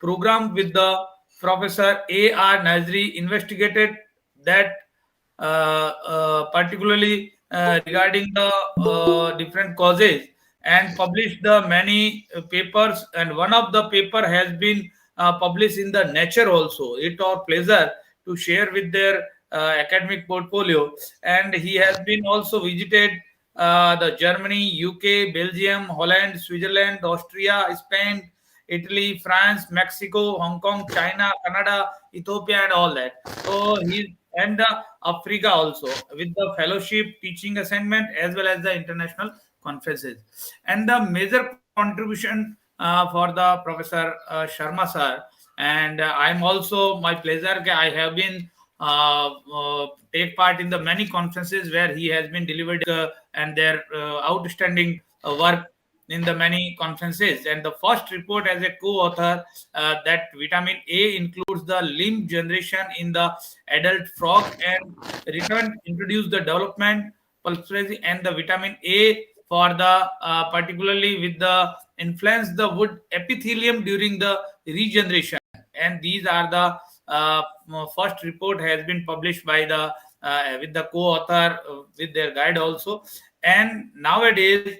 program with the Professor A.R. Nazri investigated that particularly regarding the different causes and published the many papers, and one of the paper has been published in the Nature also. It our pleasure to share with their academic portfolio, and he has been also visited the Germany, UK, Belgium, Holland, Switzerland, Austria, Spain, Italy, France, Mexico, Hong Kong, China, Canada, Ethiopia, and all that. So he and Africa also with the fellowship, teaching assignment, as well as the international conferences. And the major contribution for the Professor Sharma sir. And I'm also my pleasure. I have been take part in the many conferences where he has been delivered and their outstanding work in the many conferences. And the first report as a co-author that vitamin A includes the limb generation in the adult frog, and return introduce the development pulsary and the vitamin A for the particularly with the influence the wood epithelium during the regeneration. And these are the first report has been published by the with the co-author with their guide also. And nowadays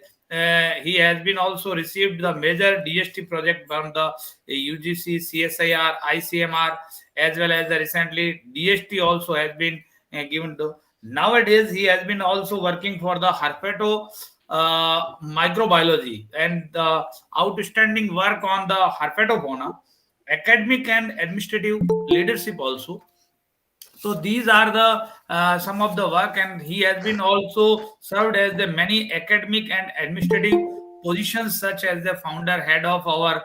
he has been also received the major DST project from the UGC, CSIR, ICMR, as well as the recently DST also has been given to. Nowadays he has been also working for the herpeto microbiology, and the outstanding work on the herpetofauna, academic and administrative leadership also. So these are the some of the work, and he has been also served as the many academic and administrative positions, such as the founder head of our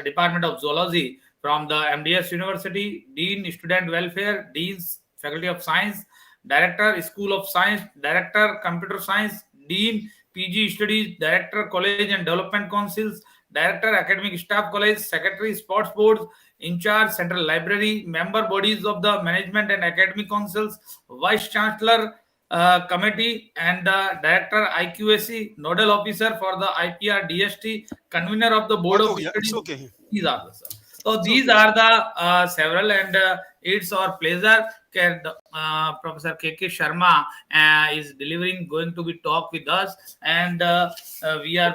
department of zoology from the MDS University, dean student welfare, deans faculty of science, director school of science, director computer science, dean PG studies, director college and development councils, director academic staff college, secretary sports boards, in charge central library, member bodies of the management and academic councils, vice chancellor committee, and the director IQAC, nodal officer for the IPR DST, convener of the board What? of Oh, yeah, it's studies. okay. These are the sir. So It's these okay. are the several, and it's our pleasure. Professor KK Sharma is delivering, going to be talk with us, and we are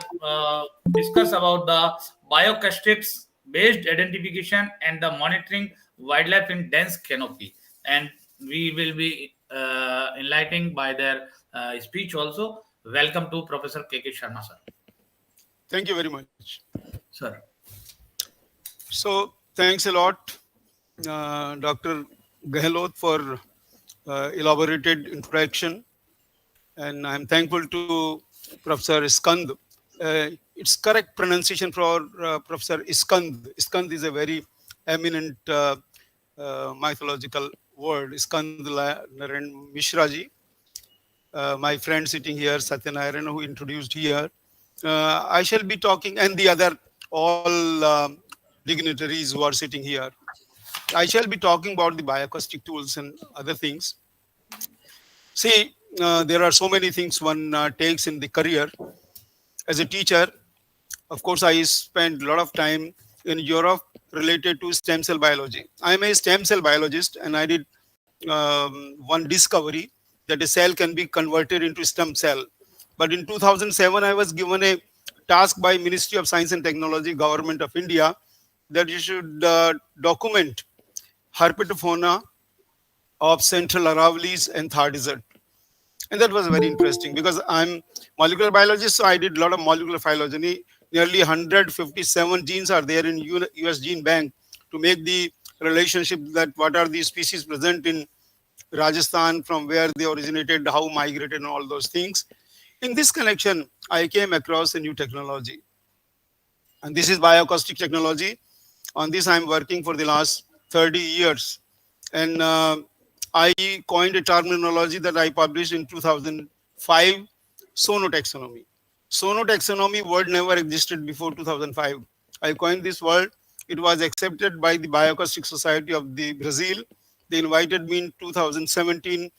discuss about the bioacoustics based identification and the monitoring wildlife in dense canopy, and we will be enlightening by their speech also. Welcome to Professor KK Sharma sir. Thank you very much. Sir. So, thanks a lot, Dr. Gehlot, for elaborated introduction. And I'm thankful to Professor Iskand. It's correct pronunciation for Professor Iskand. Iskand is a very eminent mythological word. Iskand Narayan Mishraji, my friend sitting here, Satyanarayan, who introduced here. I shall be talking, and the other all dignitaries who are sitting here. I shall be talking about the bioacoustic tools and other things. See, there are so many things one takes in the career. As a teacher, of course, I spent a lot of time in Europe related to stem cell biology. I'm a stem cell biologist, and I did one discovery that a cell can be converted into stem cell. But in 2007, I was given a task by Ministry of Science and Technology, Government of India, that you should document herpetofauna of Central Aravallis and Thar Desert. And that was very interesting because I'm molecular biologist, so I did a lot of molecular phylogeny. Nearly 157 genes are there in US Gene Bank to make the relationship that what are the species present in Rajasthan, from where they originated, how migrated, and all those things. In this connection, I came across a new technology. And this is bioacoustic technology. On this, I'm working for the last 30 years. And I coined a terminology that I published in 2005, sonotaxonomy. Sonotaxonomy word never existed before 2005. I coined this word. It was accepted by the Bioacoustic Society of the Brazil. They invited me in 2017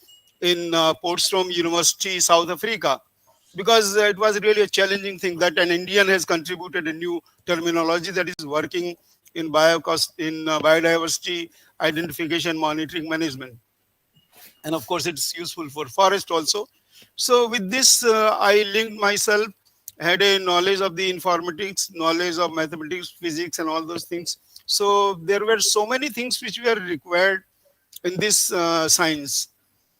in Potchefstroom University, South Africa, because it was really a challenging thing that an Indian has contributed a new terminology that is working in biodiversity identification, monitoring, management, and of course it's useful for forest also. So with this, I linked myself, had a knowledge of the informatics, knowledge of mathematics, physics, and all those things. So there were so many things which were required in this science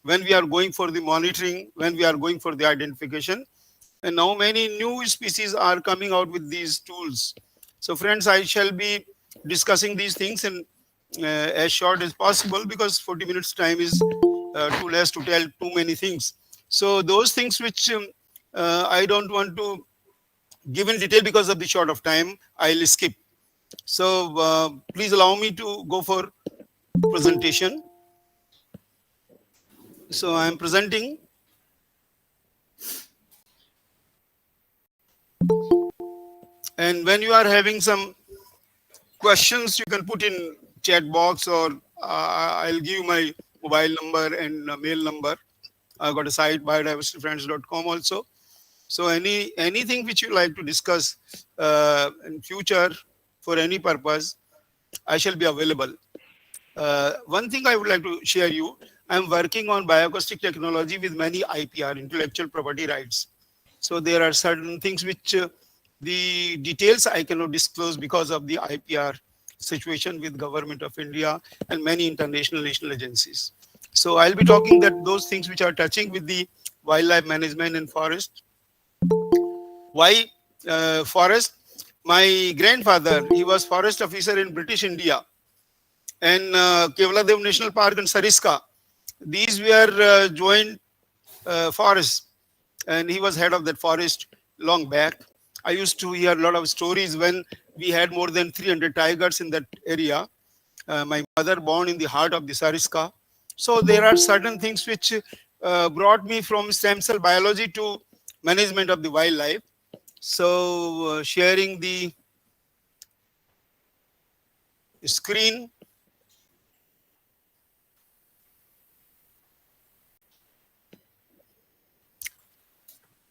when we are going for the monitoring, when we are going for the identification. And now many new species are coming out with these tools. So friends, I shall be discussing these things in as short as possible, because 40 minutes time is too less to tell too many things. So those things which I don't want to give in detail because of the short of time, I'll skip. So please allow me to go for presentation. So I am presenting, and when you are having some questions, you can put in chat box, or I'll give my mobile number and mail number. I got a site, biodiversityfriends.com also. So anything which you like to discuss in future for any purpose, I shall be available. One thing I would like to share you, I'm working on bioacoustic technology with many IPR, intellectual property rights. So there are certain things which the details I cannot disclose because of the IPR situation with Government of India and many international national agencies. So I'll be talking that those things which are touching with the wildlife management and forest. Why forest? My grandfather, he was forest officer in British India, and Kevaladev National Park and Sariska. These were joint forests, and he was head of that forest long back. I used to hear a lot of stories when we had more than 300 tigers in that area. My mother born in the heart of the Sariska. So there are certain things which brought me from stem cell biology to management of the wildlife. So sharing the screen.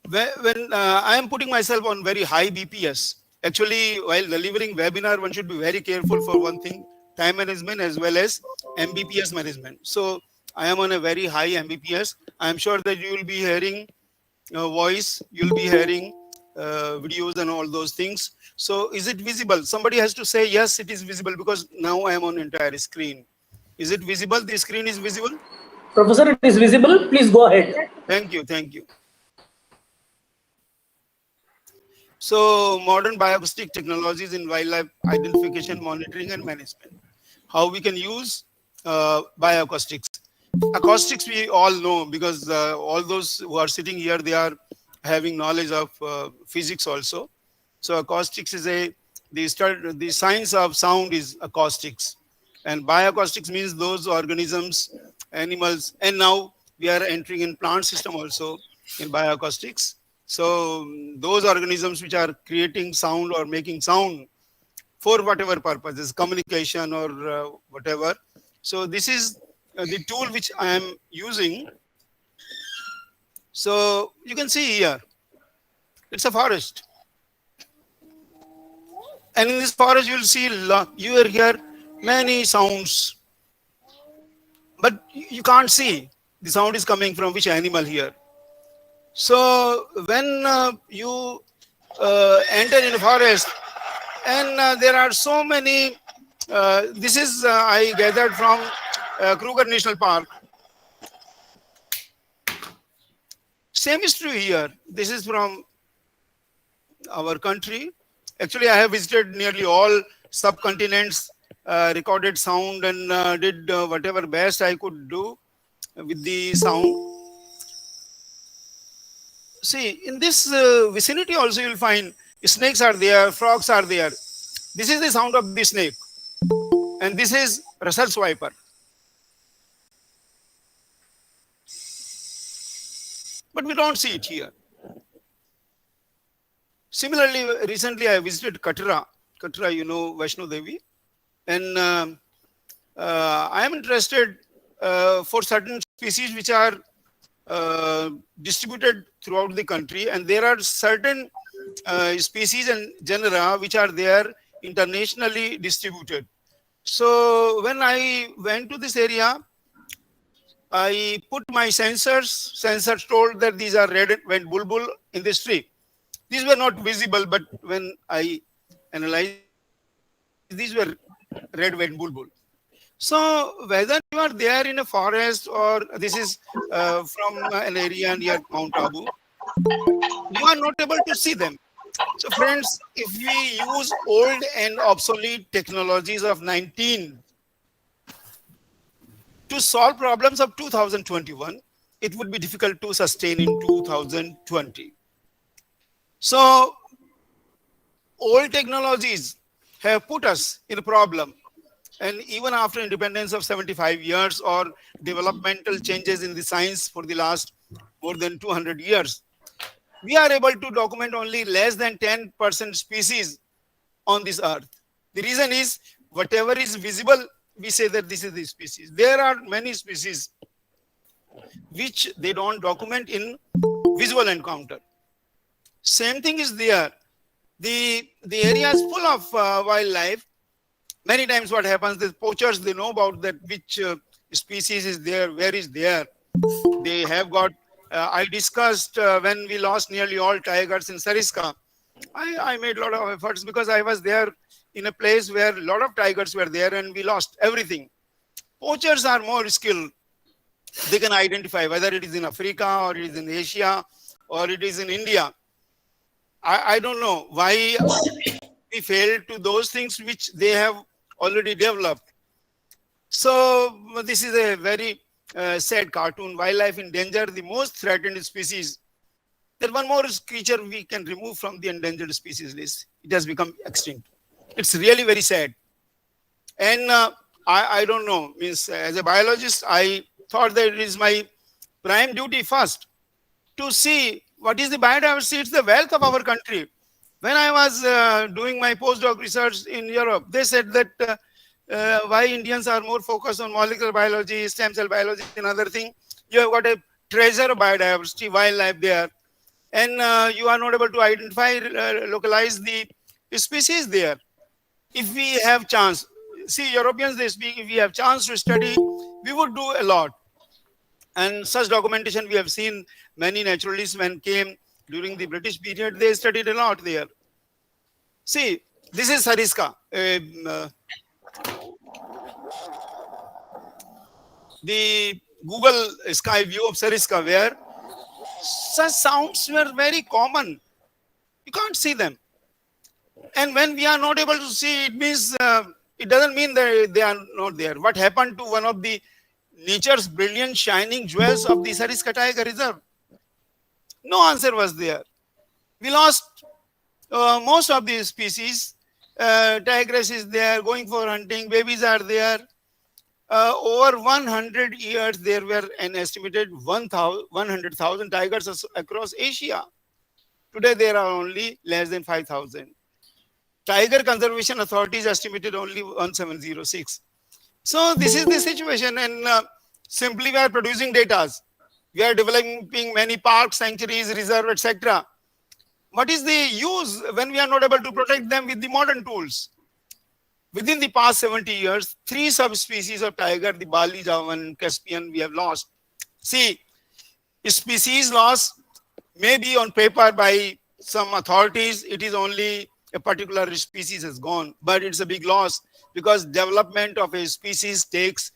When I am putting myself on very high BPS, actually while delivering webinar, one should be very careful for one thing, time management as well as Mbps management. So I am on a very high Mbps. I am sure that you will be hearing voice, you'll be hearing videos and all those things. So is it visible? Somebody has to say yes, it is visible, because now I am on entire screen. Is it visible? The screen is visible? Professor, it is visible. Please go ahead. Thank you. Thank you. So modern bioacoustic technologies in wildlife identification, monitoring, and management. How we can use bioacoustics. Acoustics we all know, because all those who are sitting here, they are having knowledge of physics also. So acoustics is the science of sound is acoustics, and bioacoustics means those organisms, animals, and now we are entering in plant system also in bioacoustics. So those organisms which are creating sound or making sound for whatever purposes, communication or whatever. So this is the tool which I am using. So you can see here, it's a forest. And in this forest, you will see, you will hear many sounds. But you can't see the sound is coming from which animal here. So when you enter in a forest, and there are so many, this is I gathered from Kruger National Park. Same is true here. This is from our country. Actually, I have visited nearly all subcontinents, recorded sound, and did whatever best I could do with the sound. See, in this vicinity also you will find snakes are there, frogs are there. This is the sound of the snake. And this is Russell's viper. But we don't see it here. Similarly, recently I visited Katra. Katra, you know, Vaishno Devi. And I am interested for certain species which are distributed throughout the country, and there are certain species and genera which are there internationally distributed. So when I went to this area, I put my sensors. Sensors told that these are red-winged bulbul in this tree. These were not visible, but when I analyzed, these were red-winged bulbul. So whether you are there in a forest or this is from an area near Mount Abu, you are not able to see them. So friends, if we use old and obsolete technologies of 19 to solve problems of 2021, it would be difficult to sustain in 2020. So old technologies have put us in a problem. And even after independence of 75 years or developmental changes in the science for the last more than 200 years, we are able to document only less than 10% species on this earth. The reason is whatever is visible, we say that this is the species. There are many species which they don't document in visual encounter. Same thing is there. The area is full of wildlife. Many times what happens, the poachers, they know about that which species is there, where is there. They have got, I discussed when we lost nearly all tigers in Sariska. I made a lot of efforts because I was there in a place where a lot of tigers were there and we lost everything. Poachers are more skilled. They can identify whether it is in Africa or it is in Asia or it is in India. I don't know why we fail to those things which they have already developed. So this is a very sad cartoon. Wildlife in danger, the most threatened species. There one more creature we can remove from the endangered species list. It has become extinct. It's really very sad. And I don't know, means as a biologist, I thought that it is my prime duty first to see what is the biodiversity. It's the wealth of our country. When I was doing my postdoc research in Europe, they said that why Indians are more focused on molecular biology, stem cell biology, and other thing. You have got a treasure of biodiversity, wildlife there, and you are not able to identify, localize the species there. If we have chance, see Europeans, they speak, if we have chance to study, we would do a lot. And such documentation we have seen. Many naturalists when came during the British period, they studied a lot there. See, this is Sariska. The Google sky view of Sariska, where such sounds were very common. You can't see them. And when we are not able to see, it means it doesn't mean that they are not there. What happened to one of the nature's brilliant shining jewels of the Sariska Tiger Reserve? No answer was there. We lost most of these species. Tigress is there, going for hunting, babies are there. Over 100 years, there were an estimated 100,000 tigers across Asia. Today, there are only less than 5,000. Tiger Conservation Authorities estimated only 1706. So this is the situation, and simply we are producing data. We are developing many parks, sanctuaries, reserves, etc. What is the use when we are not able to protect them with the modern tools? Within the past 70 years, 3 subspecies of tiger, the Bali, Javan, Caspian, we have lost. See, species loss may be on paper by some authorities. It is only a particular species has gone, but it's a big loss because development of a species takes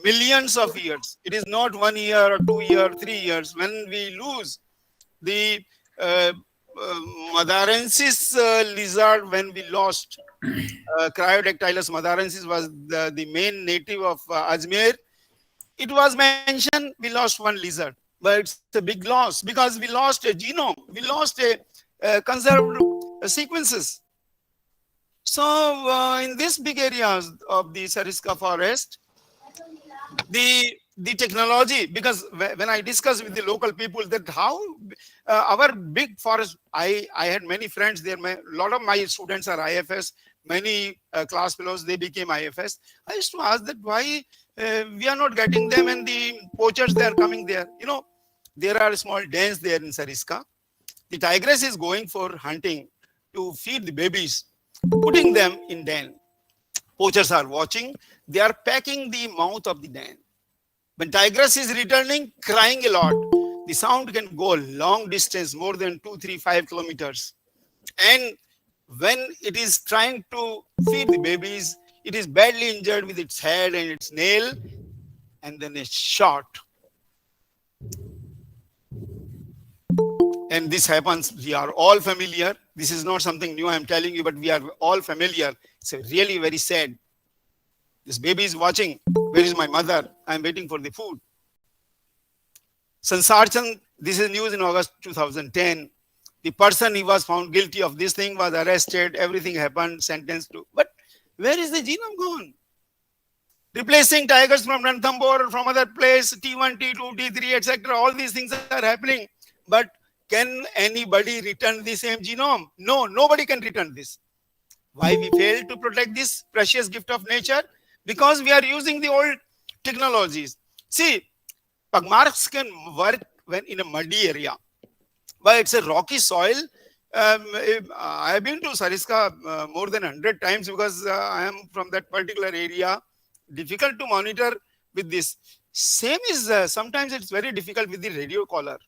millions of years. It is not 1 year or 2 years, 3 years. When we lose the Madarensis lizard, when we lost Cryodactylus madarensis was the main native of Ajmer. It was mentioned we lost one lizard, but it's a big loss because we lost a genome, we lost a conserved sequences. So in these big areas of the Sariska forest, the technology, because when I discuss with the local people that how our big forest, I had many friends there. A lot of my students are IFS. Many class fellows, they became IFS. I used to ask that why we are not getting them, and the poachers, they are coming there. You know, there are small dens there in Sariska. The tigress is going for hunting to feed the babies. putting them in den. Poachers are watching. They are packing the mouth of the den. When tigress is returning, crying a lot, the sound can go a long distance, more than 2, 3, 5 kilometers. And when it is trying to feed the babies, it is badly injured with its head and its nail, and then a shot. And this happens, we are all familiar. This is not something new I'm telling you, but we are all familiar. It's really very sad. This baby is watching. Where is my mother? I'm waiting for the food. Sansarchan, this is news in August 2010. The person he was found guilty of this thing was arrested. Everything happened, sentenced to. But where is the genome gone? Replacing tigers from Ranthambore or from other place, T1, T2, T3, etc. All these things are happening. But can anybody return the same genome? No, nobody can return this. Why we fail to protect this precious gift of nature? Because we are using the old technologies. See, pugmarks can work when in a muddy area. But it's a rocky soil. I have been to Sariska more than 100 times because I am from that particular area. Difficult to monitor with this. Same is sometimes it's very difficult with the radio caller.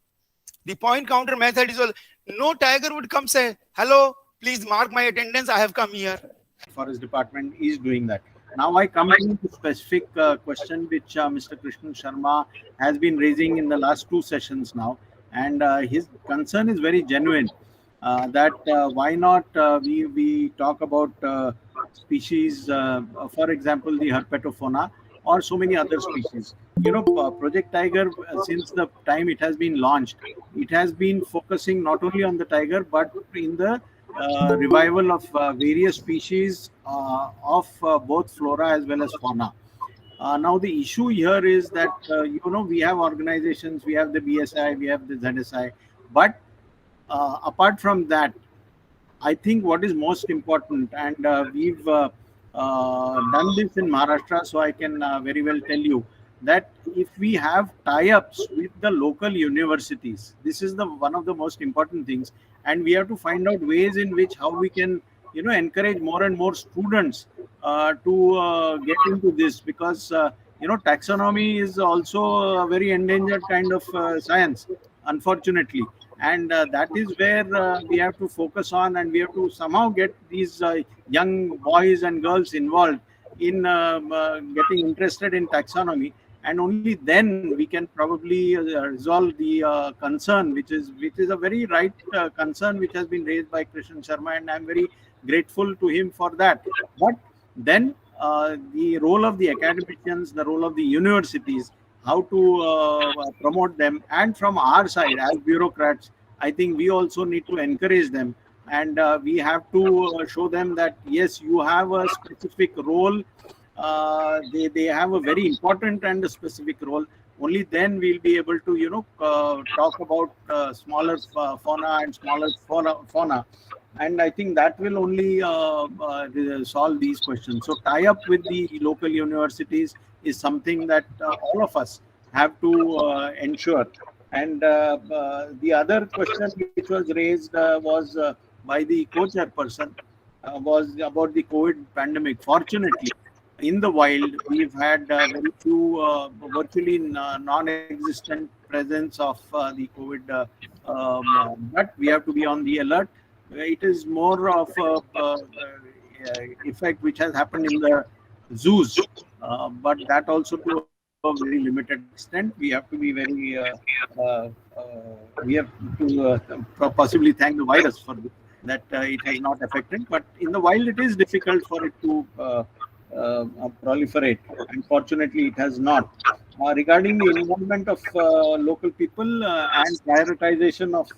The point counter method is well, no tiger would come say, hello, please mark my attendance, I have come here. Forest Department is doing that. Now I come to the specific question which Mr. Krishnan Sharma has been raising in the last two sessions now, and his concern is very genuine. That why not we talk about species, for example, the herpetofauna or so many other species. You know, Project Tiger, since the time it has been launched, it has been focusing not only on the tiger but in the revival of various species of both flora as well as fauna. Now the issue here is that we have organizations, we have the BSI, we have the ZSI, but apart from that, I think what is most important, and we've done this in Maharashtra, so I can very well tell you that if we have tie-ups with the local universities, this is the one of the most important things, and we have to find out ways in which how we can encourage more and more students to get into this, because taxonomy is also a very endangered kind of science, unfortunately, and that is where we have to focus on, and we have to somehow get these young boys and girls involved in getting interested in taxonomy, and only then we can probably resolve the concern, which is a very right concern which has been raised by Krishnan Sharma, and I'm very grateful to him for that. But then the role of the academicians, the role of the universities, how to promote them, and from our side as bureaucrats, I think we also need to encourage them, and we have to show them that yes, you have a specific role. They have a very important and a specific role. Only then we'll be able to talk about smaller fauna and smaller fauna, and I think that will only solve these questions. So tie up with the local universities is something that all of us have to ensure. And the other question which was raised was by the co-chairperson, was about the COVID pandemic. Fortunately, in the wild, we've had very few, virtually non-existent presence of the COVID, but we have to be on the alert. It is more of a effect which has happened in the zoos, but that also to a very limited extent. We have to be very, we have to possibly thank the virus for that it has not affected. But in the wild, it is difficult for it to proliferate. Unfortunately, it has not. Regarding the involvement of local people and prioritization of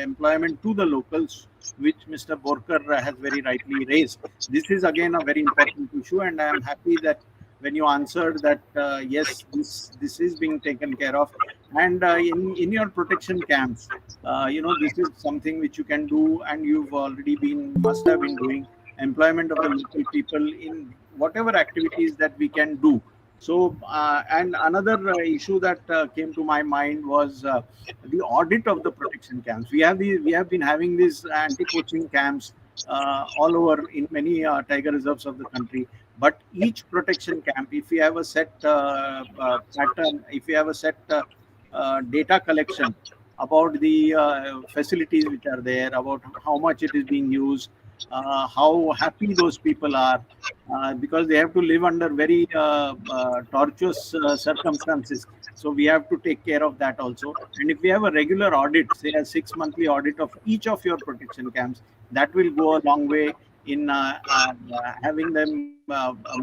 employment to the locals, which Mr. Borkar has very rightly raised, this is again a very important issue, and I am happy that when you answered that yes, this is being taken care of, and in your protection camps, this is something which you can do, and you've already must have been doing employment of the local people in whatever activities that we can do. So, and another issue that came to my mind was the audit of the protection camps. We have been having these anti-poaching camps all over in many tiger reserves of the country. But each protection camp, if we have a set pattern, if we have a set data collection about the facilities which are there, about how much it is being used, how happy those people are, because they have to live under very tortuous circumstances. So we have to take care of that also. And if we have a regular audit, say a 6 monthly audit of each of your protection camps, that will go a long way in having them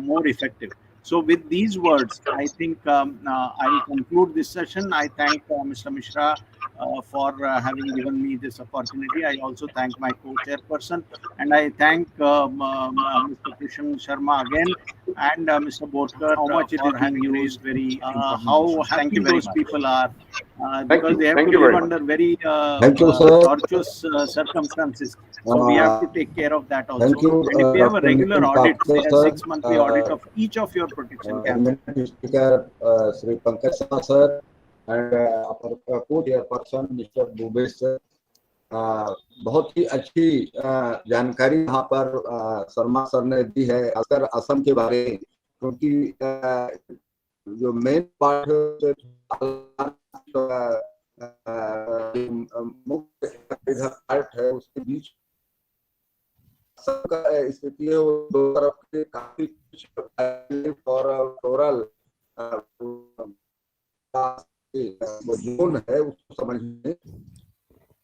more effective. So with these words, I think I'll conclude this session. I thank Mr. Mishra for having given me this opportunity. I also thank my co-chairperson, and I thank Mr. Krishan Sharma again, and Mr. Botkar How much it is for being having used, raised very important how issues. Thank happy you very those much. people are, Thank because you. they have Thank to you live very much. under very Thank you, sir. tortuous circumstances. So we have Uh, to take care of that Thank also. you, And if we have a Dr. regular Nitin audit, say Thakur, a sir, 6 monthly audit of each of your protection camps, eminent speaker, Sri Pankaj Sharma, sir, and our co-chairperson, Mr. Bhubesh, sir. बहुत ही अच्छी जानकारी यहाँ पर Sharma sir ने दी है, खासकर असम के बारे में, क्योंकि जो मेन पार्ट मुख्य इधर पार्ट है उसके बीच का स्थिति है, वो दो तरफ के काफी कुछ और ओवरऑल वो जोन है उसको समझने,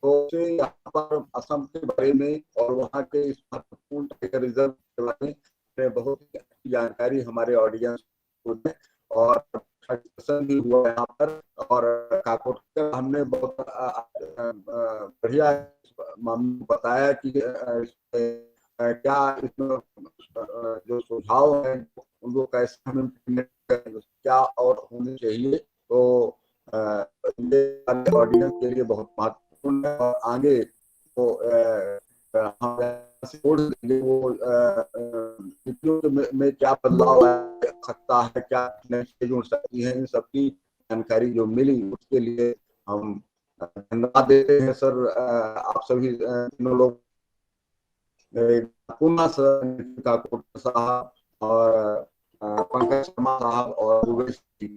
तो यहाँ पर असम के बारे में और वहाँ के इस महत्वपूर्ण टाइगर रिजर्व के बारे में बहुत ही अच्छी जानकारी हमारे ऑडियंस को दें, और डिस्कशन भी हुआ यहाँ पर, और काकोट हमने बहुत बढ़िया मामले बताया कि क्या इसमें जो सुझाव हैं उनको कैसे हम इम्प्लीमेंट करें, क्या और होनी चाहिए, तो ऑडियंस के लिए बहुत महत्वपूर्ण है। और आगे तो हम देंगे वो नीतियों में क्या बदलाव आ सकता है, क्या नई चीजें जुड़ सकती हैं, इन सबकी जानकारी जो मिली उसके लिए हम धन्यवाद देते हैं सर। आप सभी तीनों लोग, पुनः सर काकोट साहब और पंकज शर्मा साहब और भूपेश जी,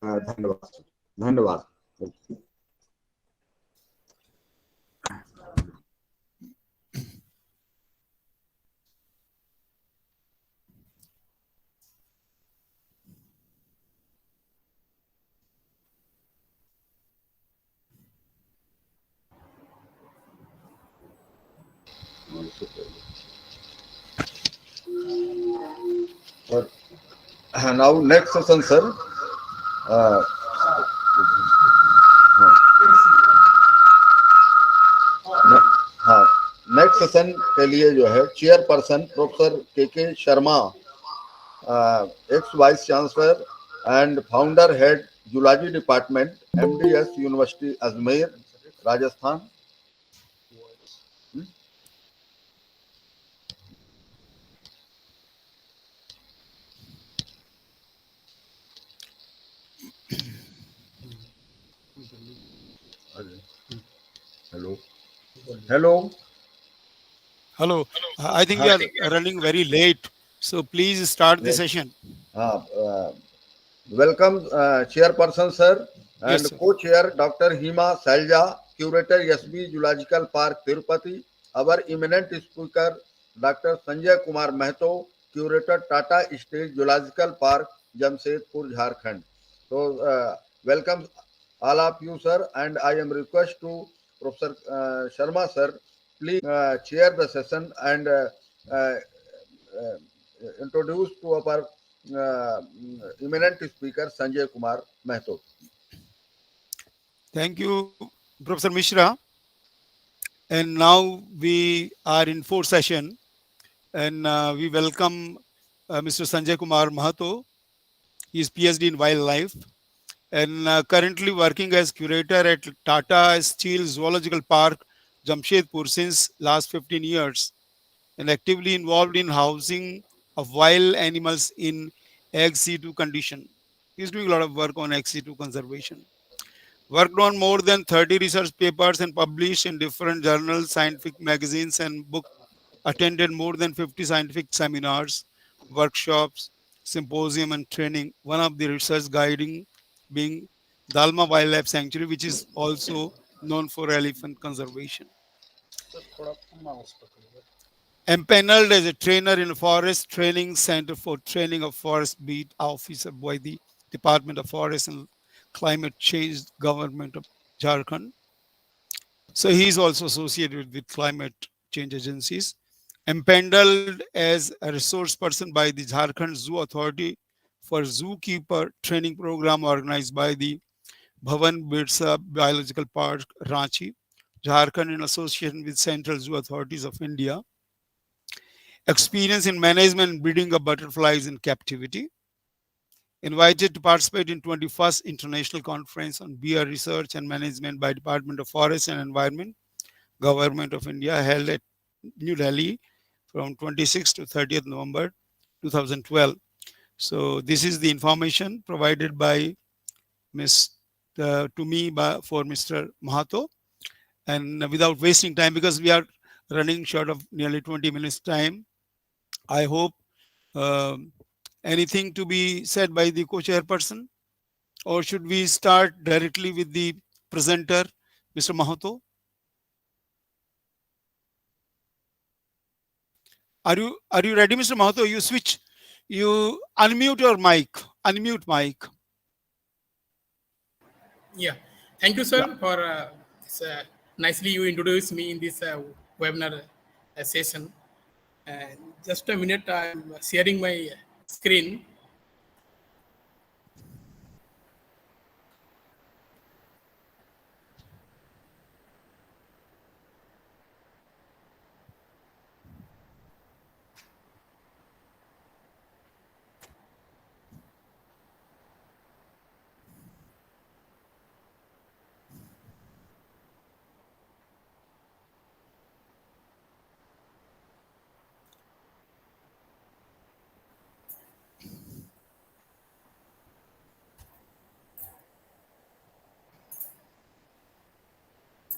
धन्यवाद धन्यवाद। Now next session, sir. हाँ, नेक्स्ट सेशन के लिए जो है चेयरपर्सन प्रोफेसर के Sharma, x vice chancellor and founder head zoology department, MDS university Ajmer, Rajasthan. Hello hello Hello. I think we are running very late, so please start the session. Welcome, Chairperson sir, and Yes, sir. Co-Chair Dr. Hima Salja, Curator SB Zoological Park Tirupati, our eminent speaker Dr. Sanjay Kumar Mahto, Curator Tata State Zoological Park, Jamshedpur, Jharkhand. So, welcome all of you, sir, and I am request to Professor Sharma sir, please chair the session and introduce to our eminent speaker Sanjay Kumar Mahto. Thank you, Professor Mishra. And now we are in fourth session, and we welcome Mr. Sanjay Kumar Mahato. He is PhD in wildlife and currently working as curator at Tata Steel Zoological Park, Jamshedpur since last 15 years, and actively involved in housing of wild animals in egg situ condition. He's doing a lot of work on egg situ conservation. Worked on more than 30 research papers and published in different journals, scientific magazines, and book attended more than 50 scientific seminars, workshops, symposium, and training. One of the research guiding being Dalma Wildlife Sanctuary, which is also known for elephant conservation. Empaneled as a trainer in a forest training center for training of forest beat officer by the Department of Forest and Climate Change Government of Jharkhand. So he is also associated with climate change agencies. Empaneled as a resource person by the Jharkhand Zoo Authority for zookeeper training program organized by the Bhavan Birsa Biological Park, Ranchi, Jharkhand, in association with Central Zoo Authorities of India. Experience in management and breeding of butterflies in captivity. Invited to participate in 21st International Conference on Beer Research and Management by Department of Forest and Environment, Government of India, held at New Delhi from 26th to 30th November 2012. So this is the information provided by to me for Mr. Mahato. And without wasting time, because we are running short of nearly 20 minutes time, I hope anything to be said by the co-chairperson, or should we start directly with the presenter, Mr. Mahato? Are you ready, Mr. Mahato? You unmute your mic. Unmute mic. Yeah, thank you, sir, for this, nicely you introduced me in this webinar session. Just a minute, I'm sharing my screen.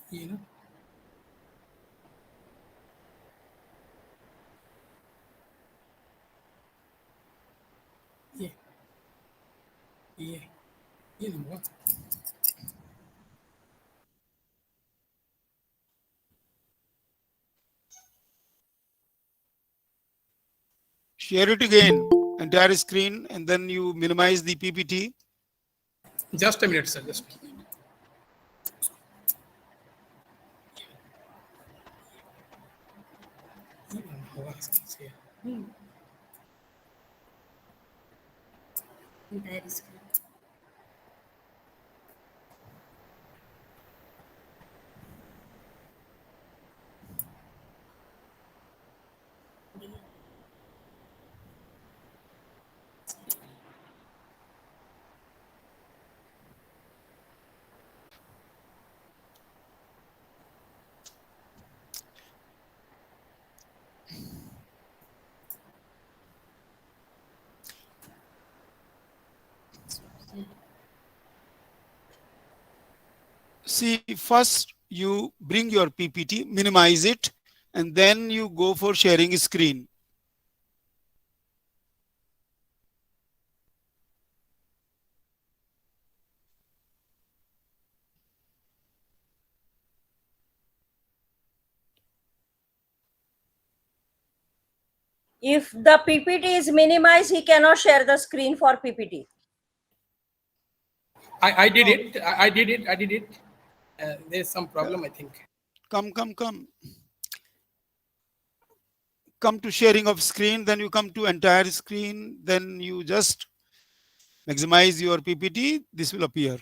You know. Yeah. Yeah. You know what? Share it again, entire screen, and then you minimize the PPT. Just a minute, sir. Just a minute. Entire screen. See, first you bring your PPT, minimize it, and then you go for sharing screen. If the PPT is minimized, he cannot share the screen for PPT. I did it. I did it. I did it. There's some problem, I think. Come. Come to sharing of screen, then you come to entire screen, then you just maximize your PPT, this will appear.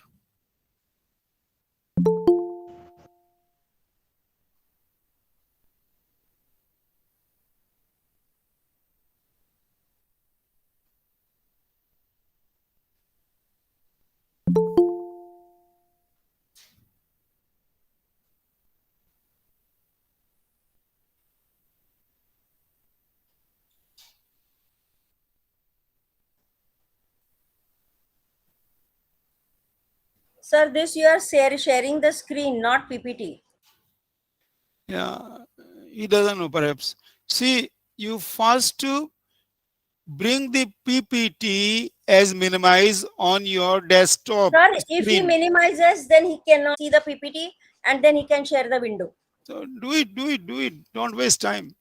Sir, this you are sharing the screen, not PPT. Yeah, he doesn't know perhaps. See, you first to bring the PPT as minimize on your desktop Sir, if he screen. minimizes, then he cannot see the PPT and then he can share the window. So do it. Don't waste time.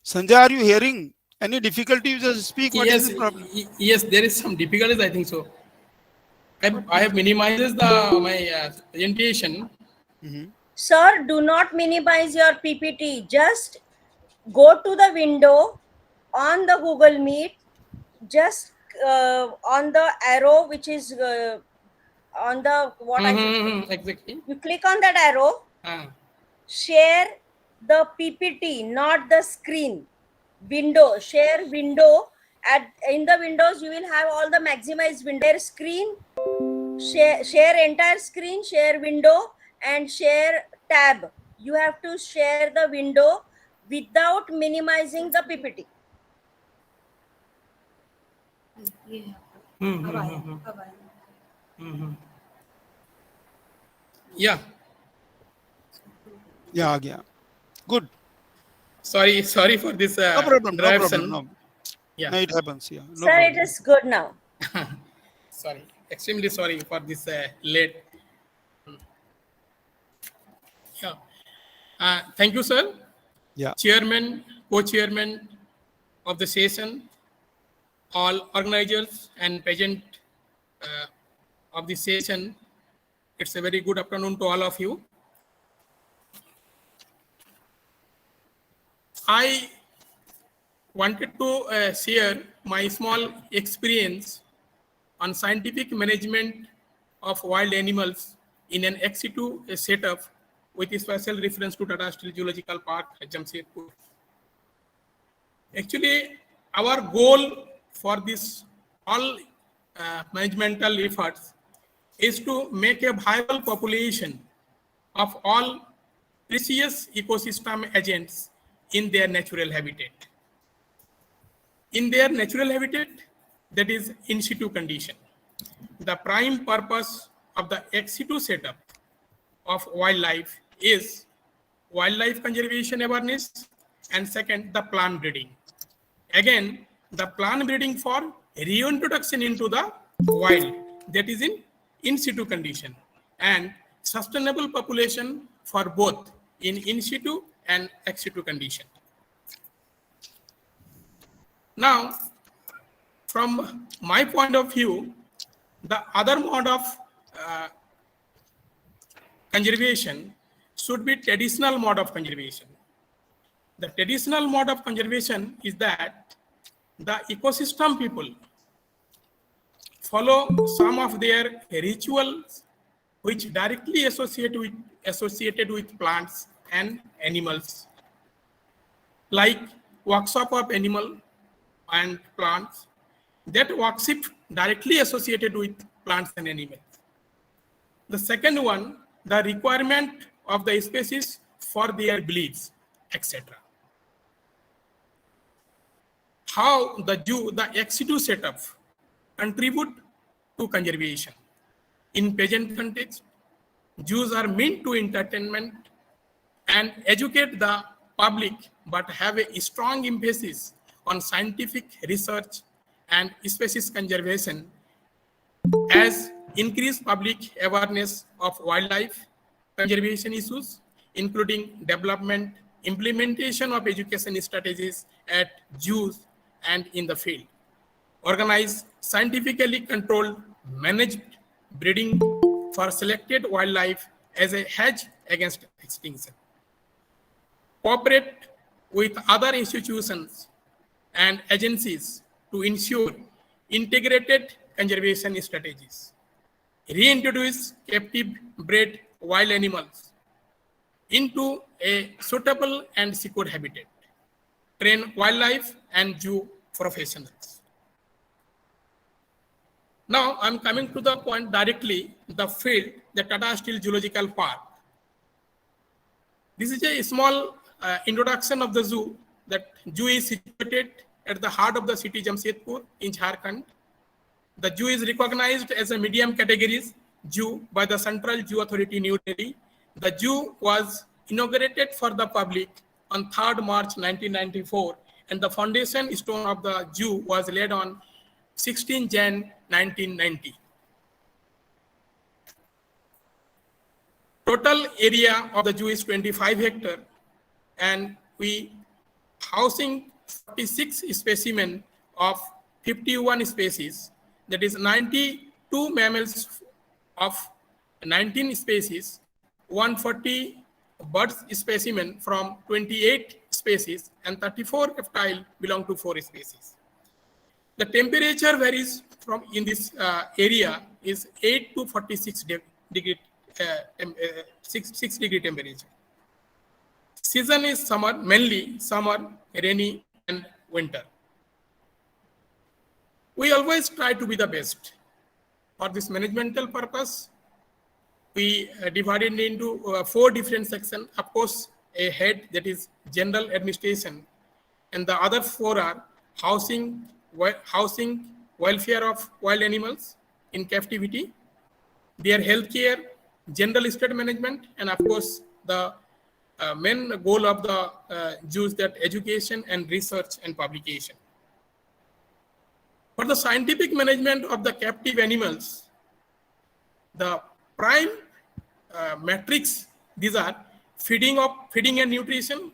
Sanjay, are you hearing? Any difficulty? You just speak. What is Yes, the problem? yes, there is some difficulties, I think so. I have minimized my presentation. Sir, do not minimize your PPT. Just go to the window on the Google Meet, just on the arrow which is on the what I should say. Exactly. You click on that arrow, share the PPT, not the screen. Window, share window. In the windows, you will have all the maximized window screen. Share entire screen, share window, and share tab. You have to share the window without minimizing the PPT. Yeah. Yeah, yeah. Good. Sorry for this No problem. interruption. No. Yeah. No, it happens. Yeah. No Sir, problem. it is good now. Sorry, extremely sorry for this late. Yeah. Thank you, sir. Yeah. Chairman, co-chairman of the session, all organizers and present of the session. It's a very good afternoon to all of you. I wanted to share my small experience on scientific management of wild animals in an ex situ setup with a special reference to Tata Steel Zoological Park, Jamshedpur. Actually, our goal for this all managemental efforts is to make a viable population of all precious ecosystem agents in their natural habitat. In their natural habitat, that is in situ condition. The prime purpose of the ex situ setup of wildlife is wildlife conservation awareness, and second, the plant breeding. Again, the plant breeding for reintroduction into the wild, that is in situ condition, and sustainable population for both in situ and ex situ condition. Now, from my point of view, the other mode of conservation should be traditional mode of conservation. The traditional mode of conservation is that the ecosystem people follow some of their rituals which directly associated with plants and animals, like worship of animal and plants, that worship directly associated with plants and animals. The second one, the requirement of the species for their beliefs, etc. How the ex situ setup contribute to conservation. In present context, zoos are meant to entertainment and educate the public, but have a strong emphasis on scientific research and species conservation as increased public awareness of wildlife conservation issues, including development, implementation of education strategies at zoos and in the field. Organize scientifically controlled, managed breeding for selected wildlife as a hedge against extinction. Cooperate with other institutions and agencies to ensure integrated conservation strategies. Reintroduce captive bred wild animals into a suitable and secure habitat. Train wildlife and zoo professionals. Now I'm coming to the point directly, the field, the Tata Steel Zoological Park. This is a small introduction of the zoo. That zoo is situated at the heart of the city Jamshedpur in Jharkhand. The zoo is recognized as a medium categories zoo by the Central Zoo Authority, New Delhi. The zoo was inaugurated for the public on 3rd March 1994, and the foundation stone of the zoo was laid on 16 Jan 1990. Total area of the zoo is 25 hectares, and we housing 46 specimens of 51 species. That is 92 mammals of 19 species, 140 birds specimen from 28 species, and 34 reptile belong to 4 species. The temperature varies from in this area is 8 to 46 degree 6 degree temperature. Season is summer, mainly summer, rainy, and winter. We always try to be the best. For this managemental purpose, we divided into 4 different sections. Of course, a head, that is general administration, and the other 4 are housing, welfare of wild animals in captivity, their healthcare, general estate management, and of course the main goal of the zoo is that education and research and publication. For the scientific management of the captive animals, the prime metrics, these are feeding and nutrition,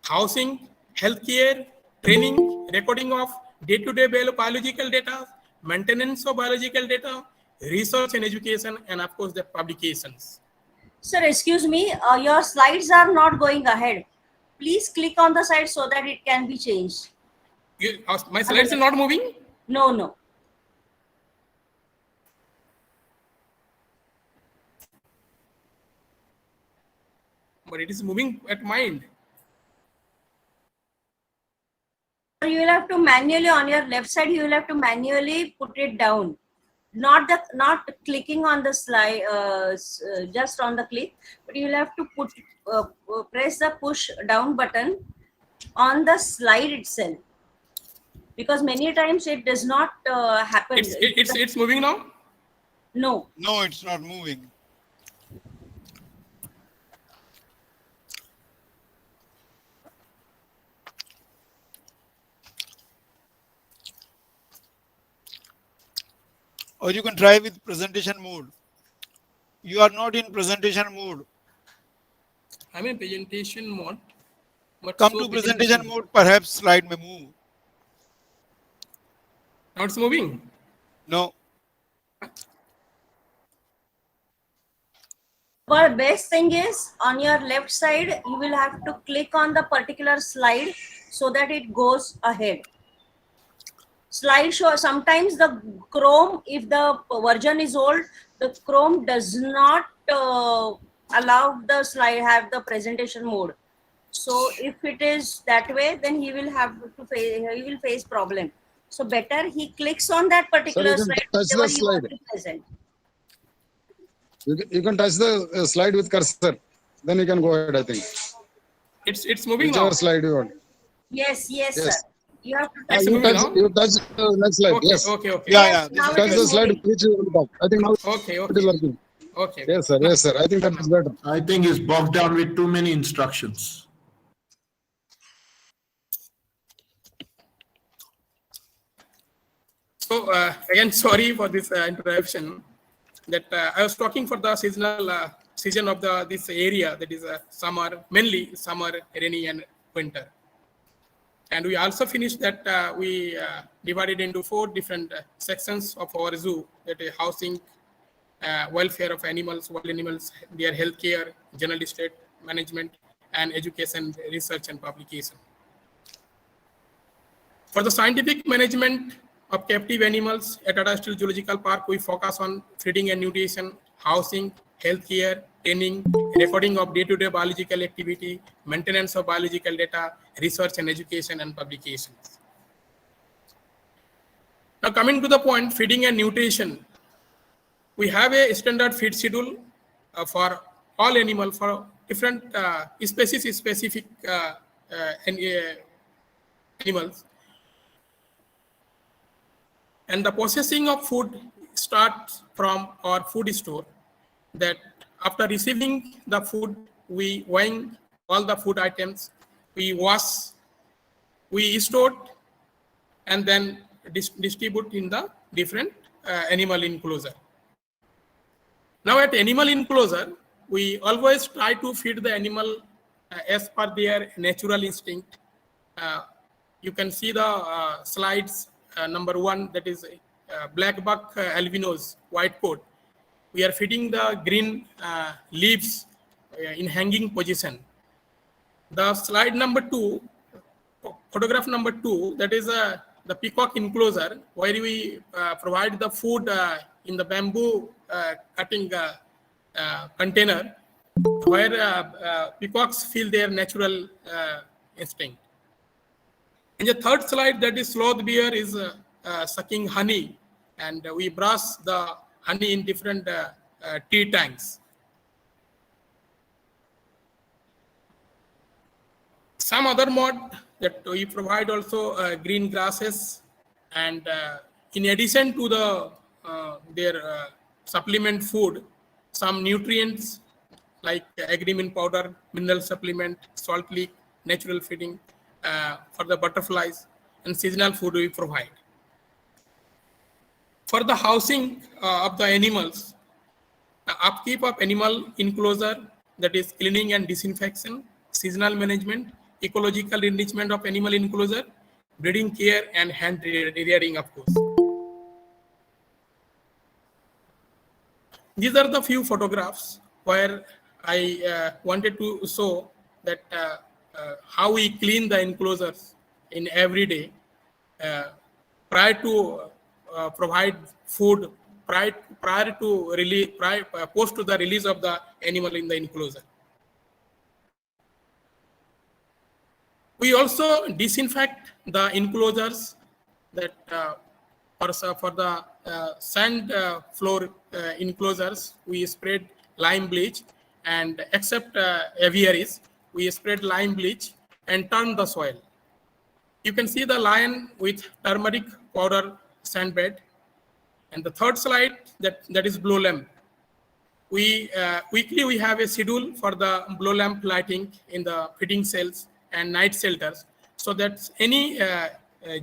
housing, healthcare, training, recording of day-to-day biological data, maintenance of biological data, research and education, and of course the publications. Sir, excuse me, your slides are not going ahead. Please click on the side so that it can be changed. My slides are not moving? No. But it is moving at my end. You will have to manually, on your left side, you will have to manually put it down. Not clicking on the slide, just on the click, but you will have to press the push down button on the slide itself, because many times it does not happen. It's moving now? No, it's not moving. Or you can try with presentation mode. You are not in presentation mode. I'm in presentation mode. But Come to presentation mode, perhaps slide may move. Now it's moving? No. but best thing is, on your left side, you will have to click on the particular slide so that it goes ahead. Slideshow, sometimes the Chrome, if the version is old, the Chrome does not allow the slide have the presentation mode. So if it is that way, then he will face problem. So better he clicks on that particular slide. Touch the slide. You can touch the slide with cursor. Then you can go ahead, I think. It's moving Whichever now. slide you want. Yes, sir. You have to It's You moving touch, now? you touch the next slide. Okay, Yes. okay. Yeah. Now Touch it the is slide moving. which you will talk. I think now Okay. it is working. Okay. Yes, sir. I think that is better. I think it's bogged down with too many instructions. So again, sorry for this interruption. That I was talking for the seasonal season of this area, that is summer, mainly summer, rainy, and winter. And we also finished that we divided into 4 different sections of our zoo, that is housing, welfare of animals, wild animals, their healthcare, general estate management, and education, research, and publication. For the scientific management of captive animals at Tata Steel Zoological Park, we focus on feeding and nutrition, housing, healthcare, training, recording of day-to-day biological activity, maintenance of biological data, research and education, and publications. Now coming to the point, feeding and nutrition. We have a standard feed schedule for all animals for different species specific animals. And the processing of food starts from our food store, that after receiving the food, we weighing all the food items, we wash, we store, and then distribute in the different animal enclosure. Now at animal enclosure, we always try to feed the animal as per their natural instinct. You can see the slides number 1, that is black buck albinos, white coat. We are feeding the green leaves in hanging position. The slide number 2, photograph number 2, that is the peacock enclosure, where we provide the food in the bamboo cutting container, where peacocks feel their natural instinct. In the third slide, that is sloth bear is sucking honey, and we brush the honey in different tea tanks. Some other mode that we provide also green grasses, and in addition to the their supplement food, some nutrients like agrimin powder, mineral supplement, salt leak, natural feeding for the butterflies, and seasonal food we provide. For the housing of the animals, upkeep of animal enclosure, that is cleaning and disinfection, seasonal management, ecological enrichment of animal enclosure, breeding care, and hand rearing, of course. These are the few photographs where I wanted to show that how we clean the enclosures in every day prior to provide food, prior to release, post to the release of the animal in the enclosure. We also disinfect the enclosures, that for the sand floor enclosures, we spread lime bleach, and except aviaries, we spread lime bleach and turn the soil. You can see the lion with turmeric powder sand bed. And the third slide, that is blow lamp. We weekly we have a schedule for the blow lamp lighting in the feeding cells and night shelters, so that any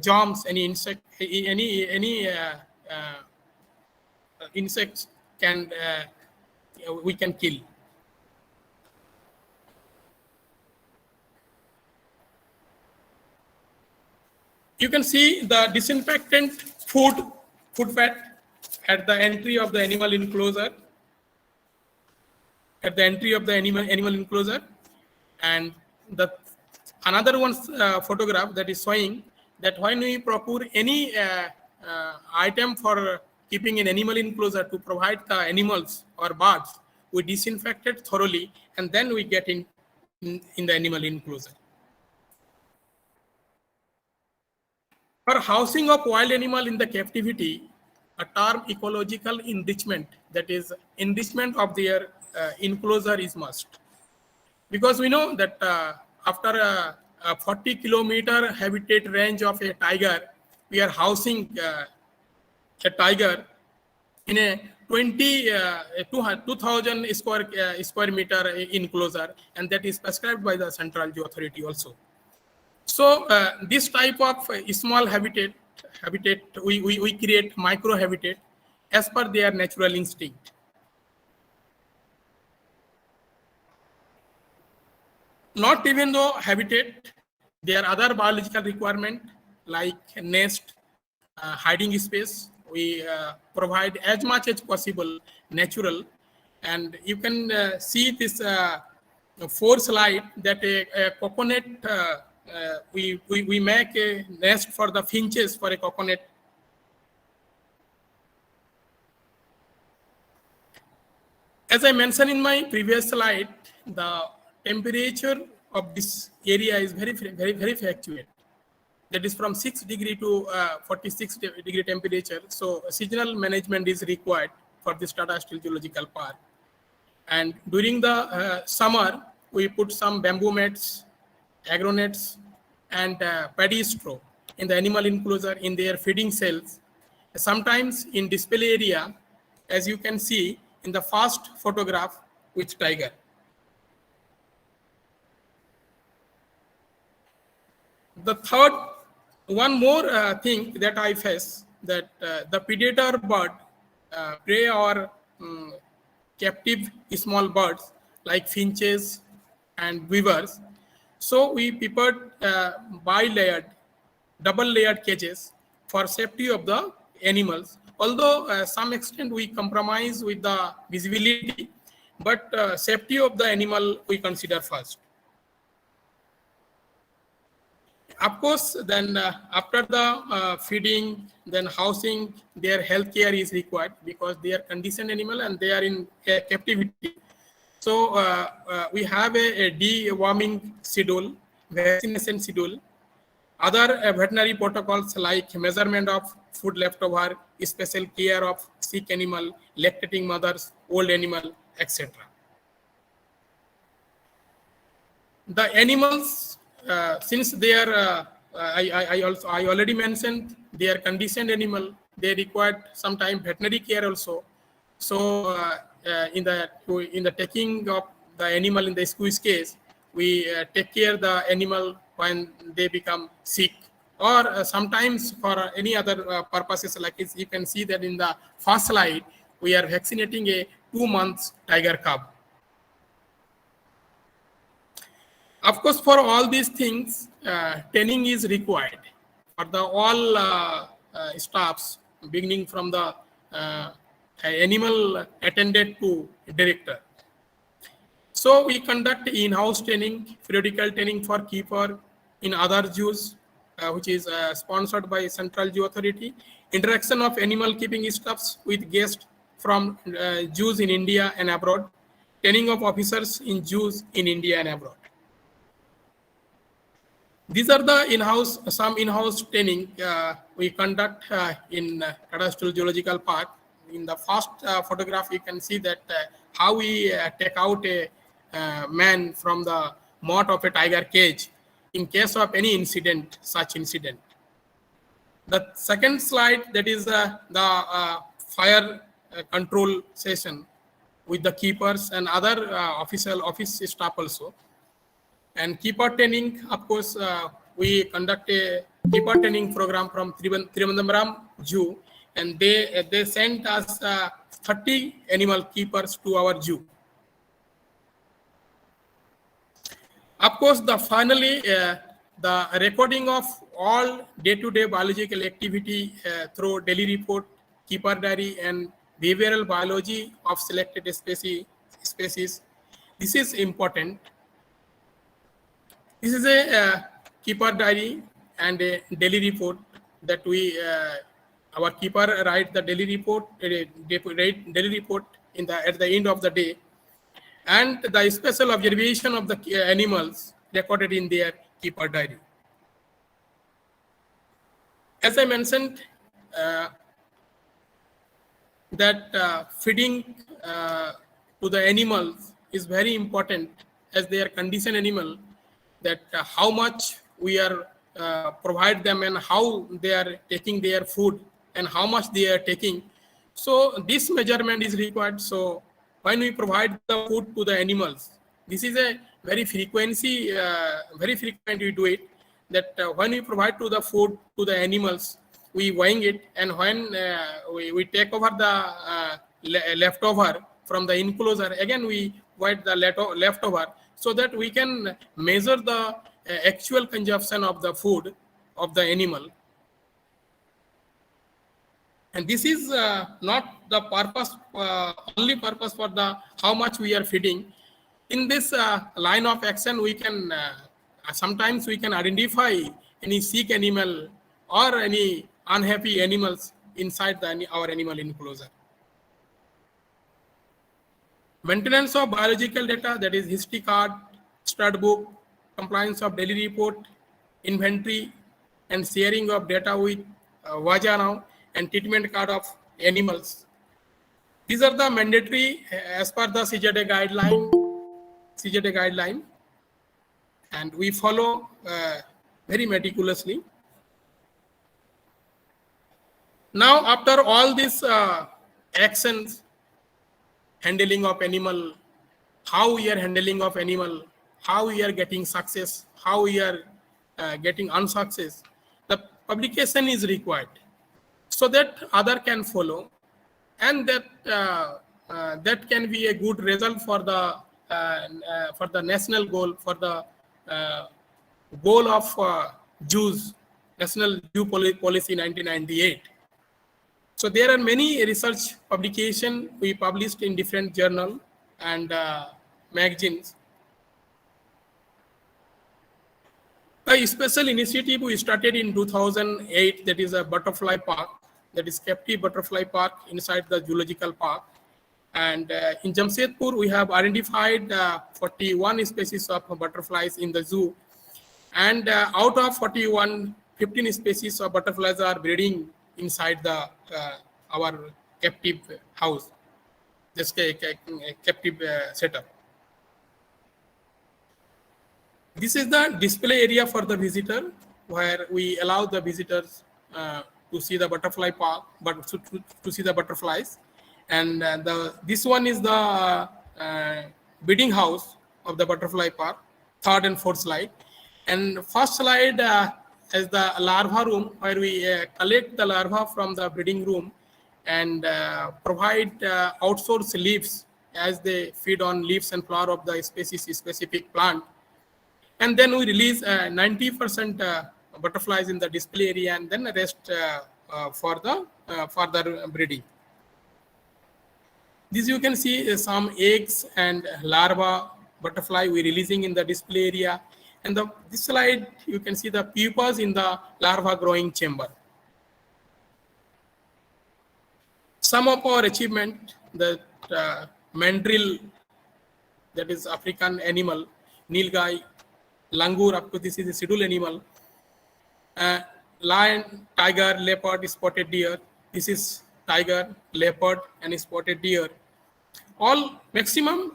germs, any insect, any insects can we can kill. You can see the disinfectant food fat at the entry of the animal enclosure. At the entry of the animal enclosure, and the another one's photograph that is showing that when we procure any item for keeping an animal enclosure to provide the animals or birds, we disinfect it thoroughly, and then we get in the animal enclosure. For housing of wild animal in the captivity, a term ecological enrichment, that is enrichment of their enclosure, is must. Because we know that after a 40-kilometer habitat range of a tiger, we are housing a tiger in a 2,000 square meter enclosure, and that is prescribed by the Central Zoo Authority also. So this type of small habitat we create micro habitat as per their natural instinct. Not even though habitat, there are other biological requirements like nest, hiding space. We provide as much as possible natural, and you can see this 4 slide that a coconut. We make a nest for the finches for a coconut. As I mentioned in my previous slide, the temperature of this area is very fluctuate. that is from 6 degree to 46 degree temperature. So seasonal management is required for this Tata Steel Zoological Park. And during the summer, we put some bamboo mats, agronets, and paddy straw in the animal enclosure in their feeding cells. Sometimes in display area, as you can see in the first photograph with tiger. The third, one more thing that I face, that the predator bird, prey or captive small birds like finches and weavers. So we prepared bi-layered, double-layered cages for safety of the animals. Although some extent we compromise with the visibility, but safety of the animal we consider first. Of course, then after the feeding, then housing, their health care is required because they are conditioned animal and they are in captivity. So we have a deworming schedule, vaccination schedule, other veterinary protocols like measurement of food leftover, special care of sick animal, lactating mothers, old animal, etc. The animals, since they are, I already mentioned, they are conditioned animal. They require sometimes veterinary care also. So in the taking of the animal in the squeeze case, we take care the animal when they become sick, or sometimes for any other purposes. Like you can see that in the first slide, we are vaccinating a 2 months tiger cub. Of course, for all these things, training is required for the all staffs, beginning from the animal attendant to director. So we conduct in-house training, periodical training for keeper in other zoos, which is sponsored by Central Zoo Authority. Interaction of animal keeping staffs with guests from zoos in India and abroad. Training of officers in zoos in India and abroad. These are the some in-house training we conduct in Tata Steel Zoological Park. In the first photograph, you can see that how we take out a man from the moat of a tiger cage in case of any incident, such incident. The second slide, that is the fire control session with the keepers and other office staff also. And keeper training, of course, we conduct a keeper training program from Trivandrum Zoo, and they sent us 30 animal keepers to our zoo. Of course, finally, the recording of all day-to-day biological activity through daily report, keeper diary, and behavioral biology of selected species. This is important. This is a keeper diary and a daily report that our keeper write the daily report, daily report at the end of the day, and the special observation of the animals recorded in their keeper diary. As I mentioned, that feeding to the animals is very important as they are conditioned animal, that how much we are provide them and how they are taking their food and how much they are taking. So this measurement is required. So when we provide the food to the animals, this is a very frequent we do it, that when we provide to the food to the animals, we weighing it, and when we take over the leftover from the enclosure, again we weigh the leftover, so that we can measure the actual consumption of the food of the animal. And this is not the purpose, only purpose for the how much we are feeding. In this line of action, we can sometimes we can identify any sick animal or any unhappy animals inside our animal enclosure. Maintenance of biological data, that is history card, stud book, compliance of daily report, inventory, and sharing of data with Vajana and treatment card of animals. These are the mandatory as per the CJD guideline, and we follow very meticulously. Now, after all these actions, handling of animal, how we are handling of animal, how we are getting success, how we are getting unsuccess, the publication is required so that other can follow, and that that can be a good result for the national goal, for the uh, goal of Jews, National Jew Policy 1998. So there are many research publication we published in different journal and magazines. A special initiative we started in 2008, that is a butterfly park, that is captive butterfly park inside the zoological park. And in Jamshedpur, we have identified 41 species of butterflies in the zoo. And out of 41, 15 species of butterflies are breeding inside the our captive house, this captive setup. This is the display area for the visitor, where we allow the visitors to see the butterfly park, but to see the butterflies. And this one is the breeding house of the butterfly park, third and fourth slide. And first slide is the larva room, where we collect the larva from the breeding room and provide outsource leaves as they feed on leaves and flower of the species-specific plant. And then we release 90% butterflies in the display area, and then the rest for the further breeding. This you can see some eggs and larva butterfly we releasing in the display area. And this slide, you can see the pupas in the larva growing chamber. Some of our achievement, the mandrill, that is African animal, nilgai, langur, up to this is a scheduled animal, lion, tiger, leopard, spotted deer. This is tiger, leopard, and spotted deer. All maximum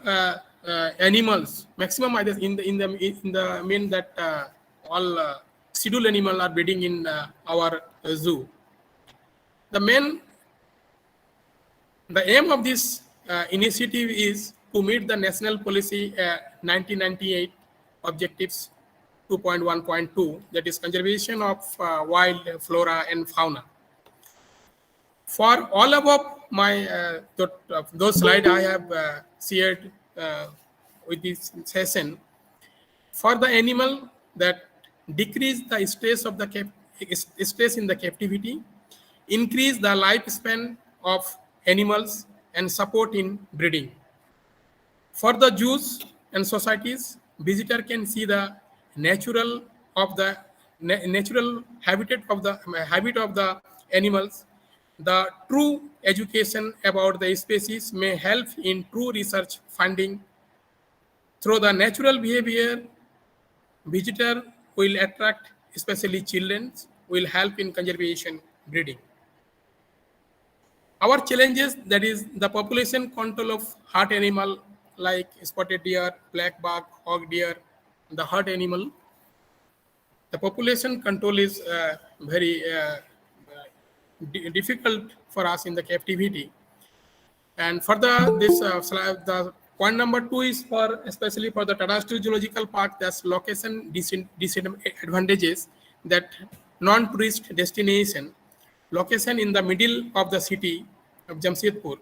animals, maximum either in the mean that all scheduled animal are breeding in our zoo. The aim of this initiative is to meet the national policy 1998 objectives 2.1.2, that is conservation of wild flora and fauna. For all above my those slides I have shared with this session, for the animal that decrease the stress of the stress in the captivity, increase the lifespan of animals, and support in breeding. For the zoos and societies, visitor can see the natural habitat of the animals. The true education about the species may help in true research funding. Through the natural behavior, visitor will attract, especially children, will help in conservation breeding. Our challenges, that is the population control of herd animal like spotted deer, black buck, hog deer, the herd animal. The population control is very difficult for us in the captivity. And for the point number 2 is for especially for the Tata Steel Zoological Park, that's location disadvantages, that non-tourist destination, location in the middle of the city of Jamshedpur.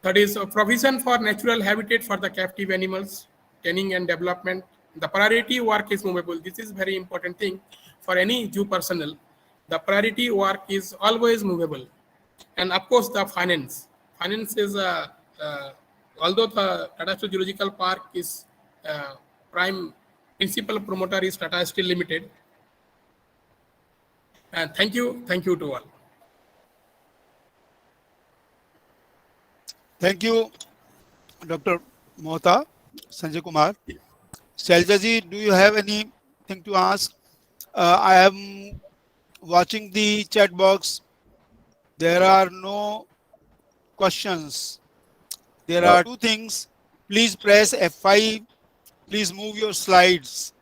That is a provision for natural habitat for the captive animals, training and development. The priority work is movable. This is very important thing for any zoo personnel. The priority work is always movable. And of course, the finance. Finance is, although the Tata Steel Zoological Park is prime principal promoter is Tata Steel Limited. And thank you to all. Thank you, Dr. Mohta, Sanjay Kumar. Sailaja ji, do you have anything to ask? I am watching the chat box. There are no questions. There are two things. Please press F5. Please move your slides.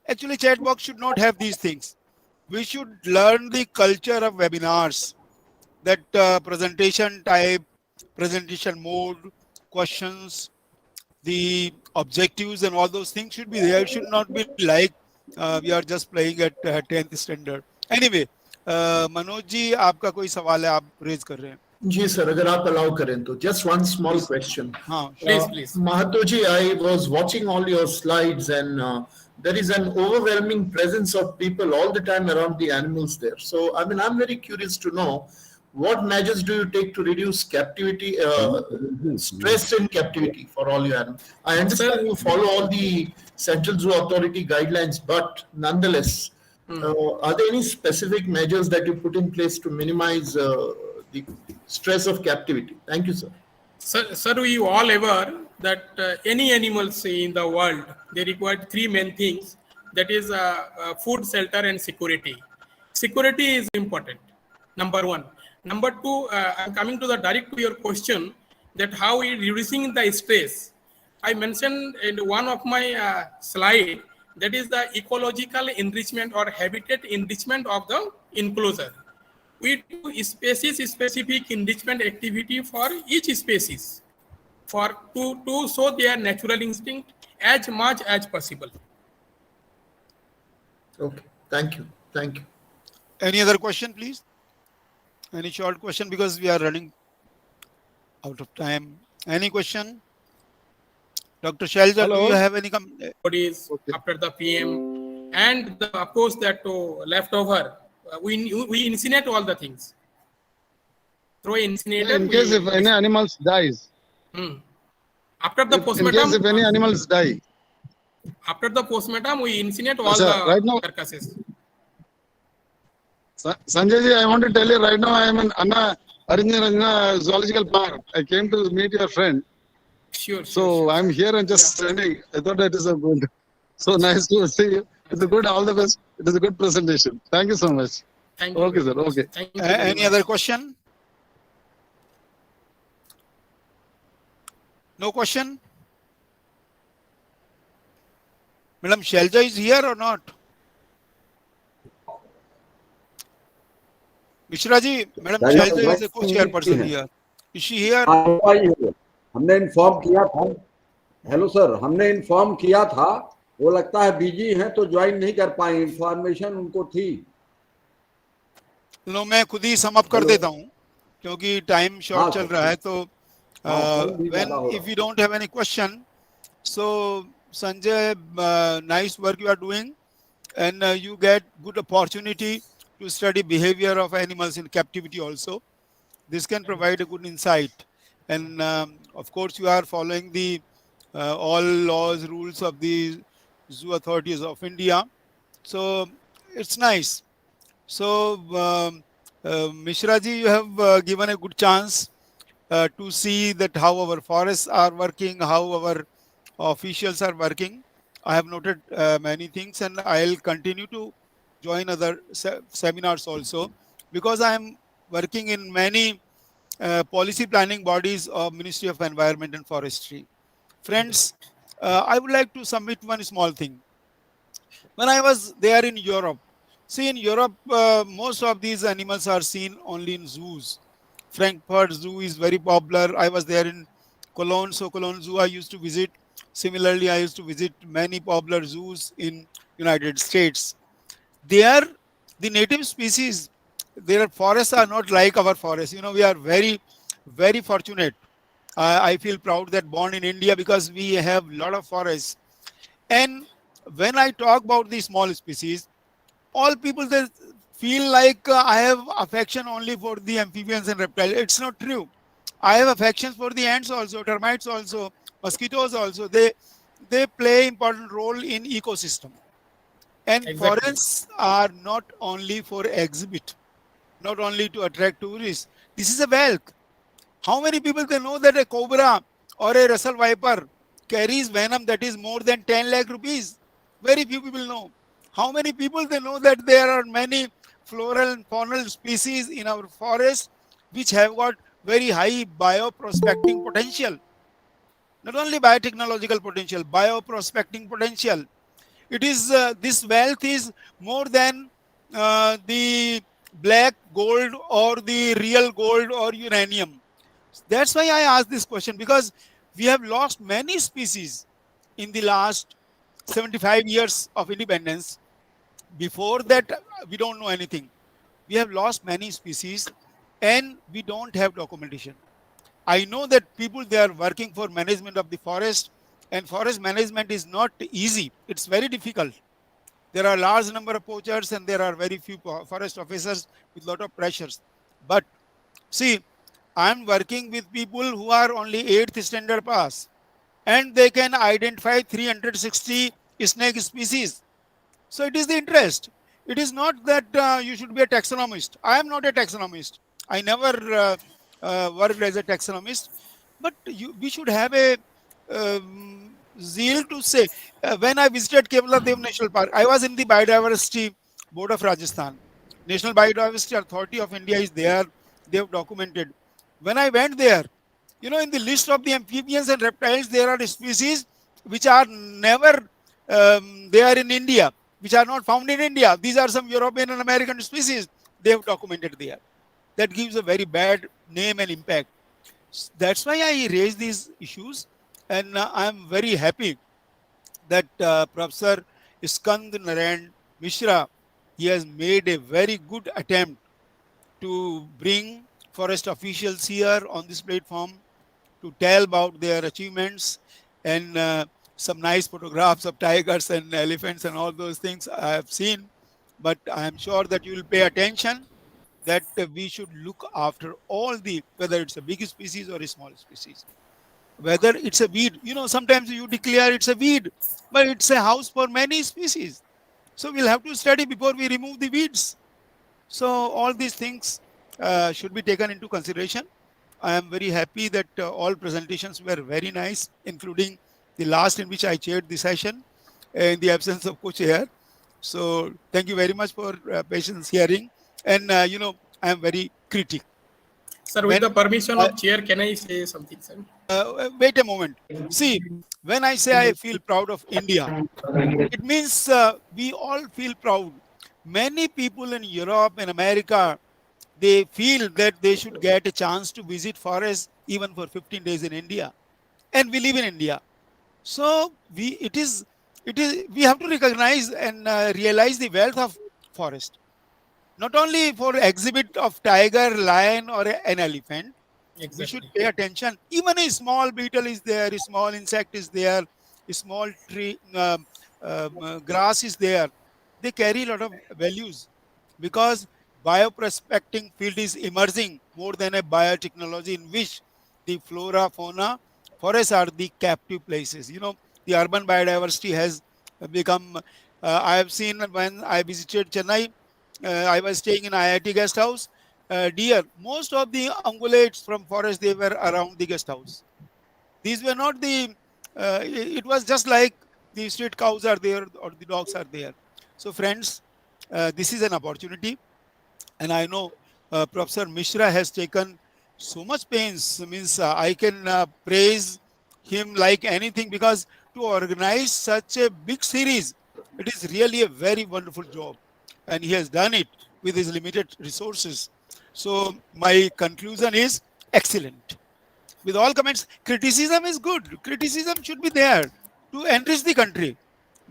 Actually, chat box should not have these things. We should learn the culture of webinars, that presentation type, presentation mode, questions, the objectives and all those things should be there. It should not be like we are just playing at 10th standard. Anyway, Manoj ji आपका कोई सवाल है, आप raise कर रहे हैं? जी sir, अगर आप अलाउ करें तो just one small question. Please. Mahato ji, I was watching all your slides and there is an overwhelming presence of people all the time around the animals there. So, I mean, I'm very curious to know what measures do you take to reduce captivity, stress in captivity for all your animals? I understand you follow all the Central Zoo Authority guidelines, but nonetheless, are there any specific measures that you put in place to minimize the stress of captivity? Thank you, sir. Sir, we all aware that any animals in the world, they require three main things. That is food, shelter, and security. Security is important, number one. Number two, I'm coming to the direct to your question that how we reducing the stress. I mentioned in one of my slide, that is the ecological enrichment or habitat enrichment of the enclosure. We do species specific enrichment activity for each species for to show their natural instinct as much as possible. Okay, thank you. Thank you. Any other question, please? Any short question, because we are running out of time. Any question? Dr. Shalja, do you have any bodies after the PM and of course that leftover? We incinerate all the things. Throw incinerator. In case if any animals dies. After the postmortem. In case if any animals die. After the postmortem, we incinerate all the carcasses. Sanjay ji, I want to tell you right now, I am in Anna Arinjana Zoological Park. I came to meet your friend. Sure. I'm here and just standing. I thought that is a good. So nice to see you. It's a good, all the best. It is a good presentation. Thank you so much. Thank you. Okay, sir. Okay. Any other question? No question? Madam Shalja is here or not? Mishra ji, Madam Shalja is a co-chairperson here. Is she here? हमने inform किया था. Hello sir, हमने inform किया था. वो लगता है busy हैं तो ज्वाइन नहीं कर पाए. इंफॉर्मेशन उनको थी. लो, मैं खुद ही सम अप कर देता हूँ क्योंकि टाइम शॉर्ट चल रहा है. तो when if you don't have any question, so Sanjay, nice work you are doing, and you get good opportunity to study behavior of animals in captivity also. This can provide a good insight, and of course you are following the all laws, rules of the Zoo Authorities of India. So it's nice. So Mishra ji, you have given a good chance to see that how our forests are working, how our officials are working. I have noted many things, and I'll continue to join other seminars also, because I am working in many policy planning bodies of Ministry of Environment and Forestry. Friends, I would like to submit one small thing. When I was there in Europe, see, in Europe, most of these animals are seen only in zoos. Frankfurt Zoo is very popular. I was there in Cologne, so Cologne Zoo I used to visit. Similarly, I used to visit many popular zoos in United States. There, the native species, their forests are not like our forests. You know, we are very, very fortunate. I feel proud that born in India, because we have a lot of forests. And when I talk about the small species, all people, they feel like I have affection only for the amphibians and reptiles. It's not true. I have affections for the ants also, termites also, mosquitoes also. They play important role in ecosystem. And forests are not only for exhibit, not only to attract tourists. This is a wealth. How many people they know that a cobra or a Russell viper carries venom that is more than 10 lakh rupees? Very few people know. How many people they know that there are many floral and faunal species in our forest which have got very high bioprospecting potential. Not only biotechnological potential, bioprospecting potential. It is this wealth is more than the black gold or the real gold or uranium. That's why I asked this question, because we have lost many species in the last 75 years of independence. Before that, we don't know anything. We have lost many species and we don't have documentation. I know that people, they are working for management of the forest, and forest management is not easy. It's very difficult. There are large number of poachers and there are very few forest officers with lot of pressures. But see, I'm working with people who are only 8th standard pass and they can identify 360 snake species. So it is the interest. It is not that you should be a taxonomist. I am not a taxonomist. I never worked as a taxonomist. But we should have a zeal to say. When I visited Kevlar Dev National Park, I was in the Biodiversity Board of Rajasthan. National Biodiversity Authority of India is there. They have documented. When I went there, you know, in the list of the amphibians and reptiles, there are species which are never there in India, which are not found in India. These are some European and American species they have documented there. That gives a very bad name and impact. That's why I raise these issues, and I am very happy that Professor Skand Narayan Mishra, he has made a very good attempt to bring forest officials here on this platform to tell about their achievements, and some nice photographs of tigers and elephants and all those things I have seen. But I am sure that you will pay attention that we should look after all the, whether it's a big species or a small species, whether it's a weed. You know, sometimes you declare it's a weed, but it's a house for many species. So we'll have to study before we remove the weeds. So all these things should be taken into consideration. I am very happy that all presentations were very nice, including the last in which I chaired the session in the absence of co-chair. So thank you very much for patience hearing. And you know, I am very critical. Sir, with the permission of chair, can I say something, sir? Wait a moment. See, when I say I feel proud of India, it means we all feel proud. Many people in Europe and America, they feel that they should get a chance to visit forests even for 15 days in India, and we live in India. So we have to recognize and realize the wealth of forest, not only for exhibit of tiger, lion, or an elephant. Exactly. We should pay attention. Even a small beetle is there, a small insect is there, a small tree, grass is there. They carry a lot of values, because bioprospecting field is emerging more than a biotechnology in which the flora, fauna, forests are the captive places. You know, the urban biodiversity has become, I have seen when I visited Chennai, I was staying in IIT guest house. Deer, most of the ungulates from forest, they were around the guest house. These were not the, it was just like the street cows are there or the dogs are there. So friends, this is an opportunity, and I know Professor Mishra has taken so much pains. Means I can praise him like anything, because to organize such a big series, it is really a very wonderful job, and he has done it with his limited resources. So my conclusion is excellent. With all comments, criticism is good. Criticism should be there to enrich the country,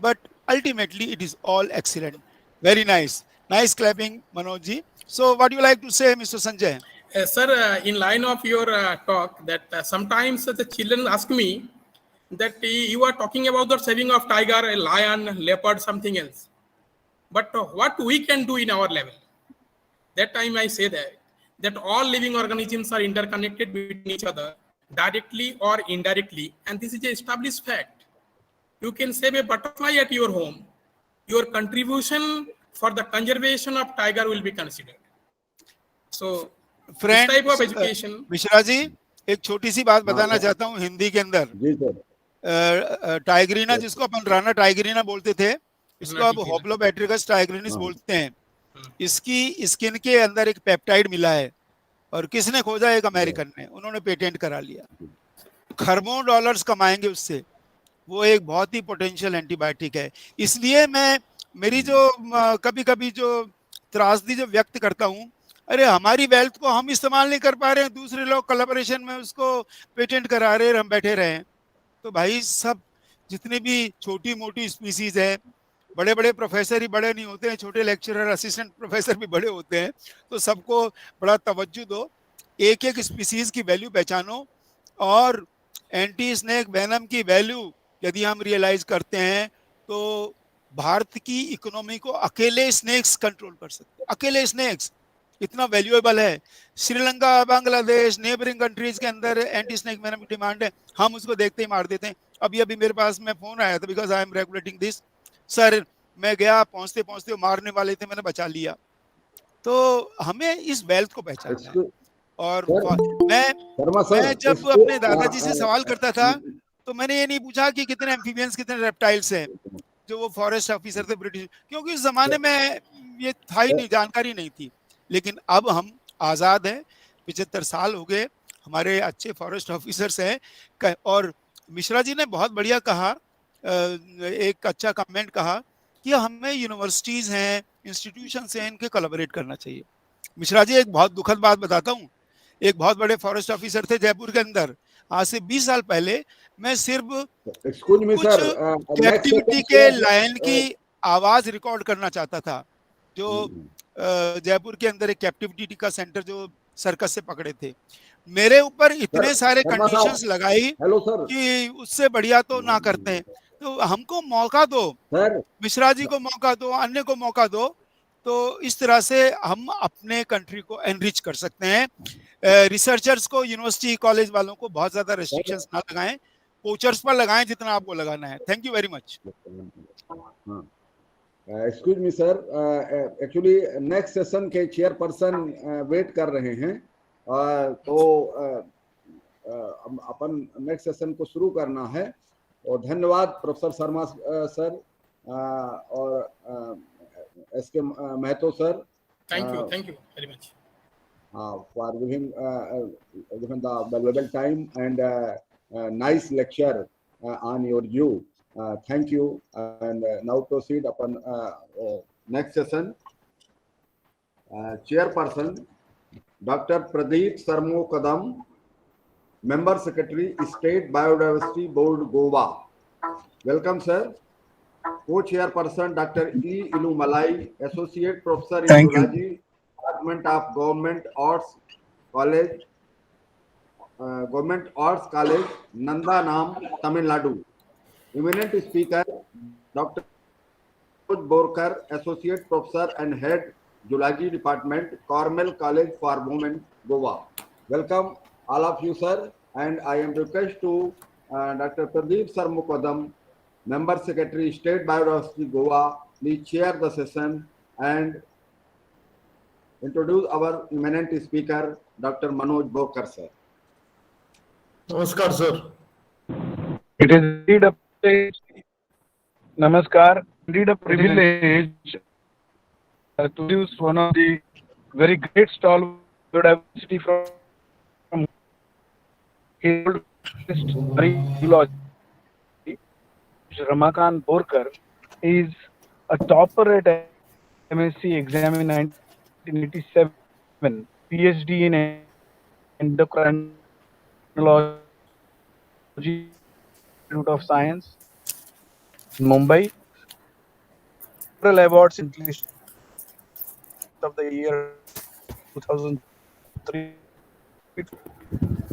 but ultimately it is all excellent. Very nice. Nice clapping, Manojji. So what do you like to say, Mr. Sanjay? Sir, in line of your talk, that sometimes the children ask me that you are talking about the saving of tiger, a lion, leopard, something else. But what we can do in our level? That time I say that all living organisms are interconnected between each other, directly or indirectly, and this is an established fact. You can save a butterfly at your home. Your contribution for the conservation of tiger will be considered. So, Friends, this type of education. Mishra ji, एक छोटी सी बात बताना चाहता हूँ हिंदी के अंदर. जी sir. टाइग्रीना, जिसको अपन राना टाइग्रीना बोलते थे, इसको अब होप्लोपैट्रिकस टाइग्रीनिस बोलते हैं. इसकी स्किन के अंदर एक पेप्टाइड मिला है, और किसने खोजा? एक अमेरिकन ने, उन्होंने पेटेंट करा लिया। खरबों डॉलर्स कमाएंगे उससे। वो एक बहुत ही पोटेंशियल एंटीबायोटिक है। इसलिए मैं मेरी जो कभी कभी जो त्रासदी जो व्यक्त करता हूँ, अरे हमारी वेल्थ को हम इस्तेमाल नहीं कर पा रहे हैं, दूसरे लोग कोलैबोरेशन में उसको पेटेंट करा रहे हैं, हम बैठे रहे हैं। तो भाई सब जितनी भी छोटी मोटी स्पीसीज है, बड़े बड़े प्रोफेसर ही बड़े नहीं होते हैं, छोटे लेक्चरर असिस्टेंट प्रोफेसर भी बड़े होते हैं। तो सबको बड़ा तवज्जो दो, एक एक स्पीसीज की वैल्यू पहचानो, और एंटी स्नेक वेनम की वैल्यू यदि हम रियलाइज करते हैं तो भारत की इकोनॉमी को अकेले स्नेक्स कंट्रोल कर सकते हैं। अकेले स्नेक्स इतना वैल्यूएबल है। श्रीलंका, बांग्लादेश, नेबरिंग कंट्रीज के अंदर एंटी स्नेक वेनम की डिमांड है, हम उसको देखते ही मार देते हैं। अभी अभी मेरे पास में फोन आया था, because I am regulating this, sir मैं गया, पहुंचते पहुंचते मारने वाले थे, मैंने बचा लिया। तो हमें इस वेल्थ को पहचानना है। और मैं जब अपने दादाजी से सवाल करता था तो मैंने ये नहीं पूछा कि कितने एम्फीबियंस, कितने रेप्टाइल्स हैं, जो वो फॉरेस्ट ऑफिसर थे ब्रिटिश, क्योंकि उस जमाने में ये था ही नहीं, जानकारी नहीं थी। लेकिन अब हम आज़ाद हैं, 75 साल हो गए, हमारे अच्छे फॉरेस्ट ऑफिसर्स हैं। और मिश्रा जी ने बहुत बढ़िया कहा, एक अच्छा कमेंट कहा कि हमें यूनिवर्सिटीज़ हैं, इंस्टीट्यूशंस हैं, इनके कोलैबोरेट करना चाहिए। मिश्रा जी, एक बहुत दुखद बात बताता हूँ। एक बहुत बड़े फॉरेस्ट ऑफिसर थे जयपुर के अंदर, आज से 20 साल पहले। मैं सिर्फ कुछ कैप्टिविटी के लायन की आवाज रिकॉर्ड करना चाहता था, जो जयपुर के अंदर एक कैप्टिविटी का सेंटर जो सर्कस से पकड़े थे। मेरे ऊपर इतने सारे कंडीशंस लगाई कि उससे बढ़िया तो ना करते हैं। तो हमको मौका दो, मिश्रा जी को मौका दो, अन्य को मौका दो, तो इस तरह से हम अपने कंट्री को एनरिच कर सकते हैं। रिसर्चर्स को, यूनिवर्सिटी कॉलेज वालों को बहुत ज्यादा रेस्ट्रिक्शंस ना लगाएं, पोचर्स पर लगाएं जितना आपको लगाना है। Thank you very much. Excuse me sir, actually next session के चेयरपर्सन वेट कर रहे हैं, तो अपन नेक्स्ट सेशन को शुरू करना है। और धन्यवाद प्रोफेसर शर्मा सर और SK Mahato sir, thank you very much for giving the valuable time and nice lecture on your view. Thank you, and now proceed upon next session. Chairperson Dr. Pradeep Sarmo Kadam, Member Secretary, State Biodiversity Board, Goa. Welcome, sir. Co-chairperson Dr. E. Ilu Malai, Associate Professor in Zoology, Department of Government Arts College, Nanda Nam, Tamil Nadu. Eminent speaker Dr. Borkar, Associate Professor and Head Zoology Department, Carmel College for Women, Goa. Welcome all of you, sir. And I am request to Dr. Pradeep Sarmukadam, Member Secretary, State Biodiversity, Goa, please chair the session and introduce our eminent speaker, Dr. Manoj Borkar, sir. Namaskar, sir. It is indeed a privilege. Namaskar. Indeed a privilege to use one of the very great stalwart biodiversity from Ramakant Borkar is a topper at MSc exam in 1987, PhD in endocrinology, Institute of Science in Mumbai. Several awards in list of the year 2003.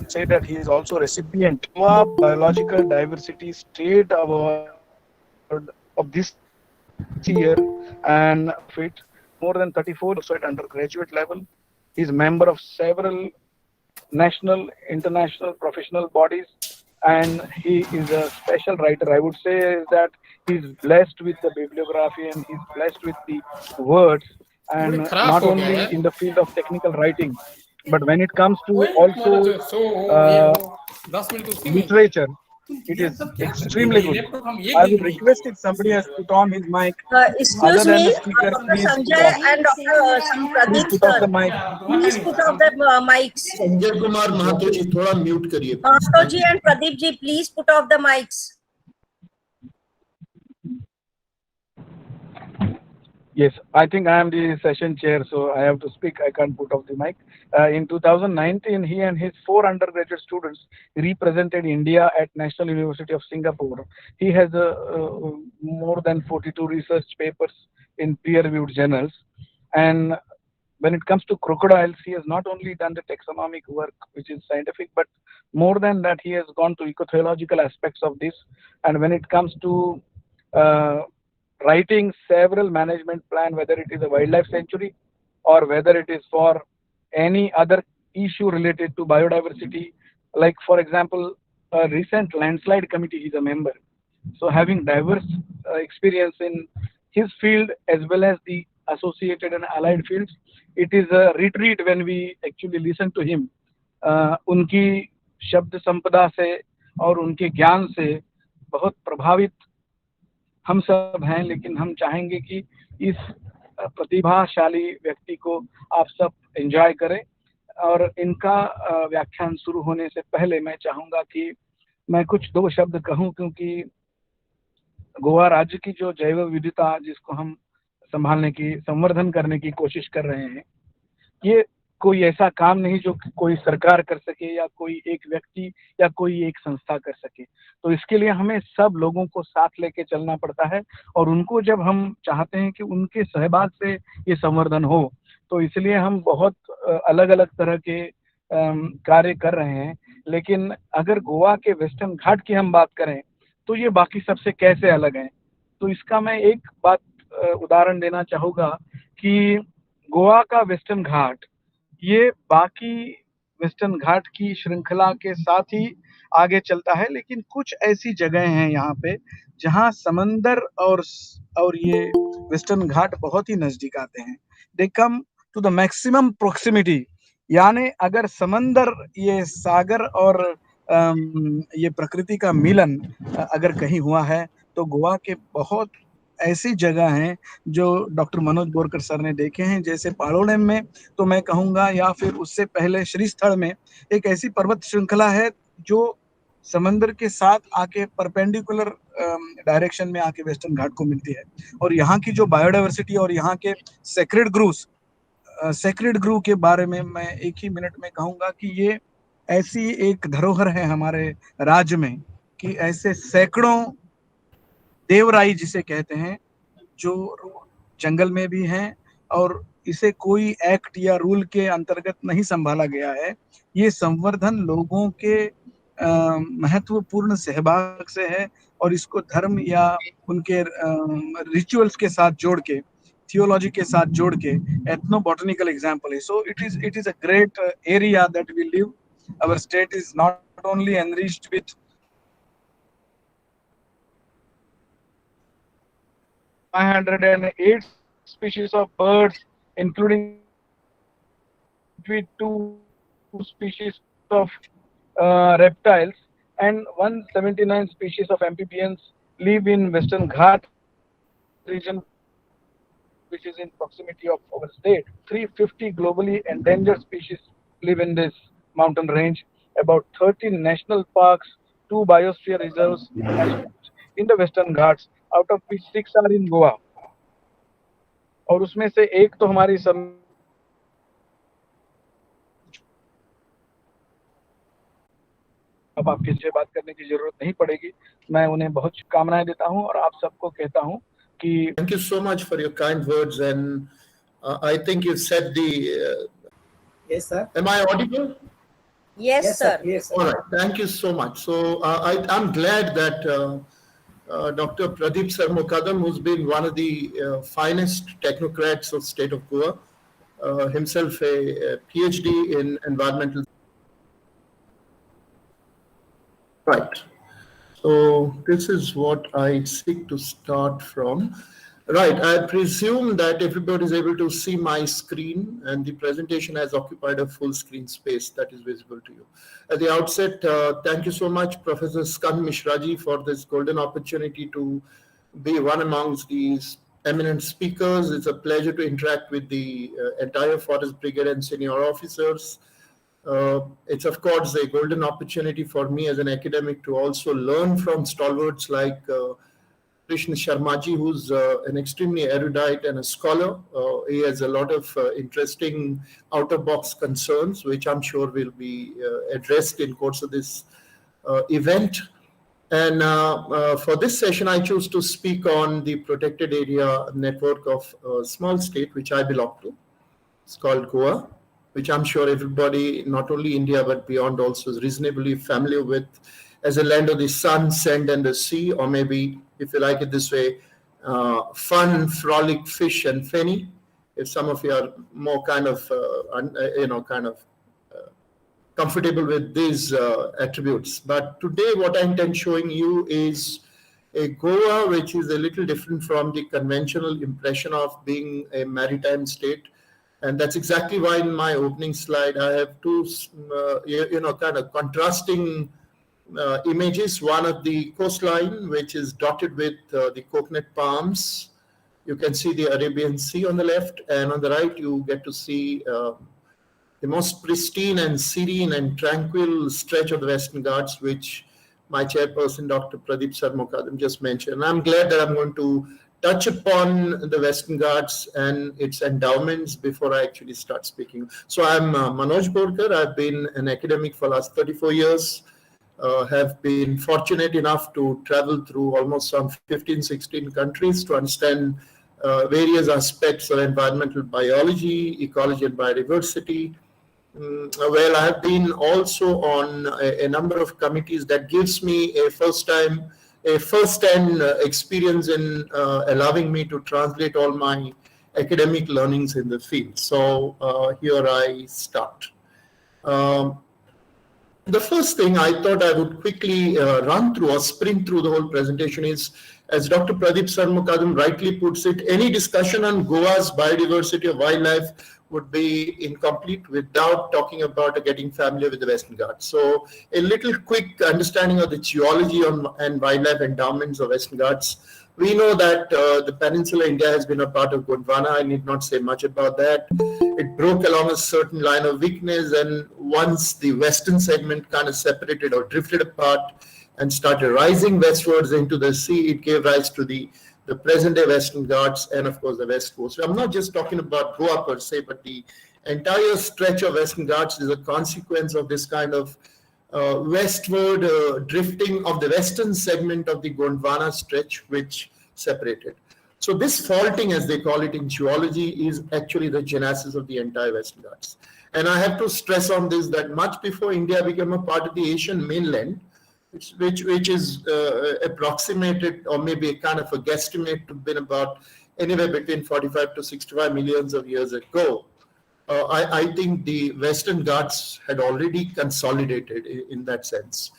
Say that he is also recipient of Biological Diversity State Award of this year, and fit more than 34 also at undergraduate level. He is member of several national, international, professional bodies, and he is a special writer. I would say that he is blessed with the bibliography and he is blessed with the words, and not only in the field of technical writing, but when it comes to also literature, It is extremely good. I would request if somebody has put on his mic other Excuse than me, the speaker, Dr. please put Sanjay off. and Dr. Please Pradeep put off sir. the mic. Please put off the mics. Sanjay Kumar Mahato ji थोड़ा mute करिए please. Mahato Thank ji you. and Pradeep ji, please put off the mics. Yes, I think I am the session chair, so I have to speak. I can't put off the mic. In 2019, he and his 4 undergraduate students represented India at National University of Singapore. He has more than 42 research papers in peer-reviewed journals. And when it comes to crocodiles, he has not only done the taxonomic work, which is scientific, but more than that, he has gone to ecotheological aspects of this. And when it comes to writing several management plan, whether it is a wildlife sanctuary or whether it is for any other issue related to biodiversity, like for example, a recent landslide committee, he's a member. So having diverse experience in his field as well as the associated and allied fields, it is a retreat when we actually listen to him. उनकी शब्द संपदा से और उनके ज्ञान से बहुत प्रभावित हम सब हैं, लेकिन हम चाहेंगे कि इस प्रतिभाशाली व्यक्ति को आप सब एंजॉय करें। और इनका व्याख्यान शुरू होने से पहले मैं चाहूँगा कि मैं कुछ 2 शब्द कहूँ, क्योंकि गोवा राज्य की जो जैव विविधता जिसको हम संभालने की, संवर्धन करने की कोशिश कर रहे हैं, ये कोई ऐसा काम नहीं जो कोई सरकार कर सके या कोई एक व्यक्ति या कोई एक संस्था कर सके। तो इसके लिए हमें सब लोगों को साथ लेके चलना पड़ता है, और उनको जब हम चाहते हैं कि उनके सहभाग से ये संवर्धन हो, तो इसलिए हम बहुत अलग अलग तरह के कार्य कर रहे हैं। लेकिन अगर गोवा के वेस्टर्न घाट की हम बात करें तो ये बाकी सबसे कैसे अलग है, तो इसका मैं एक बात उदाहरण देना चाहूँगा कि गोवा का वेस्टर्न घाट ये बाकी वेस्टर्न घाट की श्रृंखला के साथ ही आगे चलता है, लेकिन कुछ ऐसी जगह हैं यहाँ पे जहाँ समंदर और ये वेस्टर्न घाट बहुत ही नजदीक आते हैं। They come to the maximum proximity, यानी अगर समंदर, ये सागर और ये प्रकृति का मिलन अगर कहीं हुआ है तो गोवा के बहुत ऐसी जगह हैं जो डॉक्टर मनोज बोरकर सर ने देखे हैं, जैसे पाड़ोड़ेम में, तो मैं कहूँगा, या फिर उससे पहले श्रीस्थल में एक ऐसी पर्वत श्रृंखला है जो समंदर के साथ आके परपेंडिकुलर डायरेक्शन में आके वेस्टर्न घाट को मिलती है। और यहाँ की जो बायोडाइवर्सिटी और यहाँ के सेक्रेड ग्रू के बारे में मैं एक ही मिनट में कहूँगा कि ये ऐसी एक धरोहर है हमारे राज्य में कि ऐसे सैकड़ों देवराई जिसे कहते हैं जो जंगल में भी हैं, और इसे कोई एक्ट या रूल के अंतर्गत नहीं संभाला गया है। ये संवर्धन लोगों के महत्वपूर्ण सहभाग से है, और इसको धर्म या उनके रिचुअल्स के साथ जोड़ के, थियोलॉजी के साथ जोड़ के एथनो बॉटनिकल एग्जाम्पल है। So it is a great area that we live. Our state is not only enriched with (508) species of birds, including 2 species of reptiles, and 179 species of amphibians live in Western Ghat region, which is in proximity of our state. 350 globally endangered species live in this mountain range. About 13 national parks, 2 biosphere reserves in the Western Ghats, out of which 6 are in Goa. और उसमें से एक तो हमारी सब अब आपके से बात करने की जरूरत नहीं पड़ेगी। मैं उन्हें बहुत शुभकामनाएं देता हूं और आप सबको कहता हूं कि Thank you so much for your kind words, and I think you said the. Yes, sir. Am I audible? Yes, sir. Yes, sir. All right. Thank you so much. So I'm glad that Dr. Pradeep Sarmokadam, who's been one of the finest technocrats of state of Goa, himself a PhD in environmental. Right. So this is what I seek to start from. Right. I presume that everybody is able to see my screen, and the presentation has occupied a full screen space that is visible to you. At the outset, thank you so much, Professor Skand Mishraji, for this golden opportunity to be one amongst these eminent speakers. It's a pleasure to interact with the entire Forest Brigade and senior officers. It's, of course, a golden opportunity for me as an academic to also learn from stalwarts like Krishna Sharmaji, who's an extremely erudite and a scholar. He has a lot of interesting out-of-box concerns, which I'm sure will be addressed in course of this event. And for this session, I choose to speak on the protected area network of a small state, which I belong to. It's called Goa, which I'm sure everybody, not only India, but beyond also is reasonably familiar with as a land of the sun, sand, and the sea, or maybe, if you like it this way, fun, frolic, fish, and fenny. If some of you are more kind of, comfortable with these attributes. But today, what I intend showing you is a Goa, which is a little different from the conventional impression of being a maritime state. And that's exactly why in my opening slide, I have two, kind of contrasting images. One of the coastline, which is dotted with the coconut palms. You can see the Arabian Sea on the left, and on the right, you get to see the most pristine and serene and tranquil stretch of the Western Ghats, which my chairperson, Dr. Pradeep Sarmokadam, just mentioned. And I'm glad that I'm going to touch upon the Western Ghats and its endowments before I actually start speaking. So I'm Manoj Borkar. I've been an academic for the last 34 years. Have been fortunate enough to travel through almost some 15, 16 countries to understand various aspects of environmental biology, ecology, and biodiversity. Well, I have been also on a number of committees that gives me a first-hand experience in allowing me to translate all my academic learnings in the field. So here I start. The first thing I thought I would quickly run through or sprint through the whole presentation is, as Dr. Pradeep Sarmokadam rightly puts it, any discussion on Goa's biodiversity or wildlife would be incomplete without talking about or getting familiar with the Western Ghats. So a little quick understanding of the geology and wildlife endowments of Western Ghats. We know that the Peninsula India has been a part of Gondwana. I need not say much about that. It broke along a certain line of weakness, and once the western segment kind of separated or drifted apart and started rising westwards into the sea, it gave rise to the present-day Western Ghats and, of course, the West Coast. So I'm not just talking about Goa per se, but the entire stretch of Western Ghats is a consequence of this kind of westward drifting of the western segment of the Gondwana stretch, which separated. So this faulting, as they call it in geology, is actually the genesis of the entire Western Ghats. And I have to stress on this that much before India became a part of the Asian mainland, which is approximated, or maybe a kind of a guesstimate, to have been about anywhere between 45 to 65 millions of years ago. I think the Western Ghats had already consolidated in that sense.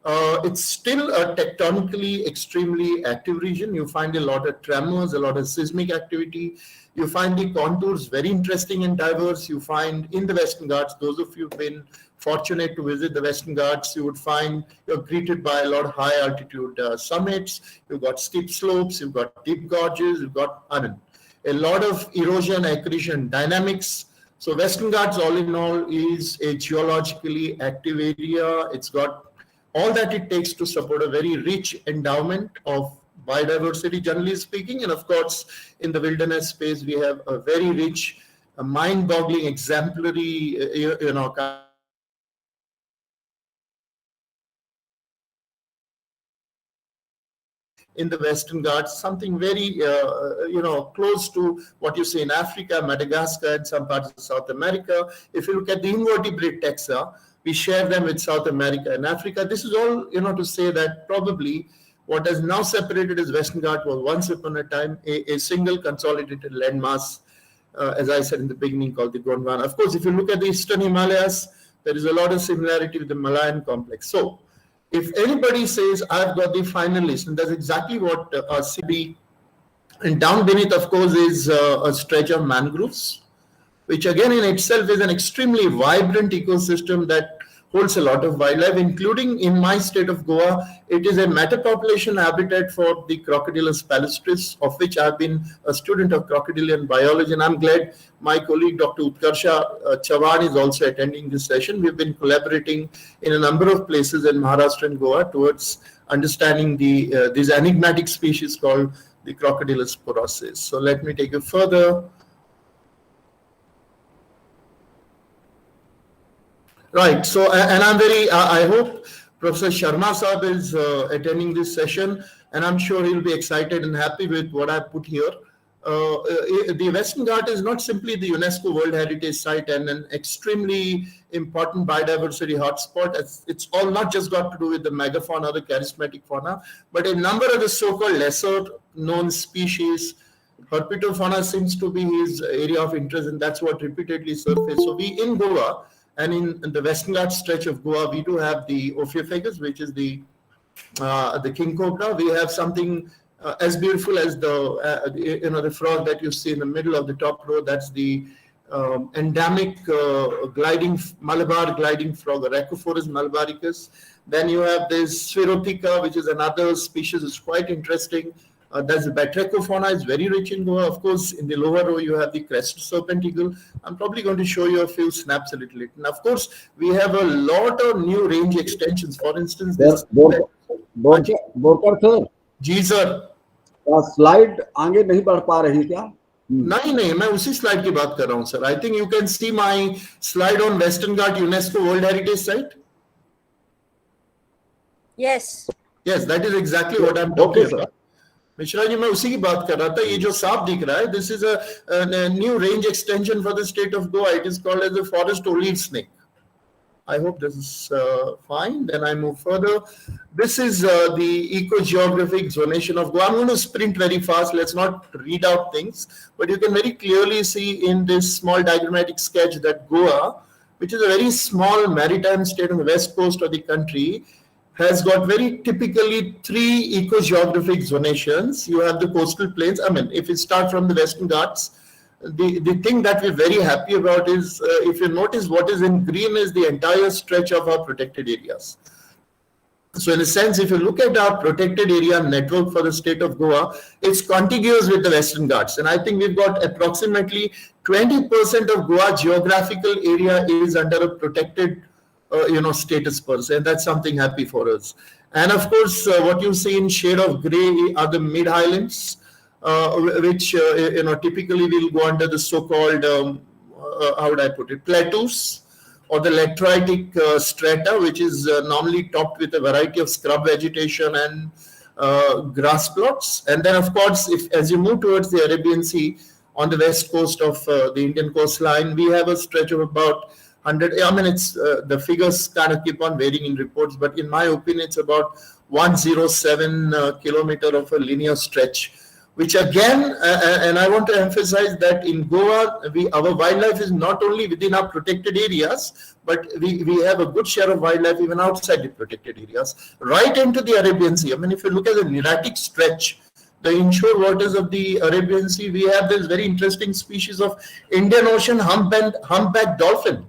It's still a tectonically extremely active region. You find a lot of tremors, a lot of seismic activity. You find the contours very interesting and diverse. You find in the Western Ghats, those of you who've been fortunate to visit the Western Ghats, you would find you're greeted by a lot of high altitude summits. You've got steep slopes, you've got deep gorges, you've got a lot of erosion, accretion dynamics. So Western Ghats, all in all, is a geologically active area. It's got all that it takes to support a very rich endowment of biodiversity, generally speaking. And of course, in the wilderness space, we have a very rich, mind-boggling, exemplary, in the Western Ghats, something very, close to what you see in Africa, Madagascar, and some parts of South America. If you look at the invertebrate taxa, we share them with South America and Africa. This is all, to say that probably what has now separated as Western Ghats was once upon a time a single consolidated landmass, as I said in the beginning, called the Gondwana. Of course, if you look at the Eastern Himalayas, there is a lot of similarity with the Malayan complex. So, if anybody says, I've got the final list, and that's exactly what CB And down beneath, of course, is a stretch of mangroves, which again in itself is an extremely vibrant ecosystem that holds a lot of wildlife, including in my state of Goa. It is a metapopulation habitat for the Crocodylus palustris, of which I've been a student of crocodilian biology, and I'm glad my colleague Dr. Utkarsha Chavan is also attending this session. We've been collaborating in a number of places in Maharashtra and Goa towards understanding these enigmatic species called the Crocodylus porosis. So let me take you further. Right. So, and I'm very, I hope Professor Sharma Saab is attending this session, and I'm sure he'll be excited and happy with what I put here. The Western Ghat is not simply the UNESCO World Heritage Site and an extremely important biodiversity hotspot. It's all not just got to do with the megafauna, the charismatic fauna, but a number of the so-called lesser known species. Herpetofauna seems to be his area of interest, and that's what repeatedly surfaced. So we in Goa, and in the Western Ghats stretch of Goa, we do have the Ophiophagus, which is the king cobra. We have something as beautiful as the frog that you see in the middle of the top row. That's the endemic Malabar gliding frog, Rhacophorus malabaricus. Then you have this Spherotheca, which is another species. It's quite interesting. That's the Batrachofauna is very rich in Goa. Of course, in the lower row, you have the crested serpent eagle. I'm probably going to show you a few snaps a little bit. And of course, we have a lot of new range extensions. For instance, this... Borkar sir ji sir slide आगे नहीं बढ़ पा रही क्या? नहीं मैं उसी slide की बात कर रहा हूं sir. I think you can see my slide on Western Ghat UNESCO World Heritage Site. Yes, that is exactly what I'm talking about. Mishra ji, मैं उसी की बात कर रहा था. ये जो सांप दिख रहा है, this is a new range extension for the state of Goa. It is called as the forest olive snake. I hope this is fine. Then I move further. This is the ecogeographic zonation of Goa. I'm going to sprint very fast. Let's not read out things, but you can very clearly see in this small diagrammatic sketch that Goa, which is a very small maritime state on the west coast of the country, has got very typically three ecogeographic zonations. You have the coastal plains. I mean, if you start from the Western Ghats, the thing that we're very happy about is, if you notice what is in green is the entire stretch of our protected areas. So in a sense, if you look at our protected area network for the state of Goa, it's contiguous with the Western Ghats. And I think we've got approximately 20% of Goa geographical area is under a protected status per se, and that's something happy for us. And of course, what you see in shade of gray are the mid highlands, which typically will go under the so-called how would I put it, plateaus, or the lateritic strata, which is normally topped with a variety of scrub vegetation and grass plots. And then, of course, as you move towards the Arabian Sea on the west coast of the Indian coastline, we have a stretch of about 100. I mean, it's the figures kind of keep on varying in reports, but in my opinion, it's about 107 kilometer of a linear stretch, which again, and I want to emphasize that in Goa, our wildlife is not only within our protected areas, but we have a good share of wildlife even outside the protected areas, right into the Arabian Sea. I mean, if you look at the Neratic stretch, the inshore waters of the Arabian Sea, we have this very interesting species of Indian Ocean humpback dolphin.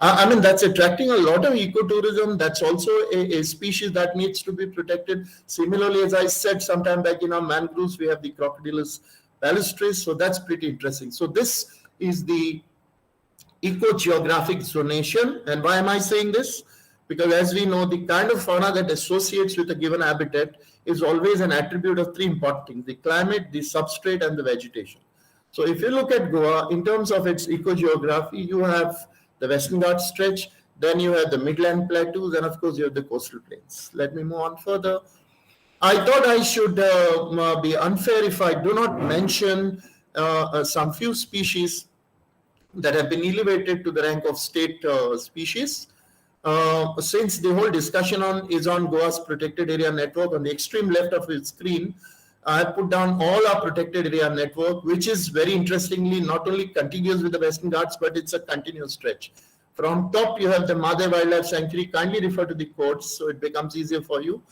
I mean, that's attracting a lot of ecotourism. That's also a species that needs to be protected. Similarly, as I said sometime back in our mangroves, we have the Crocodylus palustris. So that's pretty interesting. So this is the ecogeographic zonation. And why am I saying this? Because as we know, the kind of fauna that associates with a given habitat is always an attribute of three important things: the climate, the substrate, and the vegetation. So if you look at Goa, in terms of its ecogeography, you have the Western Ghats stretch, then you have the Midland Plateaus, and of course you have the coastal plains. Let me move on further. I thought I should be unfair if I do not mention some few species that have been elevated to the rank of state species. Since the whole discussion is on Goa's protected area network, on the extreme left of its screen, I have put down all our protected area network, which is very interestingly not only contiguous with the Western Ghats, but it's a continuous stretch. From top, you have the Madhe Wildlife Sanctuary. Kindly refer to the codes so it becomes easier for you.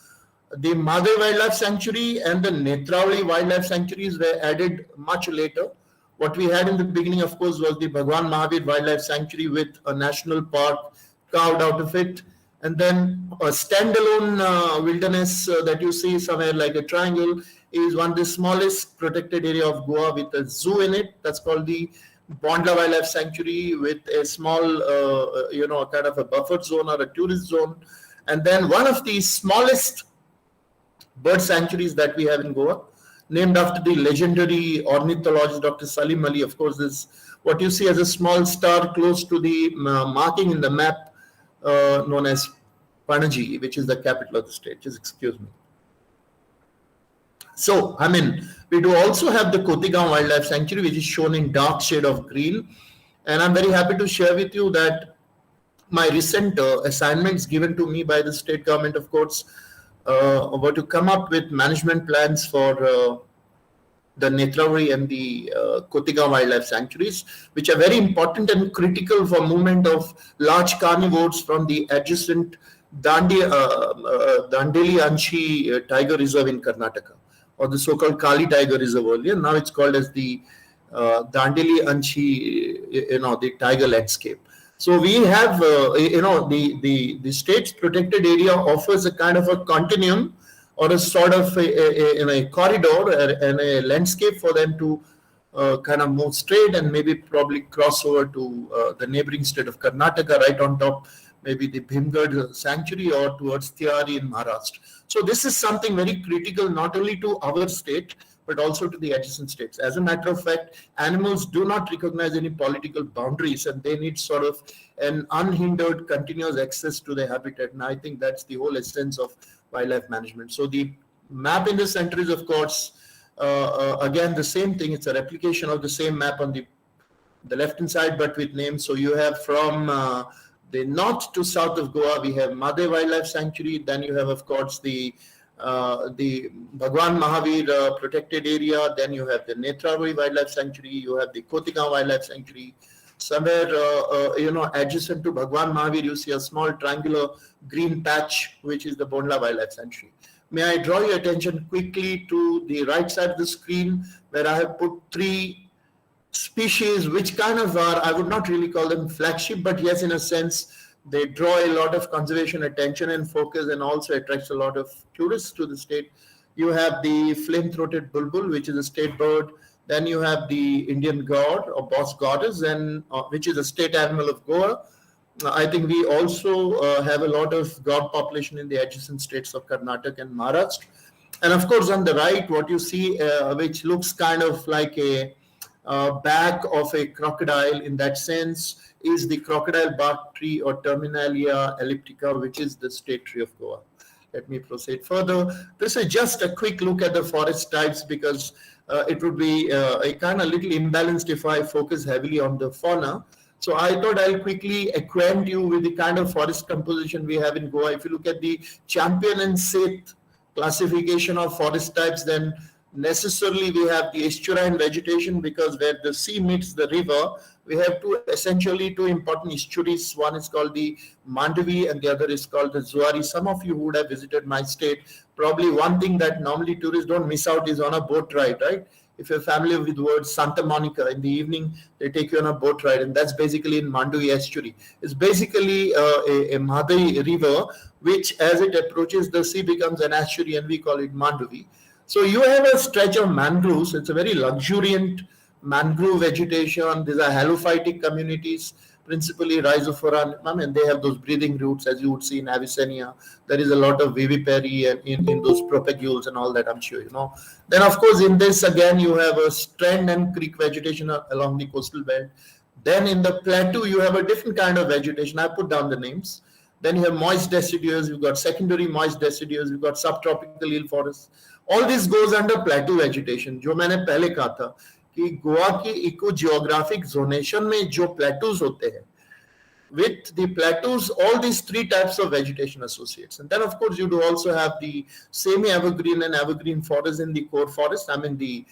The Madhe Wildlife Sanctuary and the Netravali Wildlife Sanctuaries were added much later. What we had in the beginning, of course, was the Bhagwan Mahavir Wildlife Sanctuary with a national park carved out of it. And then a standalone wilderness that you see somewhere like a triangle is one of the smallest protected area of Goa with a zoo in it. That's called the Bondla Wildlife Sanctuary with a small, kind of a buffer zone or a tourist zone. And then one of the smallest bird sanctuaries that we have in Goa, named after the legendary ornithologist Dr. Salim Ali. Of course, this what you see as a small star close to the marking in the map known as Panaji, which is the capital of the state. Just excuse me. So, we do also have the Kotigaon Wildlife Sanctuary, which is shown in dark shade of green. And I'm very happy to share with you that my recent assignments given to me by the state government, of course, were to come up with management plans for the Netravali and the Kotigaon Wildlife Sanctuaries, which are very important and critical for movement of large carnivores from the adjacent Dandeli Anchi Tiger Reserve in Karnataka, or the so-called Kali Tiger Reserve earlier. Now it's called as the Dandeli Anchi, the tiger landscape. So we have, the state's protected area offers a kind of a continuum or a sort of a corridor and a landscape for them to kind of move straight and maybe probably cross over to the neighboring state of Karnataka, right on top, maybe the Bhimgad Sanctuary, or towards Tiari in Maharashtra. So this is something very critical, not only to our state, but also to the adjacent states. As a matter of fact, animals do not recognize any political boundaries, and they need sort of an unhindered, continuous access to their habitat. And I think that's the whole essence of wildlife management. So the map in the center is, of course, again, the same thing. It's a replication of the same map on the left-hand side, but with names. So you have from the north to south of Goa, we have Madhe Wildlife Sanctuary. Then you have, of course, the Bhagwan Mahavir protected area. Then you have the Netravali Wildlife Sanctuary. You have the Kotigaon Wildlife Sanctuary. Somewhere, adjacent to Bhagwan Mahavir, you see a small triangular green patch, which is the Bondla Wildlife Sanctuary. May I draw your attention quickly to the right side of the screen, where I have put 3 species, which kind of are, I would not really call them flagship, but yes, in a sense, they draw a lot of conservation attention and focus, and also attracts a lot of tourists to the state. You have the flame-throated bulbul, which is a state bird. Then you have the Indian god or boss goddess, and which is a state animal of Goa. I think we also have a lot of god population in the adjacent states of Karnataka and Maharashtra. And of course, on the right, what you see, which looks kind of like a back of a crocodile in that sense, is the crocodile bark tree or Terminalia elliptica, which is the state tree of Goa. Let me proceed further. This is just a quick look at the forest types, because it would be a kind of little imbalanced if I focus heavily on the fauna. So I thought I'll quickly acquaint you with the kind of forest composition we have in Goa. If you look at the Champion and Seth classification of forest types, then necessarily we have the estuarine vegetation, because where the sea meets the river, we have essentially two important estuaries. One is called the Mandavi and the other is called the Zuari. Some of you who would have visited my state, probably one thing that normally tourists don't miss out is on a boat ride, right? If you're familiar with the word Santa Monica, in the evening, they take you on a boat ride, and that's basically in Mandavi estuary. It's basically a Madai river, which as it approaches the sea becomes an estuary, and we call it Mandavi. So you have a stretch of mangroves. It's a very luxuriant mangrove vegetation. These are halophytic communities, principally Rhizophora. I mean, they have those breathing roots, as you would see in Avicennia. There is a lot of vivipary and in those propagules and all that, I'm sure you know. Then, of course, in this, again, you have a strand and creek vegetation along the coastal belt. Then in the plateau, you have a different kind of vegetation. I put down the names. Then you have moist deciduous, you've got secondary moist deciduous, you've got subtropical hill forests. All this goes under plateau vegetation. जो मैंने पहले कहा था कि गोवा की eco geographic zonation में जो plateaus होते हैं, with the plateaus, all these 3 types of vegetation associates. And then, of course, you do also have the semi-evergreen and evergreen forests in the core forest. I mean, the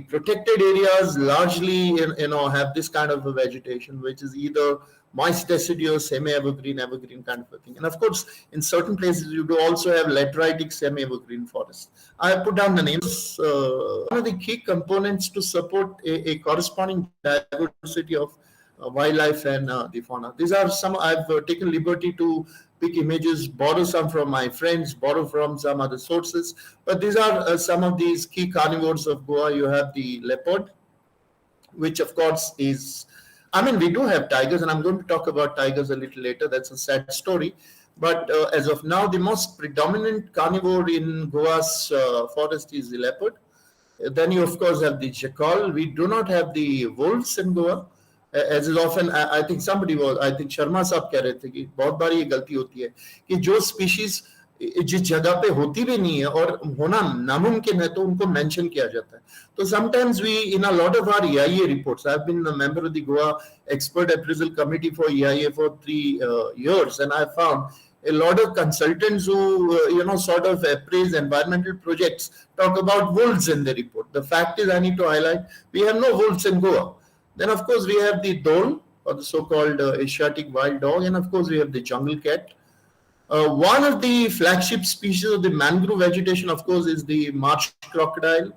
protected areas largely, have this kind of a vegetation, which is either moist deciduous, semi-evergreen, evergreen kind of a thing. And of course, in certain places, you do also have lateritic semi-evergreen forests. I have put down the names. One of the key components to support a corresponding diversity of wildlife and the fauna. These are some I've taken liberty to pick images, borrow some from my friends, borrow from some other sources. But these are some of these key carnivores of Goa. You have the leopard, which of course is, I mean, we do have tigers, and I'm going to talk about tigers a little later. That's a sad story. But as of now, the most predominant carnivore in Goa's forest is the leopard. Then you, of course, have the jackal. We do not have the wolves in Goa. As is often, I think somebody was, I think Sharma साहब कह रहे थे कि बहुत बार ये गलती होती है कि जो स्पीशीज जिस जगह पे होती भी नहीं है और होना नामुमकिन है तो उनको मेंशन किया जाता है. तो sometimes we, in a lot of our EIA reports, I've been a member of the Goa Expert Appraisal Committee for EIA for 3 years, and I found a lot of consultants who sort of appraise environmental projects talk about wolves in the report. The fact is, I need to highlight, we have no wolves in Goa. Then of course we have the dhole, or the so-called Asiatic wild dog, and of course we have the jungle cat. One of the flagship species of the mangrove vegetation, of course, is the marsh crocodile,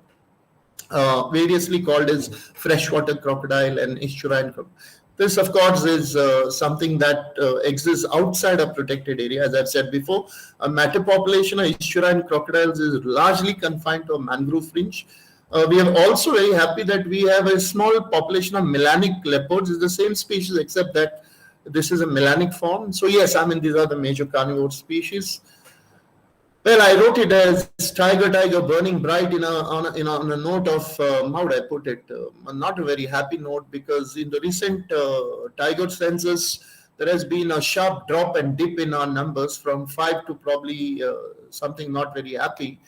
variously called as freshwater crocodile and estuarine crocodile. This, of course, is something that exists outside a protected area. As I've said before, a metapopulation of estuarine crocodiles is largely confined to a mangrove fringe. We are also very happy that we have a small population of melanic leopards. It's the same species, except that this is a melanic form. So yes, I mean, these are the major carnivore species. Well, I wrote it as tiger, tiger, burning bright on a note of, how would I put it, not a very happy note, because in the recent tiger census, there has been a sharp drop and dip in our numbers from 5 to probably something not very happy.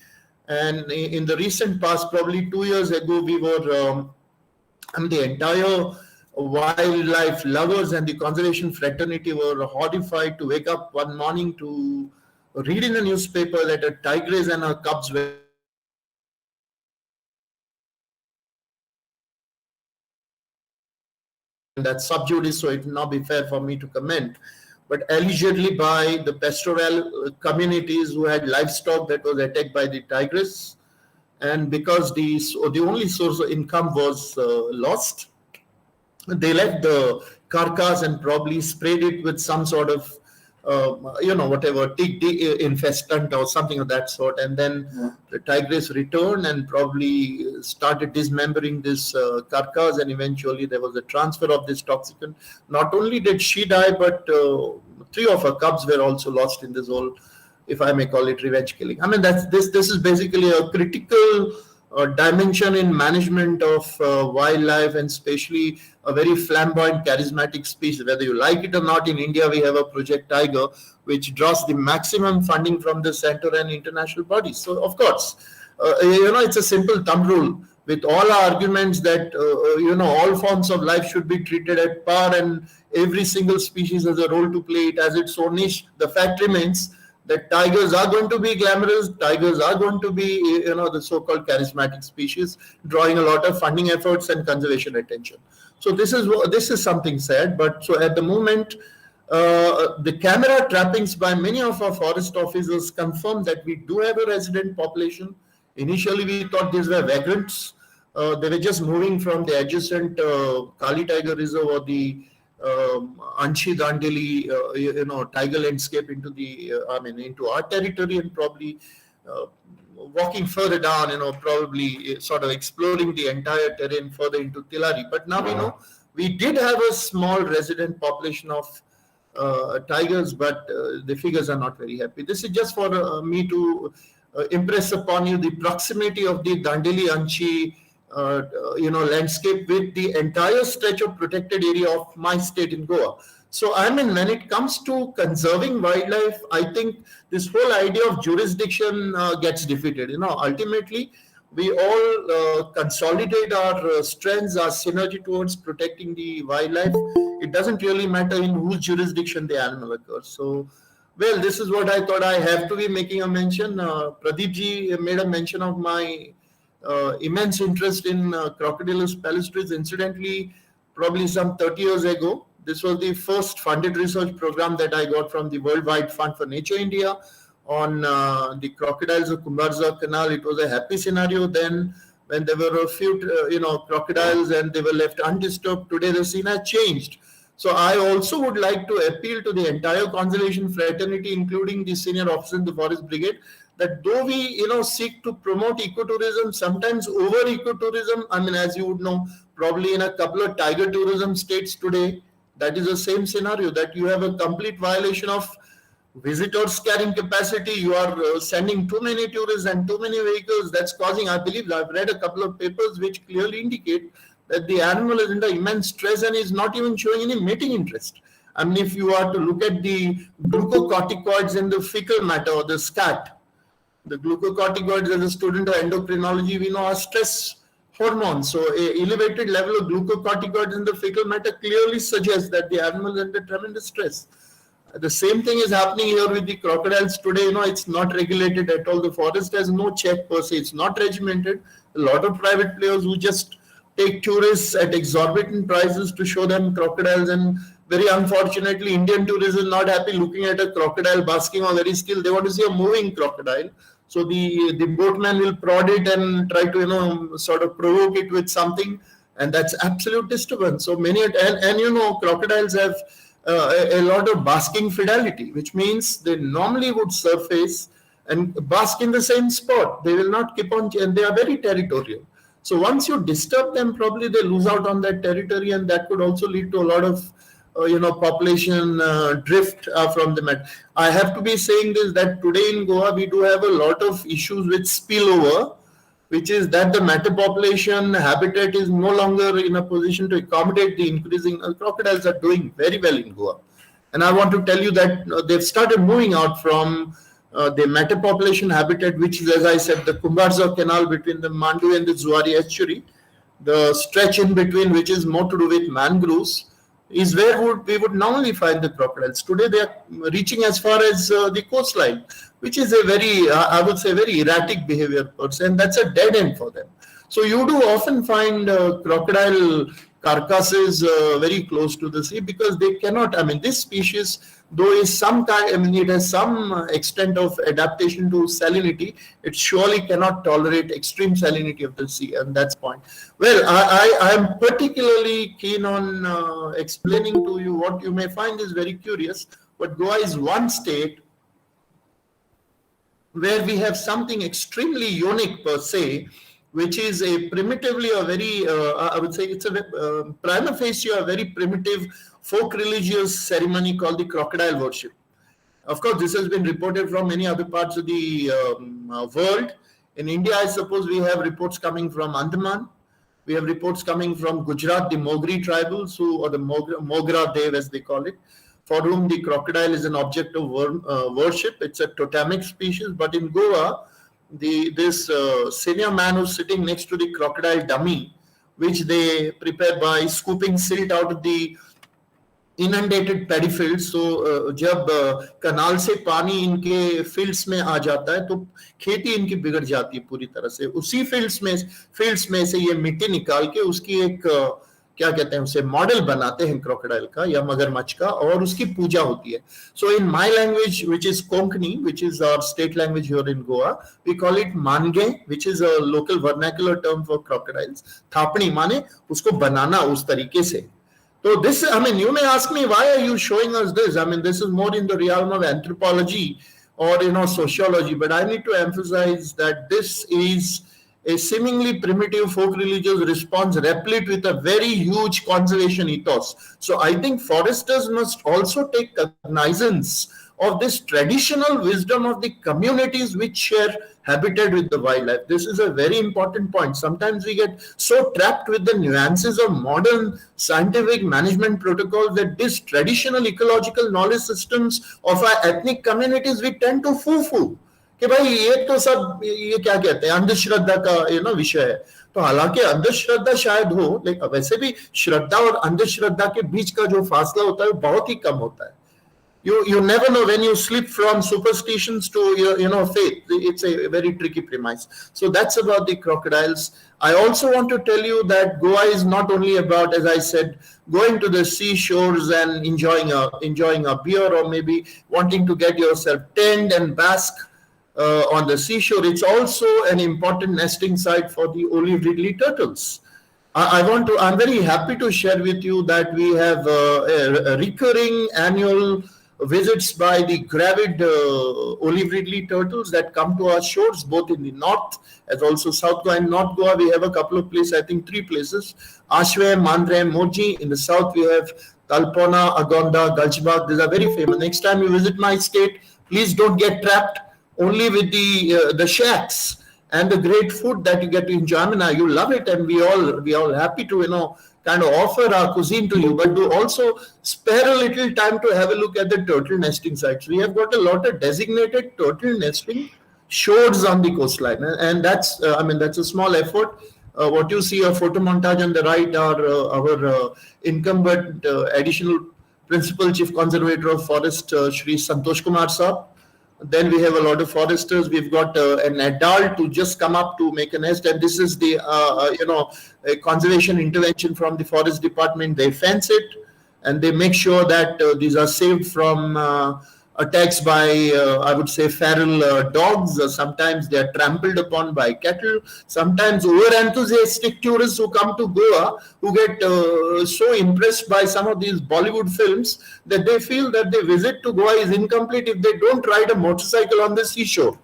And in the recent past, probably 2 years ago, we were, the entire wildlife lovers and the conservation fraternity were horrified to wake up one morning to read in the newspaper that a tigress and her cubs were that sub judice, so it will not be fair for me to comment, but allegedly by the pastoral communities who had livestock that was attacked by the tigress, and because the only source of income was lost, they left the carcass and probably sprayed it with some sort of whatever tick infestant or something of that sort, and then the tigress returned and probably started dismembering this carcass, and eventually there was a transfer of this toxicant. Not only did she die, but 3 of her cubs were also lost in this whole, if I may call it, revenge killing. I mean, this is basically a critical dimension in management of wildlife, and especially a very flamboyant, charismatic species. Whether you like it or not, in India we have a Project Tiger, which draws the maximum funding from the center and international bodies. So, of course, it's a simple thumb rule. With all our arguments that all forms of life should be treated at par, and every single species has a role to play, it has its own niche. The fact remains that tigers are going to be glamorous, tigers are going to be, the so-called charismatic species, drawing a lot of funding efforts and conservation attention. So this is something sad. But so at the moment, the camera trappings by many of our forest officers confirm that we do have a resident population. Initially, we thought these were vagrants. They were just moving from the adjacent Kali Tiger Reserve or the Anshi Dandeli, tiger landscape into the, into our territory, and probably walking further down, probably sort of exploring the entire terrain further into Tilari. But now we know we did have a small resident population of tigers, but the figures are not very happy. This is just for me to impress upon you the proximity of the Dandeli Anchi landscape with the entire stretch of protected area of my state in Goa. So, when it comes to conserving wildlife, I think this whole idea of jurisdiction gets defeated. Ultimately, we all consolidate our strengths, our synergy towards protecting the wildlife. It doesn't really matter in whose jurisdiction the animal occurs. So, well, this is what I thought I have to be making a mention. Pradeep ji made a mention of my immense interest in Crocodylus palestrids. Incidentally, probably some 30 years ago, This was the first funded research program that I got from the Worldwide Fund for Nature India on the crocodiles of Kumbarza Canal. It was a happy scenario then when there were a few, crocodiles and they were left undisturbed. Today the scene has changed. So I also would like to appeal to the entire conservation fraternity, including the senior officers in the Forest Brigade, that though we, seek to promote ecotourism, sometimes over ecotourism, I mean, as you would know, probably in a couple of tiger tourism states today, that is the same scenario, that you have a complete violation of visitors carrying capacity. You are sending too many tourists and too many vehicles. That's causing, I believe, I've read a couple of papers which clearly indicate that the animal is under immense stress and is not even showing any mating interest. I mean, if you are to look at the glucocorticoids in the fecal matter or the scat, the glucocorticoids, as a student of endocrinology, we know are stress hormones. So a elevated level of glucocorticoids in the fecal matter clearly suggests that the animal is under tremendous stress. The same thing is happening here with the crocodiles today. It's not regulated at all. The forest has no check per se. It's not regimented. A lot of private players who just take tourists at exorbitant prices to show them crocodiles, and very unfortunately, Indian tourists are not happy looking at a crocodile basking or very still. They want to see a moving crocodile. So the boatman will prod it and try to sort of provoke it with something, and that's absolute disturbance. So many and crocodiles have a lot of basking fidelity, which means they normally would surface and bask in the same spot. They will not keep on, and they are very territorial. So once you disturb them, probably they lose out on that territory, and that could also lead to a lot of population drift from the mat. I have to be saying this, that today in Goa we do have a lot of issues with spillover, which is that the matter population habitat is no longer in a position to accommodate the increasing. Crocodiles are doing very well in Goa, and I want to tell you that they've started moving out from the meta population habitat, which is, as I said, the Kumbarza Canal between the Mandu and the Zuari estuary, the stretch in between, which is more to do with mangroves, is where we would normally find the crocodiles. Today they are reaching as far as the coastline, which is a very, I would say, very erratic behavior per se, and that's a dead end for them. So you do often find crocodile carcasses very close to the sea, because they cannot, I mean, this species, though is some kind, I mean, it has some extent of adaptation to salinity, it surely cannot tolerate extreme salinity of the sea, and that's the point. Well, I am particularly keen on explaining to you what you may find is very curious, but Goa is one state where we have something extremely unique per se, which is a primitively a very, I would say it's a prima facie a very primitive folk religious ceremony called the crocodile worship. Of course, this has been reported from many other parts of the world. In India, I suppose we have reports coming from Andaman. We have reports coming from Gujarat, the Mogri tribals, or the Mogra Dev as they call it, for whom the crocodile is an object of worship. It's a totemic species, but in Goa, this senior man who's sitting next to the crocodile dummy, which they prepare by scooping silt out of the inundated paddy fields. So जब कनाल से पानी इनके fields में आ जाता है तो खेती इनकी बिगड़ जाती है पूरी तरह से. उसी fields में से ये मिट्टी निकाल के उसकी एक क्या कहते हैं उसे मॉडल बनाते हैं क्रोकोडाइल का या मगरमच्छ का, और उसकी पूजा होती है. So in my language, which is Konkani, which is our state language here in Goa, we call it mange, which is a local vernacular term for crocodiles. थापड़ी माने उसको बनाना उस तरीके से. So this, I mean, you may ask me, why are you showing us this? I mean, this is more in the realm of anthropology or, sociology, but I need to emphasize that this is a seemingly primitive folk religious response replete with a very huge conservation ethos. So I think foresters must also take cognizance of this traditional wisdom of the communities which share habitat with the wildlife. This is a very important point. Sometimes we get so trapped with the nuances of modern scientific management protocols that these traditional ecological knowledge systems of our ethnic communities, we tend to foo-foo. कि भाई ये तो सब ये क्या कहते हैं अंधश्रद्धा का विषय है. तो हालांकि अंधश्रद्धा शायद हो, लेकिन वैसे भी श्रद्धा और अंधश्रद्धा के बीच का जो फासला होता है वो बहुत ही कम होता है. you never know when you slip from superstitions to faith. It's a very tricky premise. So that's about the crocodiles. I also want to tell you that Goa is not only about, as I said, going to the seashores and enjoying a beer, or maybe wanting to get yourself tanned and bask on the seashore. It's also an important nesting site for the olive ridley turtles. I'm very happy to share with you that we have a recurring annual visits by the gravid olive ridley turtles that come to our shores, both in the north as also south Goa. In North Goa, we have a couple of places, I think 3 places: Ashwe, Mandre, Moji. In the south, we have Talpona, Agonda, Galchbag. These are very famous. Next time you visit my state, please don't get trapped only with the shacks and the great food that you get to enjoy. I mean, you love it, and we all happy to kind of offer our cuisine to you, but do also spare a little time to have a look at the turtle nesting sites. We have got a lot of designated turtle nesting shores on the coastline, and that's that's a small effort. What you see a photo montage on the right are our incumbent additional principal chief conservator of forest, Shri Santosh Kumar Saab. Then we have a lot of foresters. We've got an adult to just come up to make a nest, and this is the a conservation intervention from the forest department. They fence it, and they make sure that these are saved from attacks by, I would say, feral dogs. Sometimes they are trampled upon by cattle. Sometimes over-enthusiastic tourists who come to Goa, who get so impressed by some of these Bollywood films that they feel that their visit to Goa is incomplete if they don't ride a motorcycle on the seashore.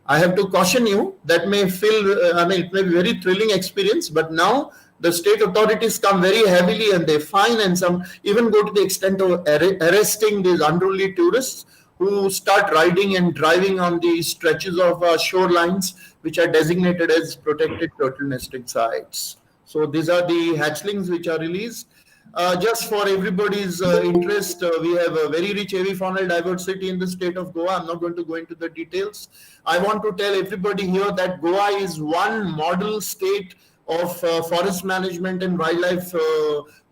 I have to caution you, that may feel, it may be a very thrilling experience, but now the state authorities come very heavily and they fine, and some even go to the extent of arresting these unruly tourists who start riding and driving on the stretches of shorelines which are designated as protected turtle nesting sites. So these are the hatchlings which are released. Just for everybody's interest, we have a very rich avifaunal diversity in the state of Goa. I'm not going to go into the details. I want to tell everybody here that Goa is one model state of forest management and wildlife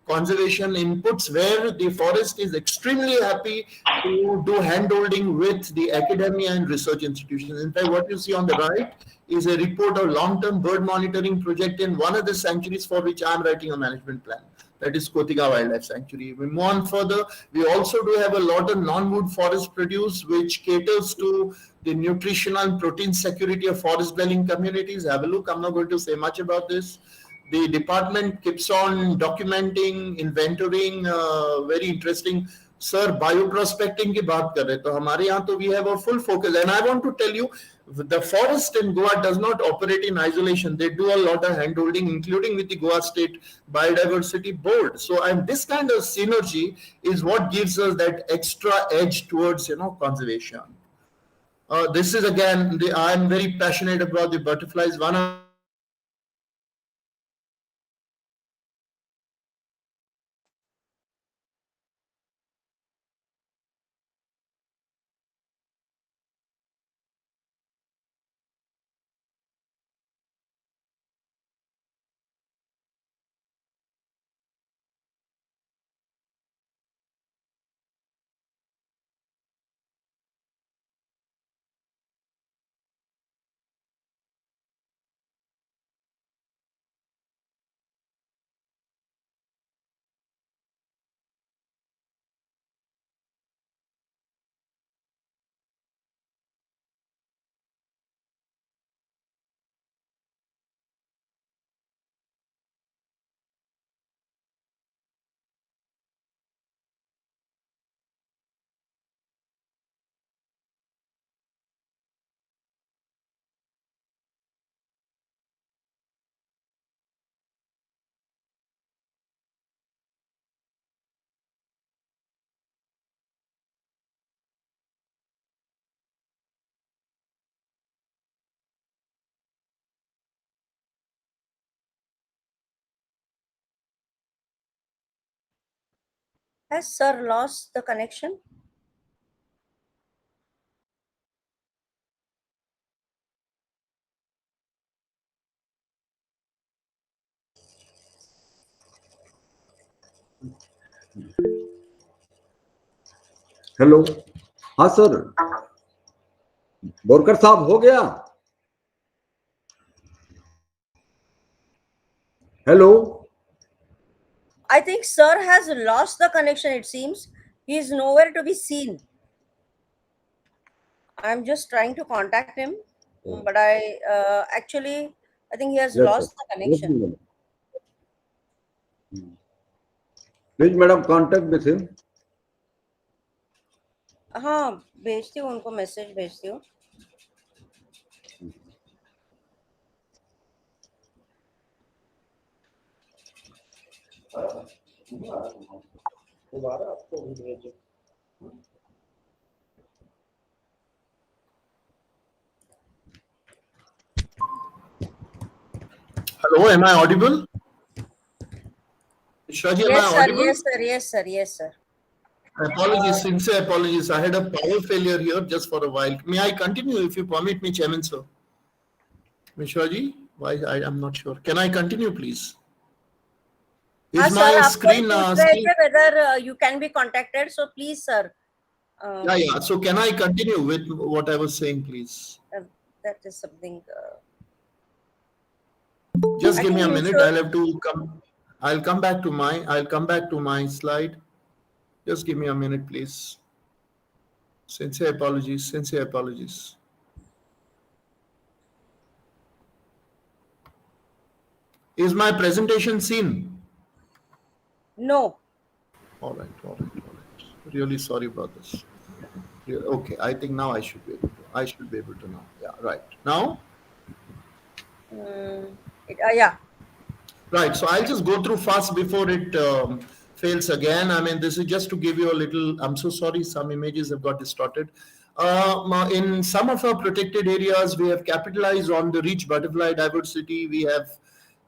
conservation inputs, where the forest is extremely happy to do handholding with the academia and research institutions. In fact, what you see on the right is a report of long-term bird monitoring project in one of the sanctuaries for which I'm writing a management plan. That is Kotiga Wildlife Sanctuary. We move on further. We also do have a lot of non-wood forest produce, which caters to the nutritional and protein security of forest-dwelling communities. Have a look. I'm not going to say much about this. The department keeps on documenting, inventorying, very interesting. Sir, bioprospecting की बात कर रहे, तो हमारे यहाँ तो we have a full focus, and I want to tell you, the forest in Goa does not operate in isolation. They do a lot of handholding, including with the Goa State Biodiversity Board. So, and this kind of synergy is what gives us that extra edge towards conservation. This is again, I'm very passionate about the butterflies. One of Has sir lost the connection? Hello, हाँ sir, Borkar साहब हो गया? Hello, I think sir has lost the connection, it seems. He is nowhere to be seen. I'm just trying to contact him, but I think he has yes sir, lost the connection. please madam contact with him. हाँ, भेजती हूँ उनको, message भेजती हूँ. Hello, am I audible? Shraji, am Yes, I sir. audible? Yes, sir. Yes, sir. Yes, sir. Apologies, sincere apologies. I had a power failure here just for a while. May I continue if you permit me, Chairman, sir? Mishraji, why? I'm not sure. Can I continue, please? हाँ Is sir, my आपको ही screen पूछ रहे थे whether you can be contacted. So please, sir. Yeah. So can I continue with what I was saying, please? That is something. Just I give me think a you minute. should. I'll have to come. I'll come back to my slide. Just give me a minute, please. Sincere apologies. Sincere apologies. Is my presentation seen? No. All right. Really sorry about this. Yeah, okay, I think now I should be able to know. Yeah, right. Now? Yeah. Right. So I'll just go through fast before it fails again. I mean, this is just to give you a little. I'm so sorry. Some images have got distorted. In some of our protected areas, we have capitalized on the rich butterfly diversity. We have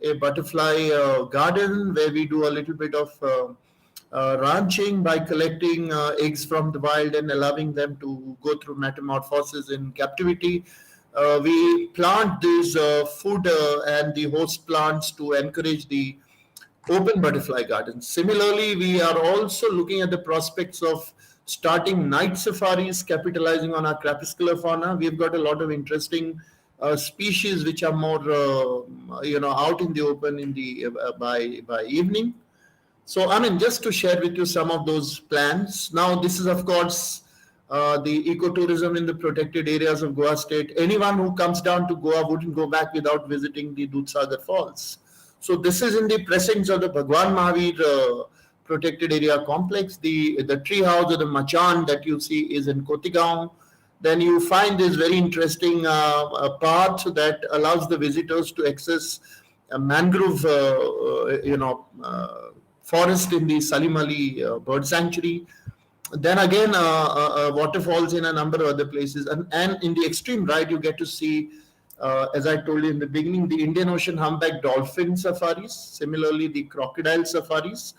a butterfly garden where we do a little bit of ranching by collecting eggs from the wild and allowing them to go through metamorphosis in captivity. We plant these food and the host plants to encourage the open butterfly gardens. Similarly, we are also looking at the prospects of starting night safaris, capitalizing on our crepuscular fauna. We've got a lot of interesting species which are more, out in the open in the by evening. So, I mean, just to share with you some of those plans. Now, this is, of course, the ecotourism in the protected areas of Goa state. Anyone who comes down to Goa wouldn't go back without visiting the Dudhsagar Falls. So, this is in the precincts of the Bhagwan Mahavir protected area complex. The tree house or the machan that you see is in Kotigaon. Then you find this very interesting path that allows the visitors to access a mangrove, forest in the Salim Ali bird sanctuary. Then again, waterfalls in a number of other places. And in the extreme right, you get to see, as I told you in the beginning, the Indian Ocean humpback dolphin safaris. Similarly, the crocodile safaris.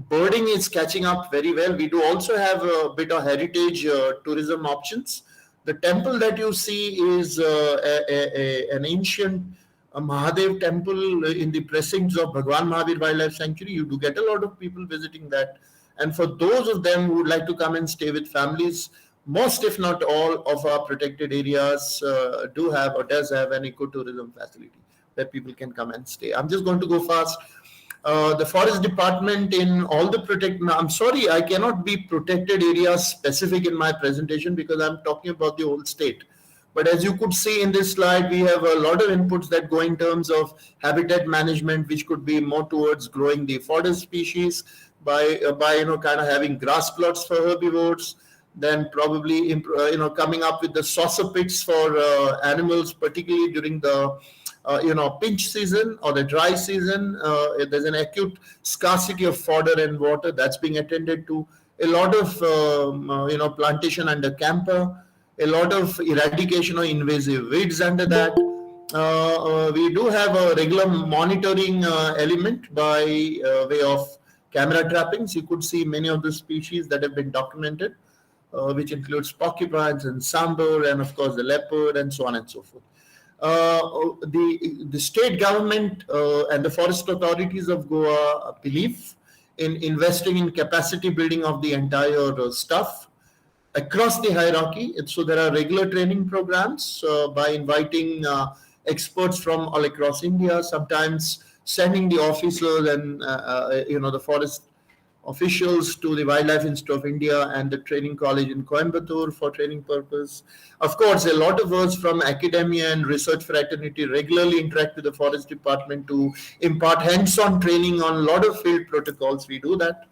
Birding is catching up very well. We do also have a bit of heritage tourism options. The temple that you see is an ancient Mahadev temple in the precincts of Bhagwan Mahavir Wildlife Sanctuary. You do get a lot of people visiting that. And for those of them who would like to come and stay with families, most if not all of our protected areas does have an ecotourism facility where people can come and stay. I'm just going to go fast. The forest department in all the I'm sorry, I cannot be protected areas specific in my presentation because I'm talking about the whole state. But as you could see in this slide, we have a lot of inputs that go in terms of habitat management, which could be more towards growing the forest species by kind of having grass plots for herbivores, then probably coming up with the saucer pits for animals, particularly during the pinch season or the dry season. There's an acute scarcity of fodder and water that's being attended to. A lot of plantation under camper, a lot of eradication of invasive weeds under that. We do have a regular monitoring element by way of camera trappings. You could see many of the species that have been documented, which includes porcupines and sambar, and of course the leopard, and so on and so forth. The state government and the forest authorities of Goa believe in investing in capacity building of the entire stuff. across the hierarchy. So there are regular training programs by inviting experts from all across India, sometimes sending the officers and the forest officials to the Wildlife Institute of India and the training college in Coimbatore for training purpose. Of course, a lot of us from academia and research fraternity regularly interact with the forest department to impart hands-on training on a lot of field protocols. We do that.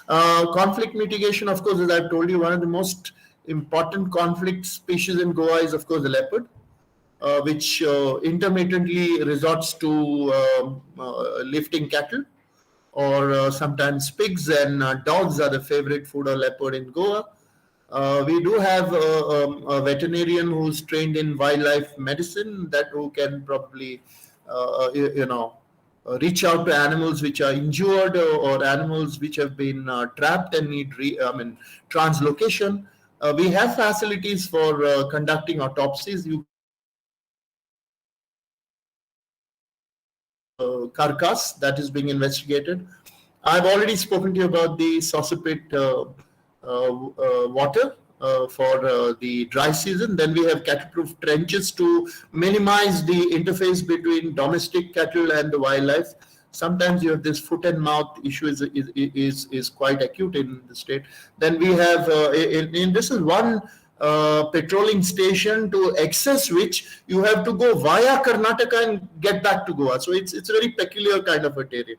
Conflict mitigation, of course, as I've told you, one of the most important conflict species in Goa is, of course, the leopard, which intermittently resorts to lifting cattle, or sometimes pigs, and dogs are the favorite food of leopard in Goa. We do have a veterinarian who's trained in wildlife medicine that who can probably, reach out to animals which are injured, or animals which have been trapped and need translocation. We have facilities for conducting autopsies. You carcass that is being investigated. I've already spoken to you about the Sausipit water for the dry season. Then we have cattle-proof trenches to minimize the interface between domestic cattle and the wildlife. Sometimes you have this foot and mouth issue is quite acute in the state. Then we have this is one patrolling station to access which you have to go via Karnataka and get back to Goa. So it's a very peculiar kind of a terrain.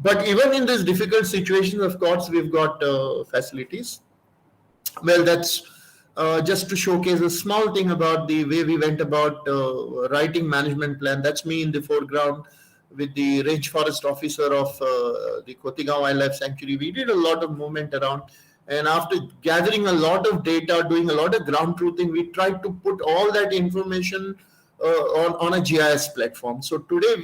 But even in these difficult situations, of course, we've got facilities. Well, that's just to showcase a small thing about the way we went about writing management plan. That's me in the foreground with the range forest officer of the Kotigaon Wildlife Sanctuary. We did a lot of movement around. And after gathering a lot of data, doing a lot of ground truthing, we tried to put all that information on a GIS platform. So today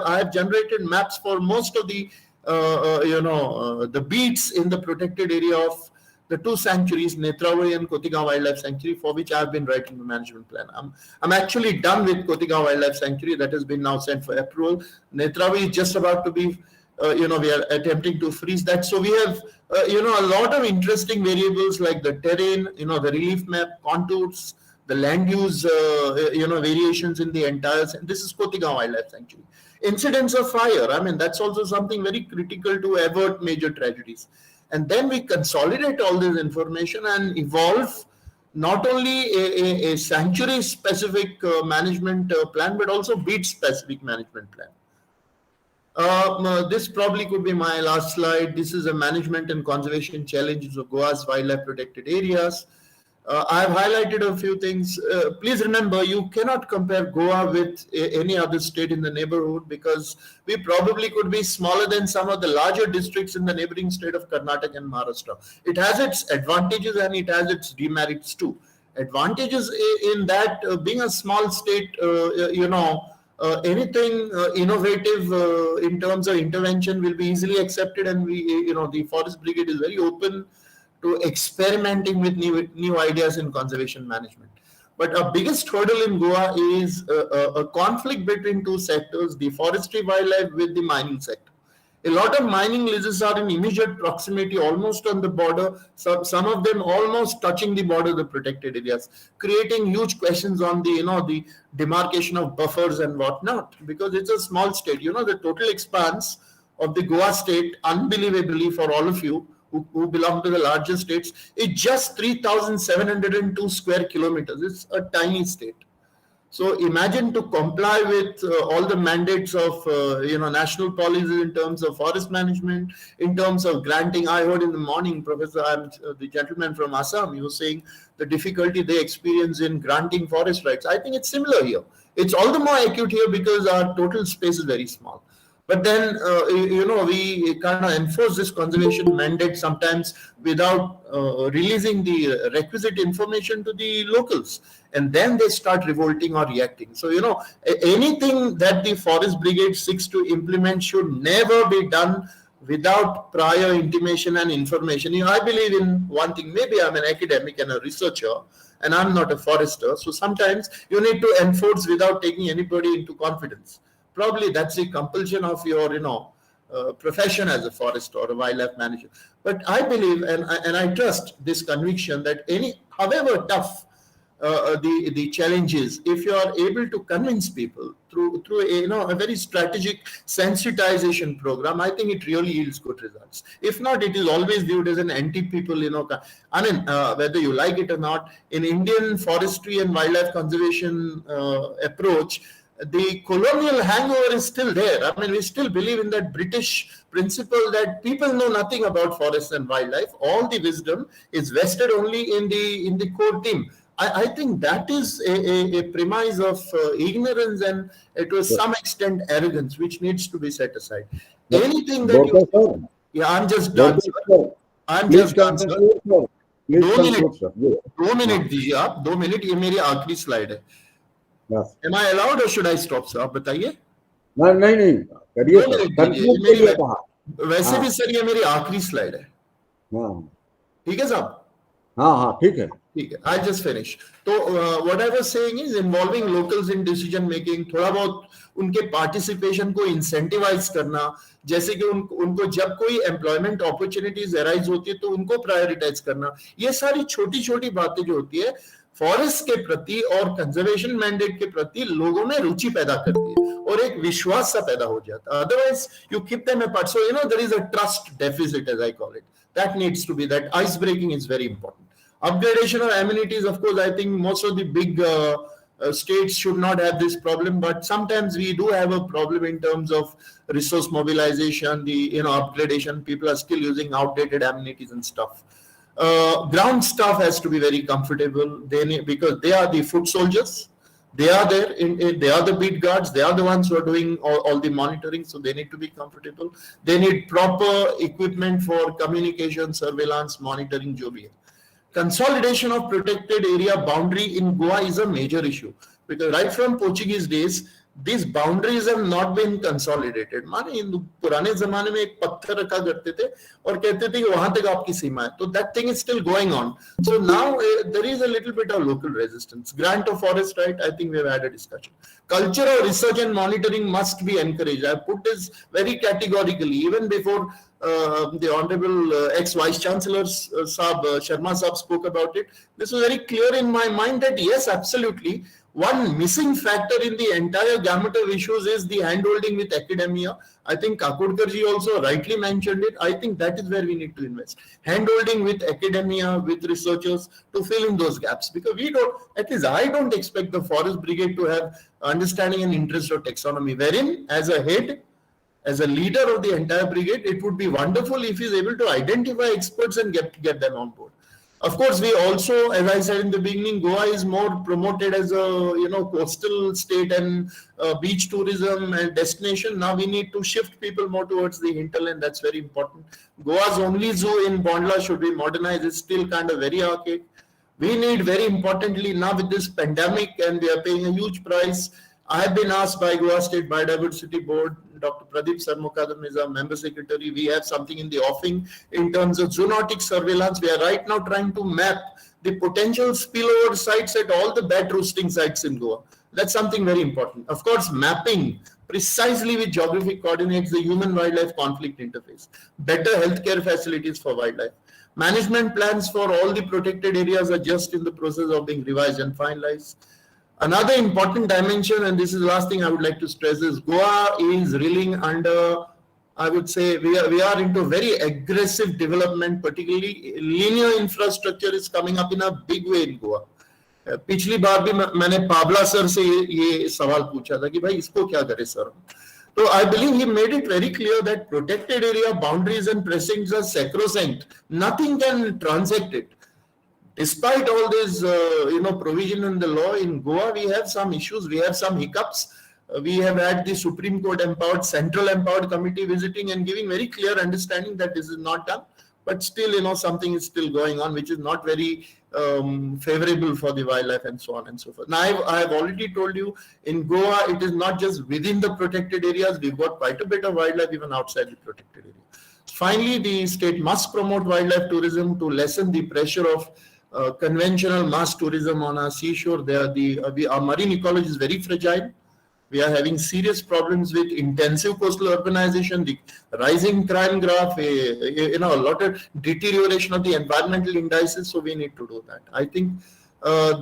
I have generated maps for most of the the beats in the protected area of the two sanctuaries, Netravali and Kotigaon Wildlife Sanctuary, for which I have been writing the management plan. I'm actually done with Kotigaon Wildlife Sanctuary. That has been now sent for approval. Netravali is just about to be, we are attempting to freeze that. So we have, a lot of interesting variables like the terrain, the relief map, contours, the land use, variations in the entire. This is Kotigaon Wildlife Sanctuary. Incidents of fire. I mean, that's also something very critical to avert major tragedies. And then we consolidate all this information and evolve not only a sanctuary-specific management plan, but also beat-specific management plan. This probably could be my last slide. This is a management and conservation challenges of Goa's wildlife protected areas. I have highlighted a few things. Please remember, you cannot compare Goa with any other state in the neighborhood, because we probably could be smaller than some of the larger districts in the neighboring state of Karnataka and Maharashtra. It has its advantages and it has its demerits too. Advantages in that being a small state, anything innovative in terms of intervention will be easily accepted, and the Forest Brigade is very open to experimenting with new ideas in conservation management. But our biggest hurdle in Goa is a conflict between two sectors, the forestry wildlife with the mining sector. A lot of mining leases are in immediate proximity, almost on the border, some of them almost touching the border of the protected areas, creating huge questions on the demarcation of buffers and whatnot, because it's a small state. The total expanse of the Goa state, unbelievably for all of you, who belong to the larger states, is just 3,702 square kilometers. It's a tiny state. So imagine to comply with all the mandates of national policies in terms of forest management, in terms of granting. I heard in the morning, Professor, the gentleman from Assam, he was saying the difficulty they experience in granting forest rights. I think it's similar here. It's all the more acute here because our total space is very small. But then, we kind of enforce this conservation mandate sometimes without releasing the requisite information to the locals. And then they start revolting or reacting. So, anything that the Forest Brigade seeks to implement should never be done without prior intimation and information. I believe in one thing. Maybe I'm an academic and a researcher, and I'm not a forester. So sometimes you need to enforce without taking anybody into confidence. Probably that's the compulsion of your, profession as a forest or a wildlife manager. But I believe and I trust this conviction that however tough the challenges, if you are able to convince people through a very strategic sensitization program, I think it really yields good results. If not, it is always viewed as an anti-people, I mean, whether you like it or not, in Indian forestry and wildlife conservation approach, the colonial hangover is still there. I mean, we still believe in that British principle that people know nothing about forests and wildlife. All the wisdom is vested only in the core team. I think that is a premise of ignorance and to some extent arrogance, which needs to be set aside. Anything that you... Yeah, I'm just done, sir. I'm just done, sir. 2 minute दीजिए आप, 2 minute, ये मेरी आखिरी slide है. Am I allowed or should I stop, sir? आप बताइए. नहीं करिए सर. वैसे भी सर ये मेरी आखिरी स्लाइड है. ठीक है साहब? हाँ ठीक है. I'll just finish. So what I was saying is involving locals in decision making, थोड़ा बहुत उनके participation को incentivize करना, जैसे कि उनको जब कोई employment opportunities arise होती है तो उनको prioritize करना, ये सारी छोटी छोटी बातें जो होती है फॉरेस्ट के प्रति और कंजर्वेशन मैंडेट के प्रति लोगों में रुचि पैदा करती है और एक विश्वास सा पैदा हो जाता है. Otherwise you keep them apart. So there is a trust deficit, as I call it. That needs to be, that ice breaking is very important. Upgradation of amenities, of course, I think most of the big states should not have this problem, but sometimes we do have a problem in terms of resource mobilization, the upgradation. People are still using outdated amenities and stuff. Ground staff has to be very comfortable. Because they are the foot soldiers. They are there. They are the beat guards. They are the ones who are doing all the monitoring. So they need to be comfortable. They need proper equipment for communication, surveillance, monitoring. जो भी है. Consolidation of protected area boundary in Goa is a major issue because right from Portuguese days, these boundaries have not been consolidated. माने पुराने जमाने में एक पत्थर रखा करते थे और कहते थे कि वहां तक आपकी सीमा है. तो that thing is still going on. So now there is a little bit of local resistance. Grant of forest right, I think we have had a discussion. Culture of research and monitoring must be encouraged. I put this very categorically even before the Honorable ex-Vice Chancellor Sharma Saab spoke about it. This was very clear in my mind that yes, absolutely. One missing factor in the entire gamut of issues is the handholding with academia. I think Kakodkar ji also rightly mentioned it. I think that is where we need to invest. Handholding with academia, with researchers to fill in those gaps. Because we don't, at least I don't expect the Forest Brigade to have understanding and interest of taxonomy. Wherein, as a head, as a leader of the entire brigade, it would be wonderful if he is able to identify experts and get them on board. Of course, we also, as I said in the beginning, Goa is more promoted as a coastal state and beach tourism and destination. Now we need to shift people more towards the hinterland. That's very important. Goa's only zoo in Bondla should be modernized. It's still kind of very archaic. We need, very importantly, now with this pandemic and we are paying a huge price. I have been asked by Goa State Biodiversity Board, Dr. Pradeep Sarmukadam is our member secretary. We have something in the offing in terms of zoonotic surveillance. We are right now trying to map the potential spillover sites at all the bat roosting sites in Goa. That's something very important. Of course, mapping precisely with geographic coordinates the human-wildlife conflict interface. Better healthcare facilities for wildlife. Management plans for all the protected areas are just in the process of being revised and finalized. Another important dimension, and this is the last thing I would like to stress, is Goa is reeling under, I would say, we are into very aggressive development, particularly linear infrastructure is coming up in a big way in Goa. पिछली बार भी मैंने पाबला sir से ये सवाल पूछा था कि भाई इसको क्या करे sir. So I believe he made it very clear that protected area boundaries and precincts are sacrosanct. Nothing can transact it. Despite all this, provision in the law in Goa, we have some issues. We have some hiccups. We have had the Supreme Court Central Empowered Committee visiting and giving very clear understanding that this is not done. But still, something is still going on, which is not very favorable for the wildlife and so on and so forth. Now, I have already told you, in Goa, it is not just within the protected areas. We've got quite a bit of wildlife even outside the protected area. Finally, the state must promote wildlife tourism to lessen the pressure of conventional mass tourism on our seashore. Our marine ecology is very fragile. We are having serious problems with intensive coastal urbanization, the rising crime graph, a lot of deterioration of the environmental indices. So we need to do that. I think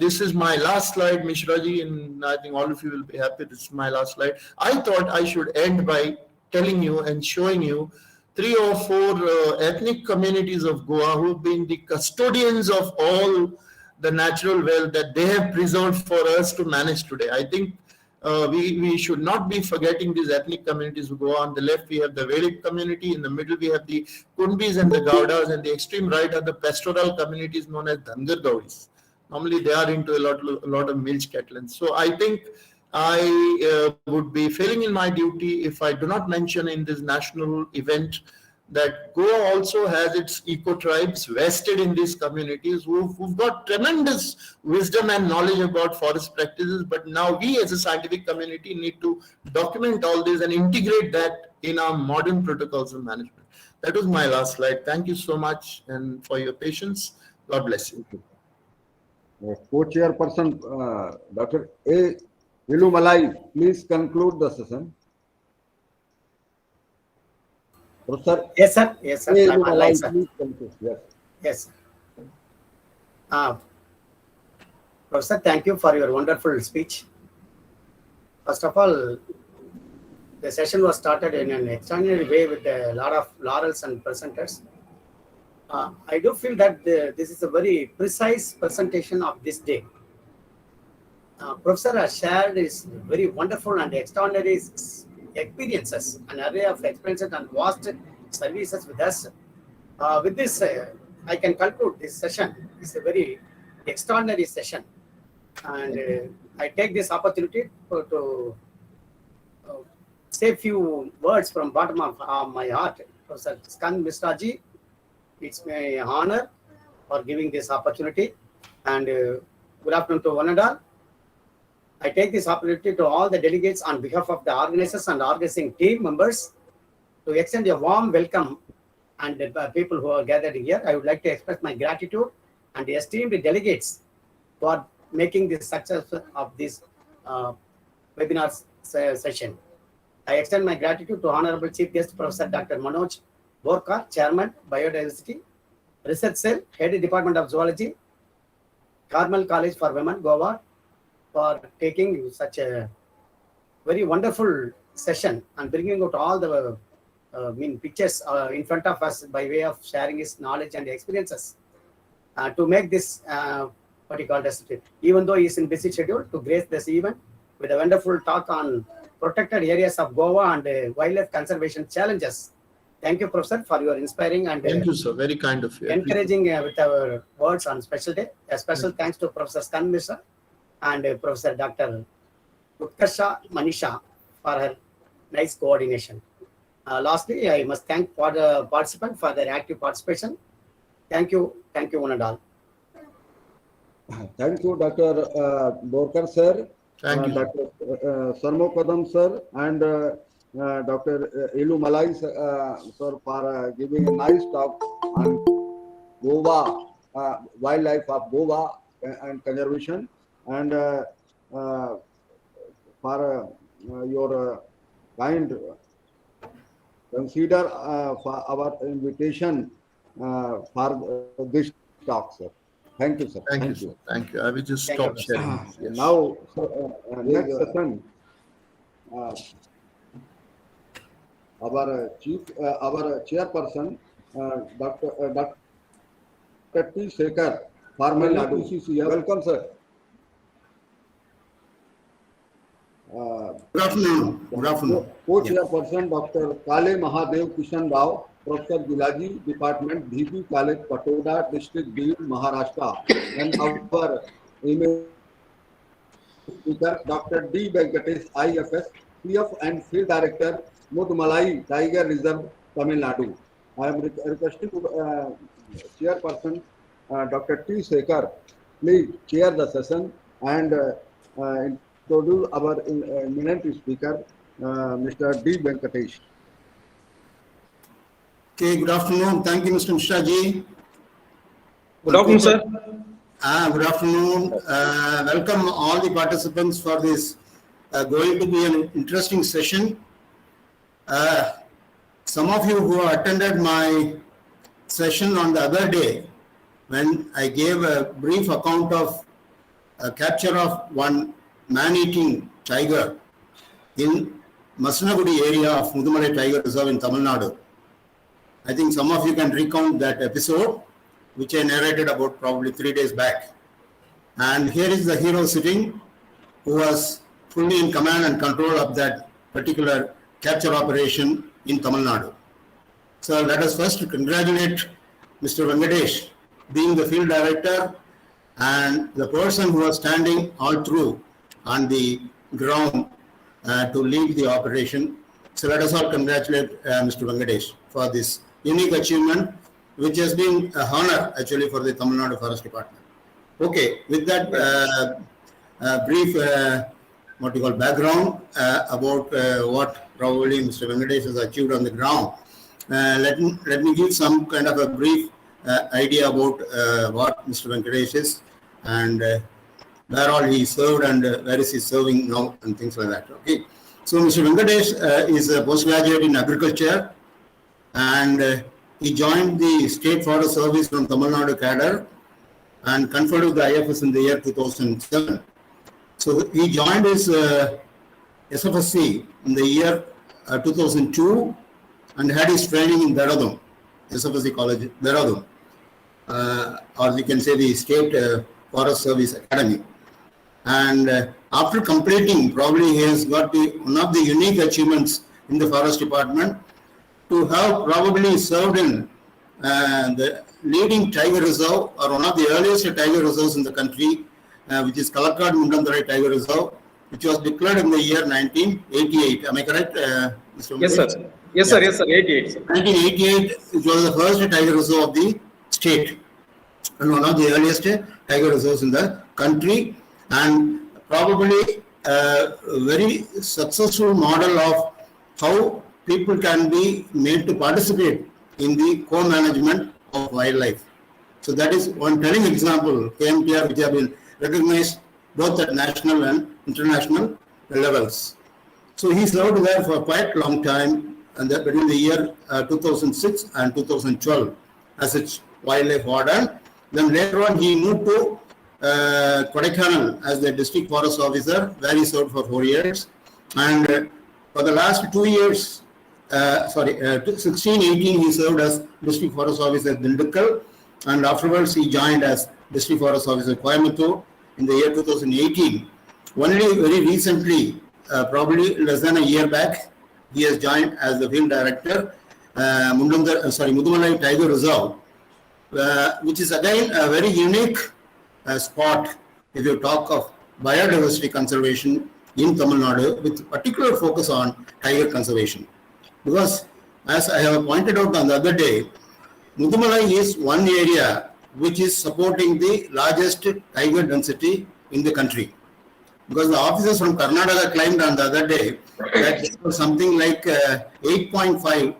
this is my last slide, Mishraji, and I think all of you will be happy. This is my last slide. I thought I should end by telling you and showing you 3 or 4 ethnic communities of Goa who have been the custodians of all the natural wealth that they have preserved for us to manage today. I think we should not be forgetting these ethnic communities who go on the left. We have the Vedic community, in the middle we have the Kunbis and the Gaudas, and the extreme right are the pastoral communities known as Dhangar Gaudis. Normally they are into a lot of milch cattlemen. So I think I would be failing in my duty if I do not mention in this national event that Goa also has its eco-tribes vested in these communities who've got tremendous wisdom and knowledge about forest practices. But now we as a scientific community need to document all this and integrate that in our modern protocols of management. That was my last slide. Thank you so much and for your patience. God bless you. Co-chairperson, Dr. A. Ilumalai, please conclude the session. Professor? Yes, sir. Yes, sir. Ilumalai, please conclude. Yes. Yes. Professor, thank you for your wonderful speech. First of all, the session was started in an extraordinary way with a lot of laurels and presenters. I do feel that this is a very precise presentation of this day. Professor has shared his very wonderful and extraordinary experiences, an array of experiences and vast services with us. With this, I can conclude this session. It's a very extraordinary session. And I take this opportunity to say a few words from bottom of my heart. Professor Skand Mishraji, it's my honor for giving this opportunity. And good afternoon to one and all. I take this opportunity to all the delegates on behalf of the organizers and organizing team members to extend a warm welcome and the people who are gathered here. I would like to express my gratitude and the esteemed delegates for making this success of this webinar session. I extend my gratitude to Honorable Chief Guest Professor Dr. Manoj Borkar, Chairman, Biodiversity, Research Cell, Head Department of Zoology, Carmel College for Women, Goa, for taking such a very wonderful session and bringing out all the pictures in front of us by way of sharing his knowledge and experiences to make this what he called as, even though he is in busy schedule, to grace this event with a wonderful talk on protected areas of Goa and wildlife conservation challenges. Thank you, Professor, for your inspiring and thank you, sir. Very kind of you. Encouraging with our words on special day. A special thanks to Professor Skand Mishra and Professor Dr. Utkarsha Manisha for her nice coordination. Lastly, I must thank the participants for their active participation. Thank you, one and all. Thank you, Dr. Borkar sir, Dr. Sarmo Kadam sir, and Dr. Ilumalai sir for giving a nice talk on Goa, wildlife of Goa and conservation, and for your kind consider for our invitation for this talk, sir. Thank you, sir. Thank you, sir. Thank you. I will just stop sharing. Yes. Now, next session, our chairperson, Dr. T. Sekhar, former PCCF. Welcome, sir. Good afternoon. Good afternoon. Co-chairperson, Dr. Kale Mahadev Kishan Rao, Professor Biology Department, DB College, Patoda, District, Bid, Maharashtra, and our email speaker, Dr. D. Venkatesh, IFS, PF and Field Director, Mudmalai, Tiger Reserve, Tamil Nadu. I am requesting Chairperson, Dr. T. Sekhar, please chair the session and introduce our eminent speaker, Mr. D. Venkatesh. Okay, good afternoon. Thank you, Mr. Mishraji. Good afternoon, sir. Good afternoon. Welcome all the participants for this going to be an interesting session. Some of you who attended my session on the other day, when I gave a brief account of a capture of one man-eating tiger in Masanagudi area of Mudumalai Tiger Reserve in Tamil Nadu. I think some of you can recount that episode, which I narrated about probably 3 days back. And here is the hero sitting, who was fully in command and control of that particular capture operation in Tamil Nadu. So let us first congratulate Mr. Venkatesh, being the field director and the person who was standing all through on the ground to lead the operation. So let us all congratulate Mr. Venkatesh for this unique achievement, which has been a honor actually for the Tamil Nadu Forest Department. Okay, with that brief background about what probably Mr. Venkatesh has achieved on the ground, let me give some kind of a brief idea about what Mr. Venkatesh is and where all he served and where is he serving now and things like that. Okay, so Mr. Venkatesh is a postgraduate in agriculture, and he joined the State Forest Service from Tamil Nadu cadre and conferred with the IFS in the year 2007. So he joined his SFSC in the year 2002 and had his training in Dehradun, SFSC College, Dehradun, or we can say the State Forest Service Academy. And after completing, probably he has got one of the unique achievements in the Forest Department, to have probably served in the leading tiger reserve, or one of the earliest tiger reserves in the country, which is Kalakkad Mundandarai Tiger Reserve, which was declared in the year 1988. Am I correct, Mr. Yes, sir. Yes, sir. Yes, sir. 88. Sir. 1988, it was the first tiger reserve of the state and one of the earliest tiger reserves in the country, and probably a very successful model of how people can be made to participate in the co-management of wildlife. So that is one telling example, KMPR, which have been recognized both at national and international levels. So he served there for quite a long time, and that between the year 2006 and 2012 as its wildlife warden. Then later on he moved to Kodaikanal as the district forest officer, where he served for 4 years. And for the last 2 years, 16-18, he served as district forest officer at Dindigul, and afterwards he joined as district forest officer at Coimbatore in the year 2018. Only very recently, probably less than a year back, he has joined as the field director, Mudumalai Tiger Reserve, which is again a very unique spot if you talk of biodiversity conservation in Tamil Nadu, with particular focus on tiger conservation. Because as I have pointed out on the other day, Mudumalai is one area which is supporting the largest tiger density in the country. Because the officers from Karnataka claimed on the other day that it was something like 8.5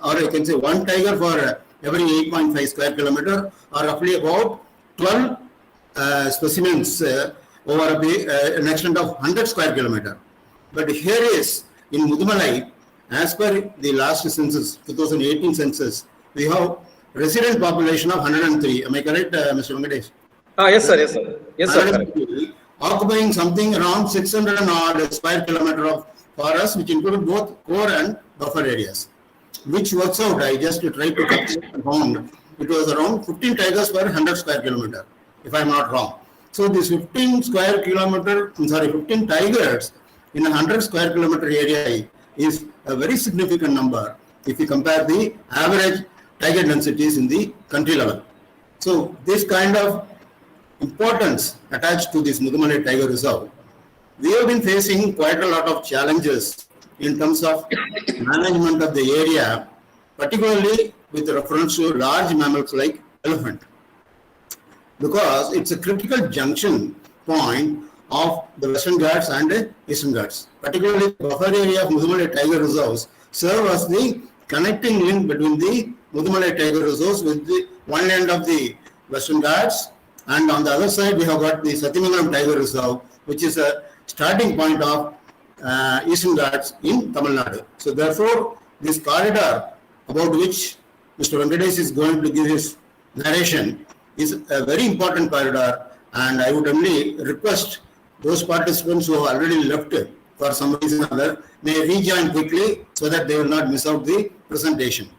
or I can say one tiger for every 8.5 square kilometer, or roughly about 12 specimens over an extent of 100 square kilometer. But here is in Mudumalai, as per the last census, 2018 census, we have resident population of 103. Am I correct, Mr. Venkatesh? Yes, sir. Yes, sir. Yes, sir. Occupying something around 600 and odd square kilometer of forest, which include both core and buffer areas, which works out, I just tried to calculate and found it was around 15 tigers per 100 square kilometer, if I am not wrong. So this 15 tigers in a 100 square kilometer area is a very significant number if you compare the average tiger densities in the country level. So this kind of importance attached to this Mudumalai Tiger Reserve, we have been facing quite a lot of challenges in terms of management of the area, particularly with reference to large mammals like elephant, because it's a critical junction point of the Western Ghats and Eastern Ghats. Particularly the buffer area of Mudumalai Tiger Reserves serve as the connecting link between the Mudumalai Tiger Reserves with the one end of the Western Ghats, and on the other side we have got the Satyamangalam Tiger Reserve, which is a starting point of Eastern Ghats in Tamil Nadu. So therefore, this corridor about which Mr. Venkatesh is going to give his narration is a very important corridor, and I would only request those participants who have already left for some reason or other may rejoin quickly so that they will not miss out the presentation.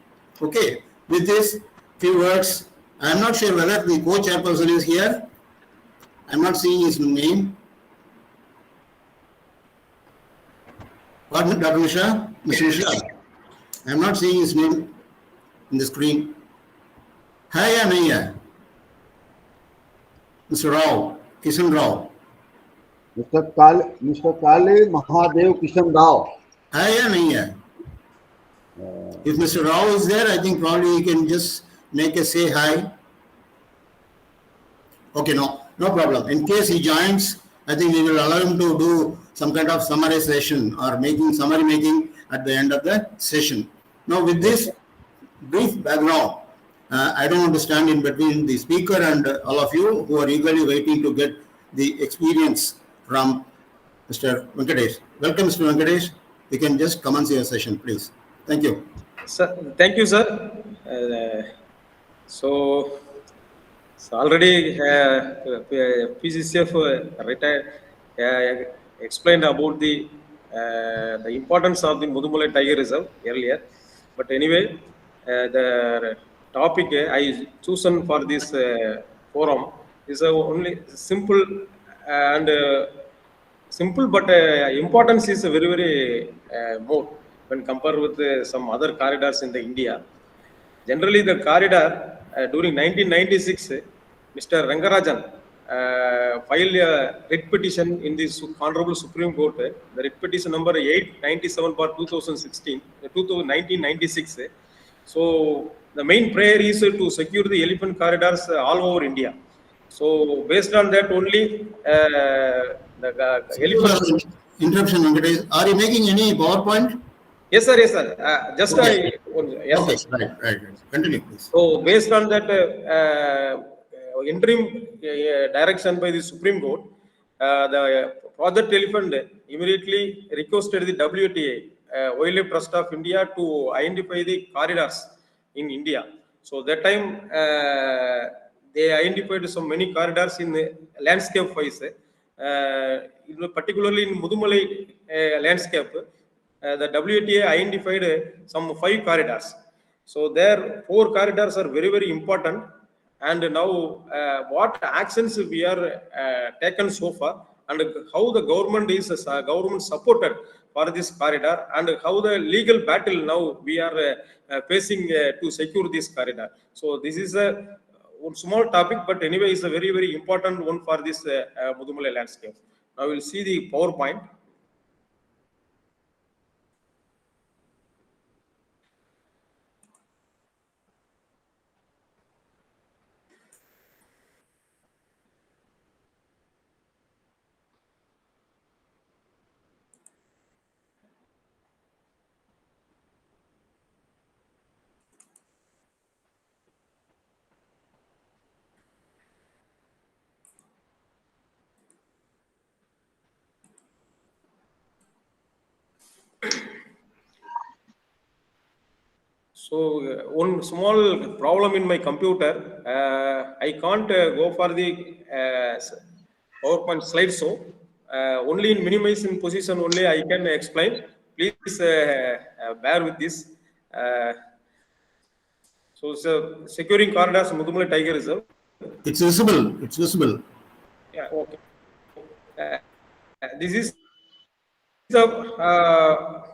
Okay, with this few words, I am not sure whether the co-chairperson is here. I am not seeing his name. Pardon, Dr. Mishra? Mr. Mishra? I am not seeing his name in the screen. Hai ya nahi hai? Mr. Rao, Kishan Rao. Mr. Kale Mahadev Kishan Rao. Hai ya nahi hai? If Mr. Rao is there, I think probably he can just make a say hi. Okay, no problem. In case he joins, I think we will allow him to do some kind of summarization or summary making at the end of the session. Now, with this brief background, I don't want to stand in between the speaker and all of you who are eagerly waiting to get the experience from Mr. Venkatesh. Welcome, Mr. Venkatesh. You can just commence your session, please. Thank you. Sir, thank you, sir. So already PCCF retired explained about the importance of the Mudumalai Tiger Reserve earlier. But anyway, the topic I chosen for this forum is only simple and simple, but importance is very more when compared with some other corridors in the India. Generally, the corridor during 1996, Mr. Rangarajan filed a writ petition in the Honorable Supreme Court, the writ petition number 897 for 1996. So the main prayer is to secure the elephant corridors all over India. So based on that only, the elephant. Interruption, Venkatesh. Are you making any PowerPoint? Yes, sir. Yes, sir. Just okay. Yes, okay. Sir. Right. Continue, please. So based on that interim direction by the Supreme Court, the Project Elephant immediately requested the WTA, Wildlife Trust of India, to identify the corridors in India. So that time they identified so many corridors in the landscape wise, particularly in Mudumalai landscape. The WTA identified some 5 corridors. So there 4 corridors are very, very important. And now what actions we are taken so far, and how the government is government supported for this corridor, and how the legal battle now we are facing to secure this corridor. So this is a small topic, but anyway, it's a very, very important one for this Mudumalai landscape. Now we'll see the PowerPoint. So one small problem in my computer, I can't go for the PowerPoint slideshow. Only in minimizing position only I can explain. Please bear with this. So securing corridors, Mudumalai Tiger Reserve. It's visible. Yeah, okay. This is the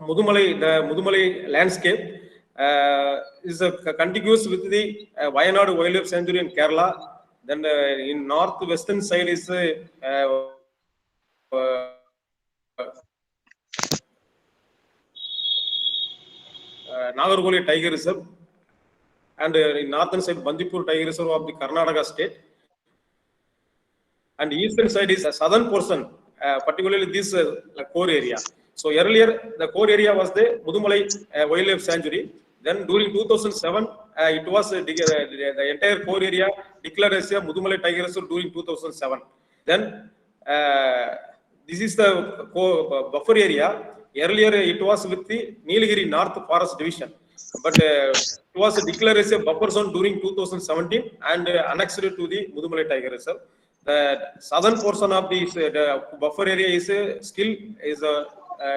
Mudumalai landscape. Is contiguous with the Wayanad Wildlife Sanctuary in Kerala. Then in northwestern side is Nagarhole Tiger Reserve, and in northern side Bandipur Tiger Reserve of the Karnataka state, and eastern side is a southern portion, particularly this core area. So earlier the core area was the Mudumalai Wildlife Sanctuary. Then during 2007, it was the entire core area declared as a Mudumalai Tiger Reserve during 2007. Then this is the buffer area. Earlier it was with the Nilgiri North Forest Division, but it was declared as a buffer zone during 2017 and annexed to the Mudumalai Tiger Reserve. The southern portion of this the buffer area is still is a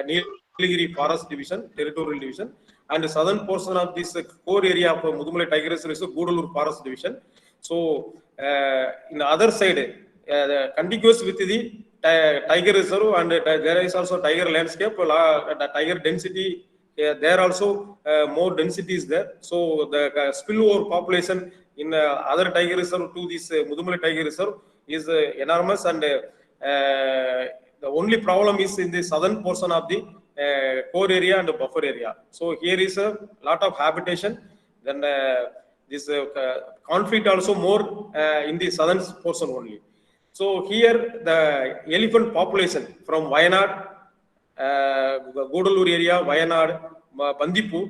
Nilgiri Forest Division, territorial division, and the southern portion of this core area of Mudumalai Tiger Reserve is a Gudalur Forest Division. So in the other side, contiguous with the tiger reserve, and there is also tiger landscape, the tiger density. There also more density is there. So the spillover population in other tiger reserve to this Mudumalai Tiger Reserve is enormous, and the only problem is in the southern portion of the core area and the buffer area. So here is a lot of habitation. Then this conflict also more in the southern portion only. So here the elephant population from Wayanad, Gudalur area, Wayanad, Bandipur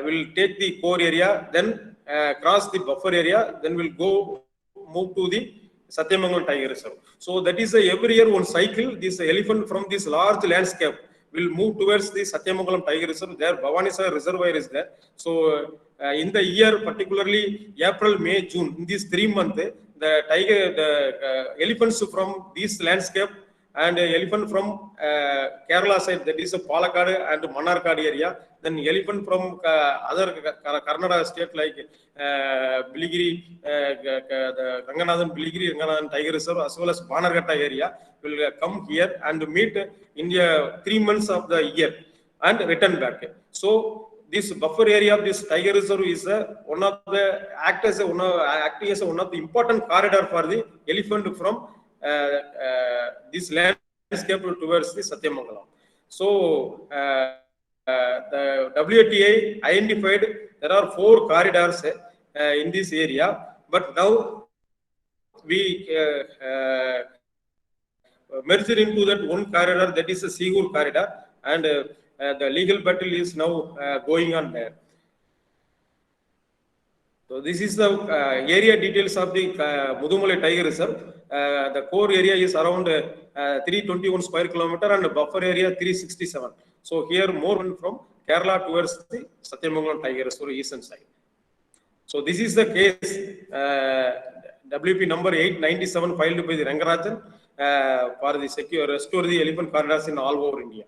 will take the core area, then cross the buffer area, then will go move to the Satyamangalam Tiger Reserve. So that is every year one cycle. This elephant from this large landscape will move towards the Satyamangalam Tiger Reserve. There Bhavanesa Reservoir is there. So in the year, particularly April, May, June, in these 3 months, the elephants from this landscape and elephant from Kerala side, that is a Palakkad and Manarkad area. Then elephant from other Karnataka state like Biligiri, the Ranganathan Biligiri, Ranganathan Tiger Reserve, as well as Banarghatta area will come here and meet in the 3 months of the year and return back. So this buffer area of this tiger reserve is one of the acting as one of the important corridor for the elephant from this landscape towards the Satyamangalam. So the WTA identified there are 4 corridors in this area, but now we merged into that one corridor, that is a Sigur corridor, and the legal battle is now going on there. So this is the area details of the Mudumalai Tiger Reserve. The core area is around 321 square kilometer and the buffer area 367. So here more from Kerala towards the Satyamangalam Tiger Reserve eastern side. So this is the case WP number 897 filed by the Rangarajan for the restore the elephant corridors in all over India.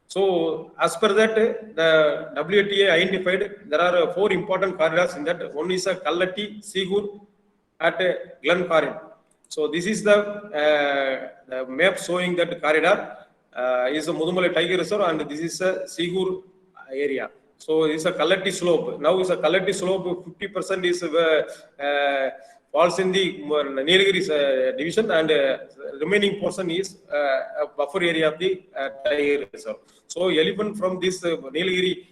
So as per that, the WTA identified there are 4 important corridors in that. One is a Kallatti Sigur at Glencairn. So this is the map showing that corridor is a Mudumalai Tiger Reserve, and this is a Sigur area. So this is a Kallatti slope. Now is a Kallatti slope. 50% is falls in the Nilgiri division, and remaining portion is a buffer area of the Tiger Reserve. So elephant from this Nilgiri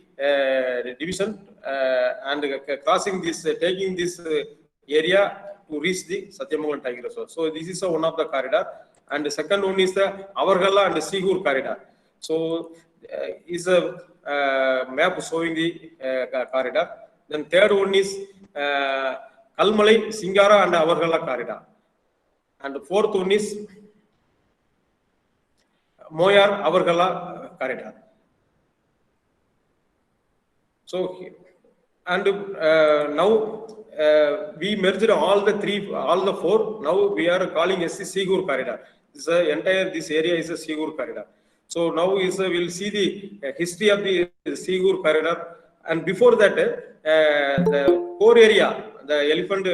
division and crossing this, taking this area to reach the Satyamangalam Tiger Reserve. So this is one of the corridor, and the second one is the Avargala and the Sigur corridor. So is a map showing the corridor. Then third one is Kalmalai, Singara and Avargala corridor. And the fourth one is Moyar Avargala corridor. So, and now we merged all the 4. Now we are calling as the Sigur corridor. This area is a Sigur corridor. So now we'll see the history of the Sigur corridor. And before that, the core area, the elephant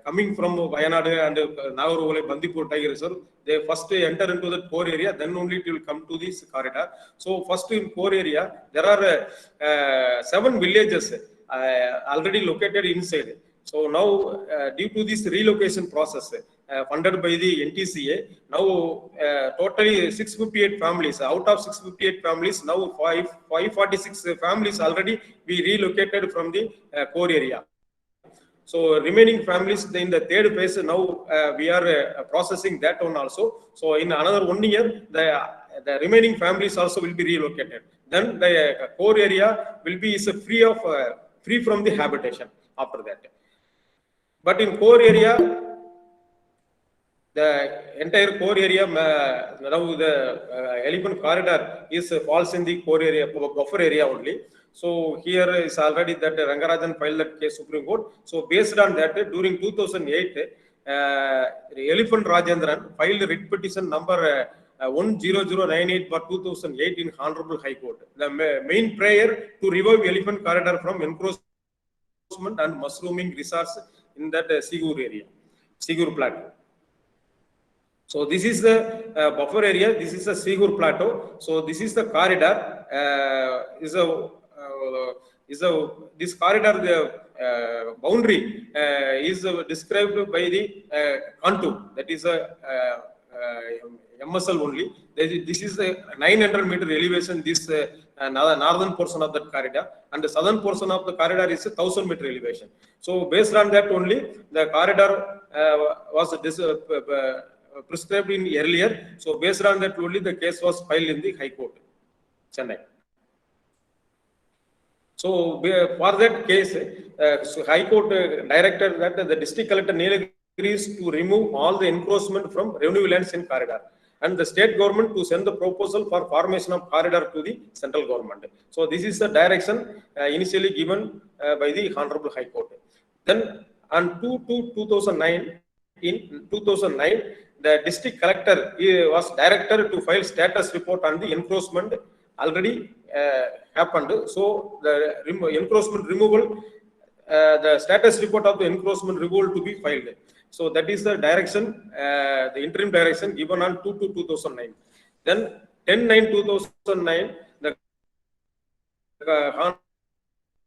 coming from Wayanad and Nagaruvale Bandipur Tiger Reserve, they first enter into the core area, then only it will come to this corridor. So first in core area, there are 7 villages already located inside. So now due to this relocation process funded by the NTCA, now totally 658 families. Out of 658 families, now 546 families already we relocated from the core area. So remaining families in the third phase, now we are processing that one also. So in another 1 year, the remaining families also will be relocated. Then the core area will be free from the habitation after that. But in core area, the entire core area, now the elephant corridor falls in the core area, buffer area only. So here is already that Rangarajan filed that case Supreme Court. So based on that, during 2008, Elephant Rajendran filed writ petition number 10098 for 2008 in Honorable High Court. The main prayer to revive elephant corridor from encroachment and mushrooming resource in that Sigur area, Sigur Plateau. So this is the buffer area. This is the Sigur Plateau. So this is the corridor. This corridor, the boundary is described by the contour. That is a MSL only. This is a 900-meter elevation. This northern portion of that corridor, and the southern portion of the corridor is a 1,000-meter elevation. So based on that only, the corridor was prescribed in earlier. So based on that only, the case was filed in the High Court, Chennai. So for that case, so High Court directed that the district collector Nilgiris to remove all the encroachment from revenue lands in corridor, and the state government to send the proposal for formation of corridor to the central government. So this is the direction initially given by the Honorable High Court. Then on 2009, in 2009, the district collector was directed to file status report on the encroachment already happened. So the encroachment removal, the status report of the encroachment removal to be filed. So that is the direction, the interim direction given on 2/2009. Then 10/9/2009, the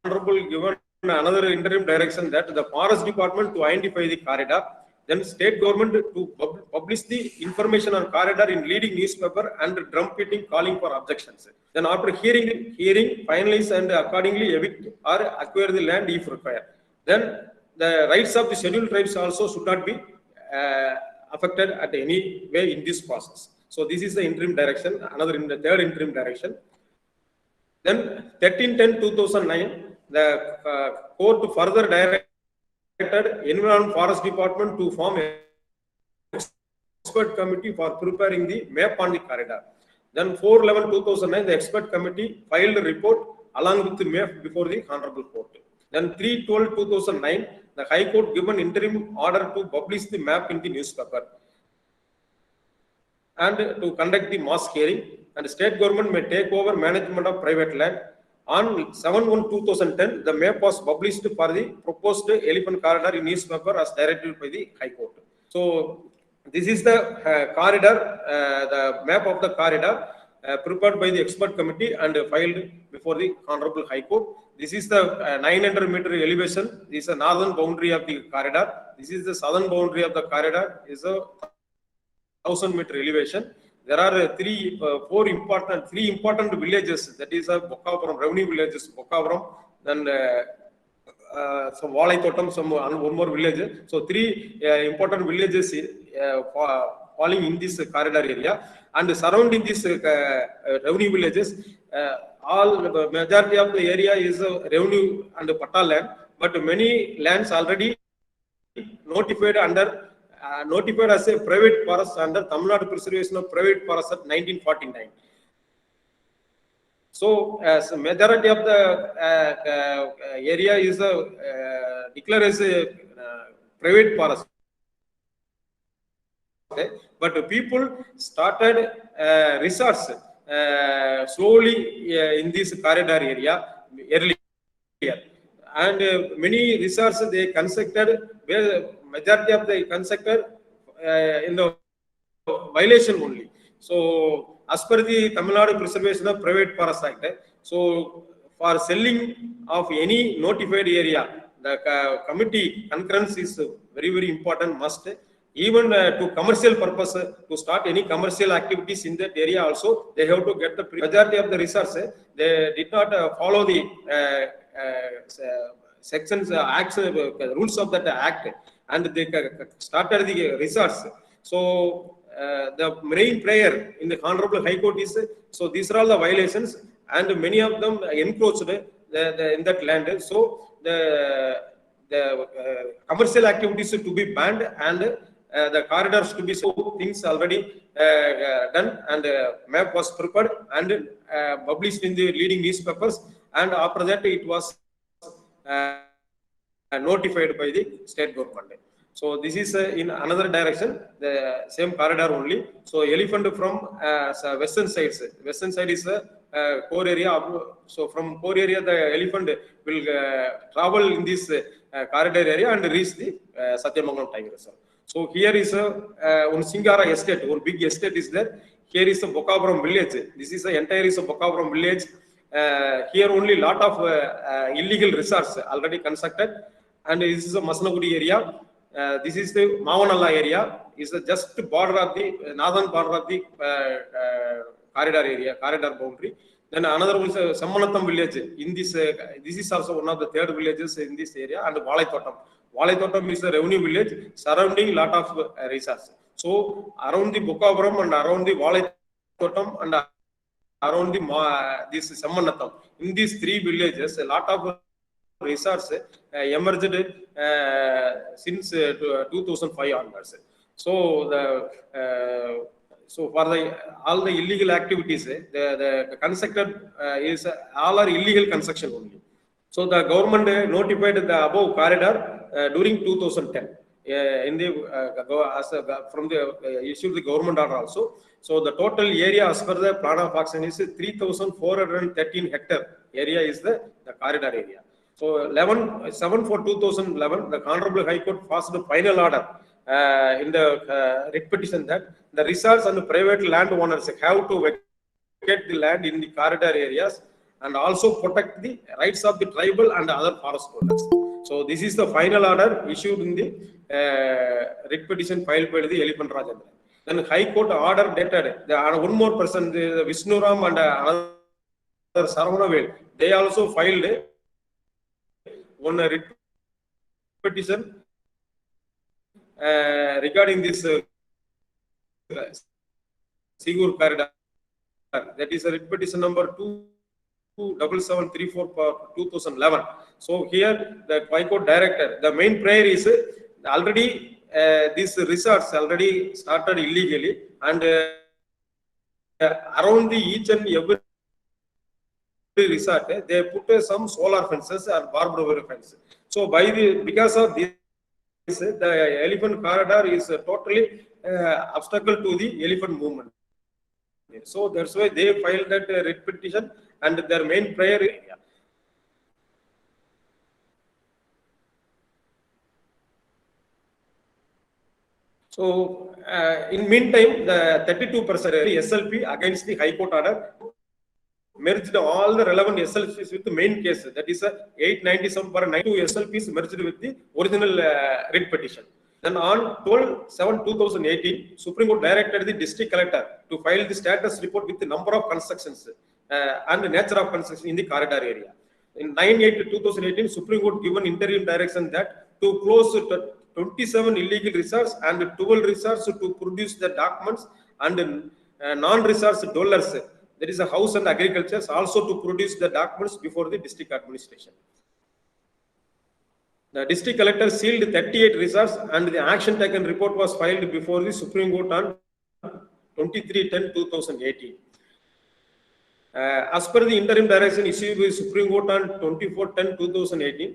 Honorable given another interim direction that the forest department to identify the corridor, then state government to publish the information on corridor in leading newspaper and trumpeting calling for objections. Then after hearing, finalize and accordingly evict or acquire the land if required. Then the rights of the scheduled tribes also should not be affected at any way in this process. So this is the interim direction, another in the third interim direction. Then 13/10/2009, the court further directed Environment Forest Department to form an expert committee for preparing the map on the corridor. Then 4/11/2009, the expert committee filed a report along with the map before the Honorable Court. Then 3/12/2009, the High Court given interim order to publish the map in the newspaper and to conduct the mass hearing, and the state government may take over management of private land. On 7/1/2010, the map was published for the proposed elephant corridor in newspaper as directed by the High Court. So this is the corridor, the map of the corridor prepared by the expert committee and filed before the Honorable High Court. This is the 900-meter elevation. This is the northern boundary of the corridor. This is the southern boundary of the corridor. Is a 1,000-meter elevation. There are three important villages. That is Bokkapuram, revenue villages, Bokkapuram, then some Valaitotam, some one more village. So three important villages falling in this corridor area, and surrounding these revenue villages, all the majority of the area is revenue and patta land, but many lands already notified as a private forest under Tamil Nadu Preservation of Private Forest Act 1949. So, as a majority of the area is declared as a private forest, but people started resorts slowly in this corridor area earlier, and many resorts they constructed where majority of the constructed in the violation only. So as per the Tamil Nadu Preservation of Private Forest Act, so for selling of any notified area, the committee concurrence is very important must. Even to commercial purpose, to start any commercial activities in that area also, they have to get the majority of the resource. They did not follow the sections, acts, rules of that act, and they started the resource. So the main prayer in the Honorable High Court is, so these are all the violations, and many of them encroached in that land. So the commercial activities to be banned, and the corridors to be so things already done, and map was prepared and published in the leading newspapers, and after that it was notified by the state government. So this is in another direction, the same corridor only. So elephant from western side is a core area. So from core area, the elephant will travel in this corridor area and reach the Satyamangalam Tiger Reserve. So here is one Singara estate, one big estate is there. Here is a Bokapuram village. This is the entire is a Bokapuram village. Here only lot of illegal resorts already constructed, and this is a Masnagudi area. This is the Mavanalla area. Is just border of the northern border of the corridor boundary. Then another one is Sammanatham village. In this, this is also one of the third villages in this area, and Valaithotam. Valaithotam is a revenue village surrounding lot of resorts. So around the Bokapuram and around the Valaithotam and around the this Sammanatham, in these three villages, a lot of resorts emerged since 2005 onwards. So the so for the all the illegal activities, the constructed is all are illegal construction only. So the government notified the above corridor during 2010 in the from the issued the government order also. So the total area as per the plan of action is 3,413 hectare area is the corridor area. So 7/4/2011, the Honorable High Court passed the final order in the writ petition that the resorts and the private landowners have to vacate the land in the corridor areas and also protect the rights of the tribal and other forest holders. So this is the final order issued in the writ petition filed by the Elephant Rajendra. Then High Court order dated, one more person, the Vishnuram and another Sarvanavel, they also filed one writ petition regarding this Sigur corridor. That is a writ petition number 27734 for 2011. So here the High Court director, the main prayer is already these resorts already started illegally, and around the each and every resort they put some solar fences or barbed wire fence. So because of this, the elephant corridor is totally obstacle to the elephant movement. So that's why they filed that writ petition, and their main prayer. So in meantime, the 32% SLP against the High Court order merged all the relevant SLPs with the main case. That is 897/92 SLPs merged with the original writ petition. Then on 12/7/2018, Supreme Court directed the district collector to file the status report with the number of constructions and the nature of construction in the corridor area. In 9/8/2018, Supreme Court given interim direction that to close 27 illegal resorts and 12 resorts to produce the documents, and non-resorts dwellers, there is a house and agriculture, also to produce the documents before the district administration. The district collector sealed 38 resorts, and the action taken report was filed before the Supreme Court on 23/10/2018. As per the interim direction issued by the Supreme Court on 24/10/2018,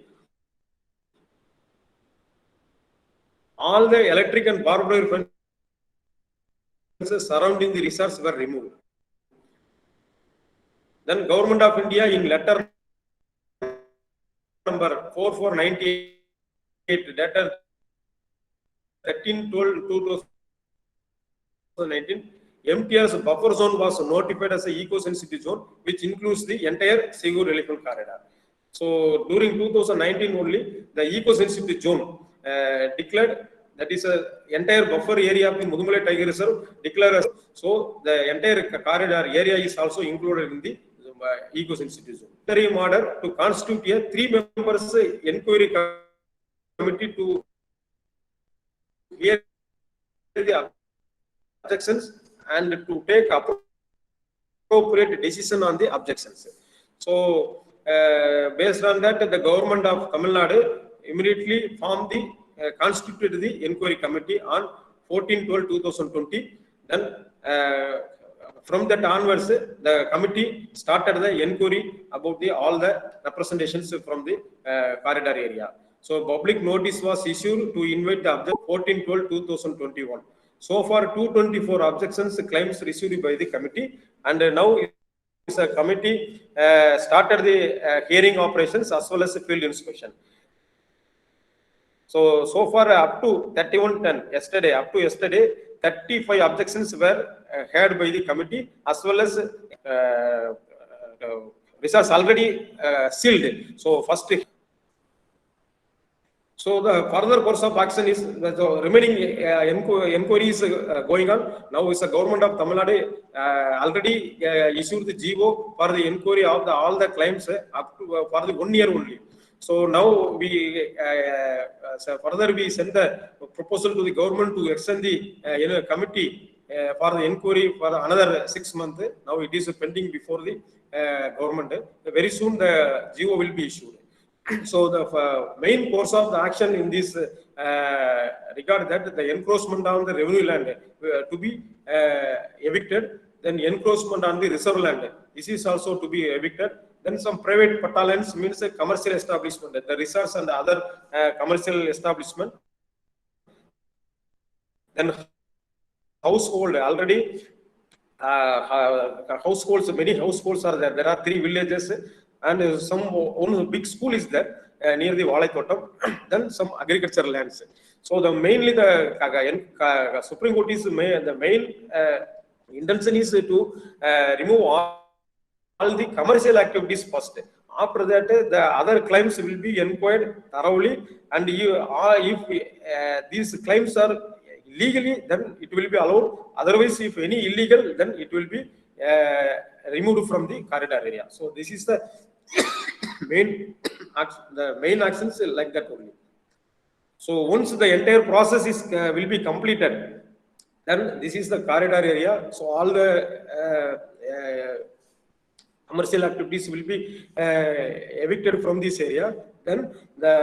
all the electric and barbed wire fences surrounding the resorts were removed. Then Government of India in letter number 4498 dated 13/12/2019, MTR's buffer zone was notified as a eco-sensitive zone, which includes the entire Sigur elephant corridor. So during 2019 only, the eco-sensitive zone declared, that is a entire buffer area of the Mudumalai Tiger Reserve declared as, so the entire corridor area is also included in the eco-sensitive zone. Interim order to constitute a 3 members inquiry committee to hear the objections and to take appropriate decision on the objections. So based on that, the government of Tamil Nadu immediately formed the constituted the inquiry committee on 14/12/2020. Then from that onwards, the committee started the inquiry about all the representations from the corridor area. So public notice was issued to invite the 14/12/2021. So far, 224 objections claims received by the committee, and now is a committee started the hearing operations as well as field inspection. So far up to 31/10 yesterday, 35 objections were heard by the committee, as well as results already sealed. So first. So the further course of action is the remaining inquiries going on. Now is the government of Tamil Nadu already issued the GO for the inquiry of all the claims up to for the 1 year only. So now we further we send the proposal to the government to extend the committee for the inquiry for another 6 months. Now it is pending before the government. Very soon the GO will be issued. So the main course of the action in this regard, that the encroachment on the revenue land to be evicted, then encroachment on the reserve land, this is also to be evicted. Then some private patalions means a commercial establishment, the resorts and the other commercial establishment. Then household already households, many households are there. There are 3 villages. And some one big school is there near the Valaikotam. Then some agricultural lands. So the mainly the Supreme Court is the main intention is to remove all the commercial activities first. After that, the other claims will be inquired thoroughly, and if these claims are legally, then it will be allowed. Otherwise, if any illegal, then it will be removed from the corridor area. So this is the main actions like that only. So once the entire process is will be completed, then this is the corridor area. So all the commercial activities will be evicted from this area. Then the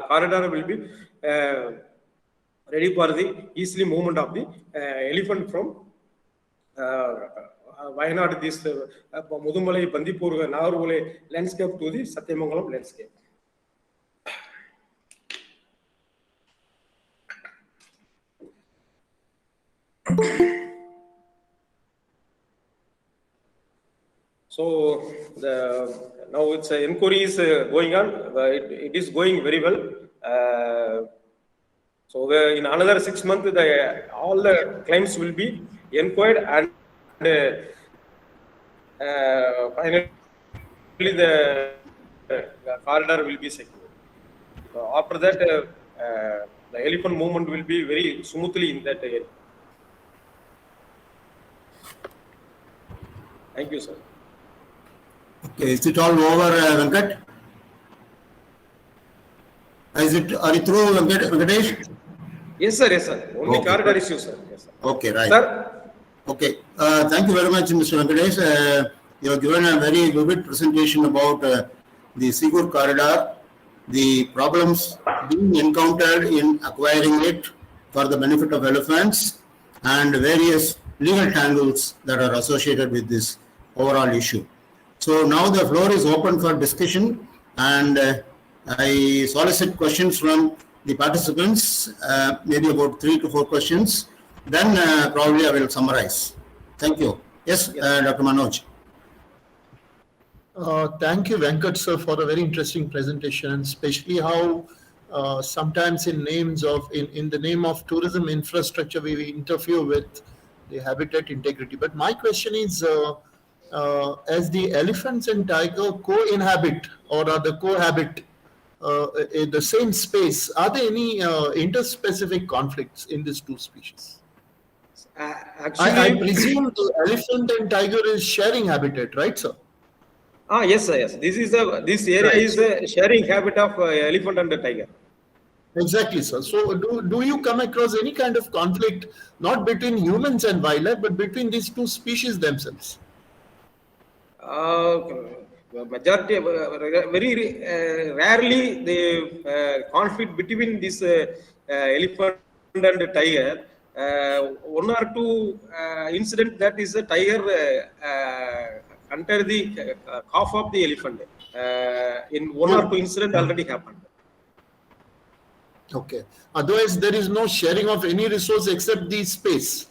corridor will be ready for the easily movement of the elephant from Wayanad, this Mudumalai, Bandipur, Nagarvole landscape to the Satyamangalam landscape. So now it's inquiry is going on. It is going very well. So in another 6 months, all the claims will be inquired, and finally the corridor will be secured. So after that, the elephant movement will be very smoothly in that area. Thank you, sir. Okay, is it all over, Venkat? Are you through, Venkatesh? Yes, sir. Yes, sir. Only okay. corridor issue, sir. Yes, sir. Okay, right. Sir? Okay. Thank you very much, Mr. Venkatesh. You have given a very vivid presentation about the Sigur corridor, the problems being encountered in acquiring it for the benefit of elephants, and various legal tangles that are associated with this overall issue. So now the floor is open for discussion, and I solicit questions from the participants, maybe about 3 to 4 questions. Then probably I will summarize. Thank you. Yes, Dr. Manoj. Thank you, Venkat, sir, for a very interesting presentation, especially how sometimes in the name of tourism infrastructure, we interfere with the habitat integrity. But my question is, as the elephants and tiger co-inhabit or rather cohabit in the same space, are there any interspecific conflicts in these two species? Actually, I presume the elephant and tiger is sharing habitat, right, sir? Yes, sir. Yes, this area is a sharing habit of elephant and the tiger. Exactly, sir. So do you come across any kind of conflict, not between humans and wildlife, but between these two species themselves? Majority, very rarely the conflict between this elephant and tiger, one or two incident that is a tiger under the cough of the elephant. In one or two incident already happened. Okay. Otherwise, there is no sharing of any resource except the space.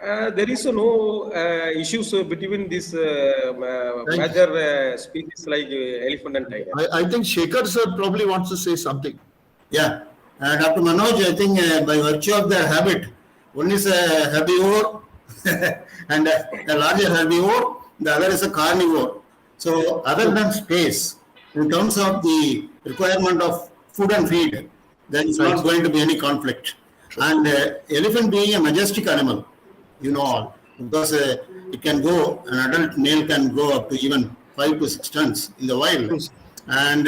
There is no issues between these major species like elephant and tiger. I think Shekhar sir probably wants to say something. Yeah. Dr. Manoj, I think by virtue of their habit, one is a herbivore and a larger herbivore, the other is a carnivore. So other than space, in terms of the requirement of food and feed, there is not going to be any conflict. And elephant being a majestic animal, you know all, because it can go, an adult male can go up to even 5 to 6 tons in the wild. And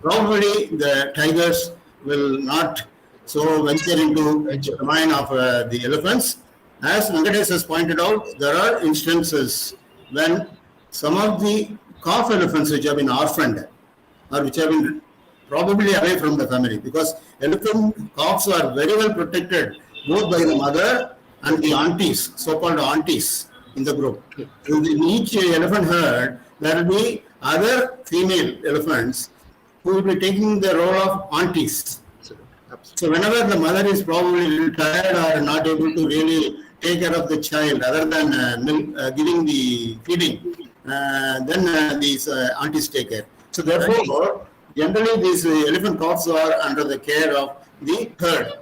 probably the tigers will not so venture into the domain of the elephants. As Venkatesh has pointed out, there are instances when some of the calf elephants which have been orphaned or which have been probably away from the family, because elephant calves are very well protected both by the mother and the aunties, so-called aunties in the group. In each elephant herd, there will be other female elephants who will be taking the role of aunties. So whenever the mother is probably a little tired or not able to really take care of the child other than giving the feeding, then these aunties take care. So therefore, generally these elephant calves are under the care of the herd,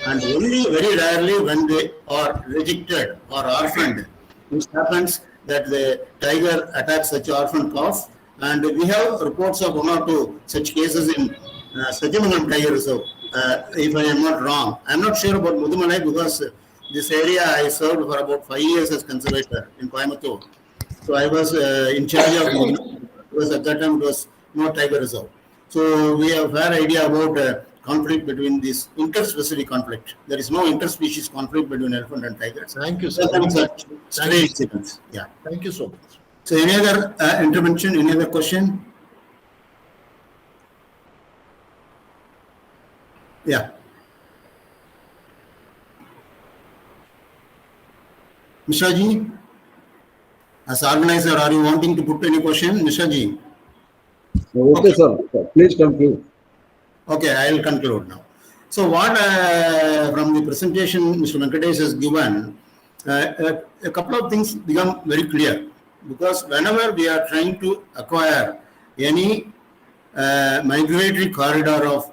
and only very rarely when they are rejected or orphaned, which happens that the tiger attacks such orphan calf. And we have reports of 1 or 2 such cases in Sajamanam Tiger Reserve, if I am not wrong. I am not sure about Mudumalai because this area I served for about 5 years as conservator in Coimbatore. So I was in charge of Mudumalai because at that time it was no Tiger Reserve. So we have a fair idea about conflict between this interspecific conflict. There is no interspecies conflict between elephant and tigers. Thank you, sir. Stray incidents. Yeah. Thank you so much. So any other intervention, any other question? Yeah. Mishra ji, as organizer, are you wanting to put any question? Mishra ji? Okay, sir. Please conclude. Okay, I will conclude now. So what from the presentation Mr. Venkatesh has given, a couple of things become very clear, because whenever we are trying to acquire any migratory corridor of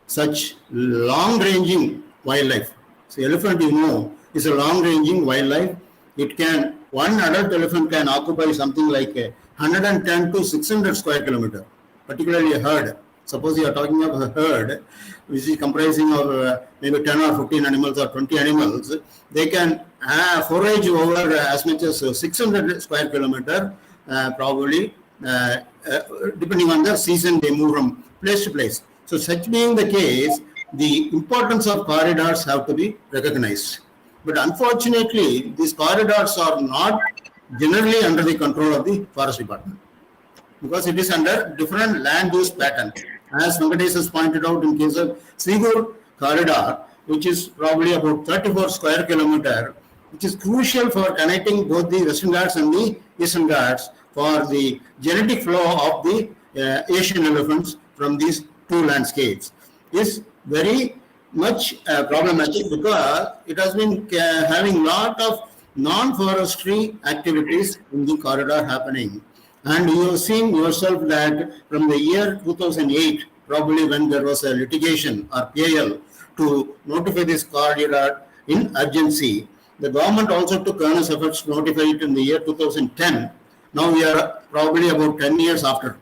such long-ranging wildlife, so elephant, you know, is a long-ranging wildlife. It can, one adult elephant can occupy something like 110 to 600 square kilometer, particularly a herd. Suppose you are talking of a herd, which is comprising of maybe 10 or 15 animals or 20 animals, they can forage over as much as 600 square kilometer, probably, depending on the season, they move from place to place. So such being the case, the importance of corridors have to be recognized. But unfortunately, these corridors are not generally under the control of the forest department, because it is under different land use pattern. As Venkatesh has pointed out in case of Sigur corridor, which is probably about 34 square kilometer, which is crucial for connecting both the Western Ghats and the Eastern Ghats for the genetic flow of the Asian elephants from these two landscapes, is very much problematic, because it has been having lot of non-forestry activities in the corridor happening. And you have seen yourself that from the year 2008, probably when there was a litigation or PIL to notify this corridor in urgency, the government also took earnest efforts to notify it in the year 2010. Now we are probably about 10 years after.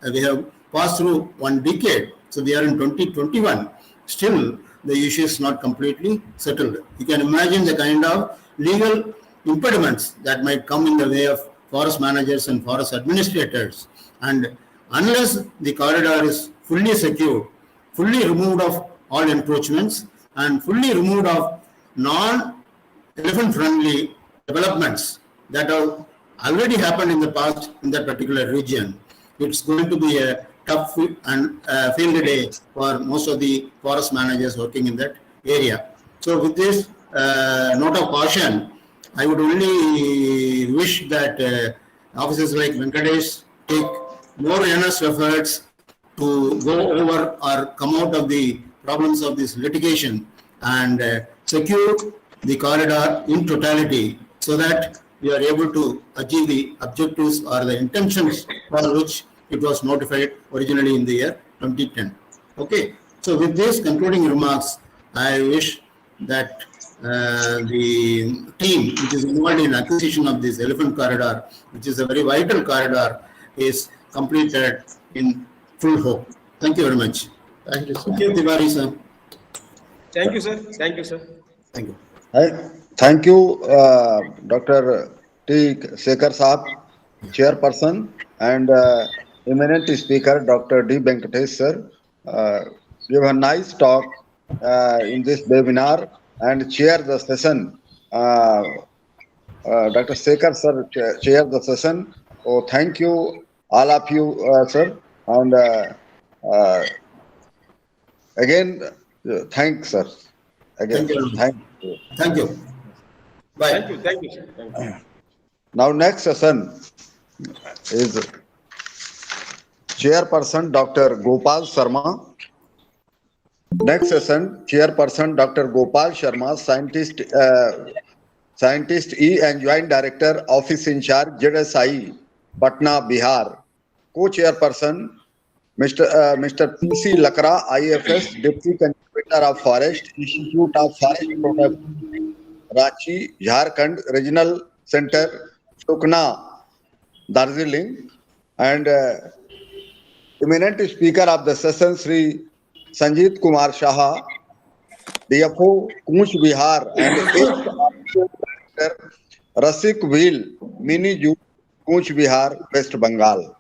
We have passed through 1 decade. So we are in 2021. Still, the issue is not completely settled. You can imagine the kind of legal impediments that might come in the way of forest managers and forest administrators. And unless the corridor is fully secured, fully removed of all encroachments, and fully removed of non-elephant friendly developments that have already happened in the past in that particular region, it's going to be a tough and field day for most of the forest managers working in that area. So with this note of caution, I would only wish that officers like Venkatesh take more earnest efforts to go over or come out of the problems of this litigation and secure the corridor in totality so that we are able to achieve the objectives or the intentions for which it was notified originally in the year 2010. Okay, so with these concluding remarks, I wish that the team which is involved in acquisition of this elephant corridor, which is a very vital corridor, is completed in full hope. Thank you very much. Thank you, sir. Thank you, Tiwari sir. Thank you, sir. Thank you, sir. Thank you. Thank you, Dr. T. Sekhar Saab, Chairperson, and eminent speaker, Dr. D. Venkatesh, sir. You have a nice talk in this webinar and chair the session. Dr. Sekhar, sir, chair the session. Oh, thank you, all of you, sir. And again, thanks, sir. Again, Thank you. thank you. Thank you. Bye. Thank you. Thank you, sir. Thank you. Now, next session is Chairperson Dr. Gopal Sharma. Next session, Chairperson Dr. Gopal Sharma, Scientist E and Joint Director, Office in Charge, ZSI, Patna, Bihar. Co-Chairperson, Mr. P.C. Lakra, IFS, Deputy Conservator of Forest, Institute of Forest Protection, Ranchi, Jharkhand, Regional Center, Sukna, Darjeeling, and eminent speaker of the session, Sri Sanjit Kumar Saha, DFO, Kunch Bihar, and ex-director, Rasik Wheel, Mini Zoo, Kunch Bihar, West Bengal.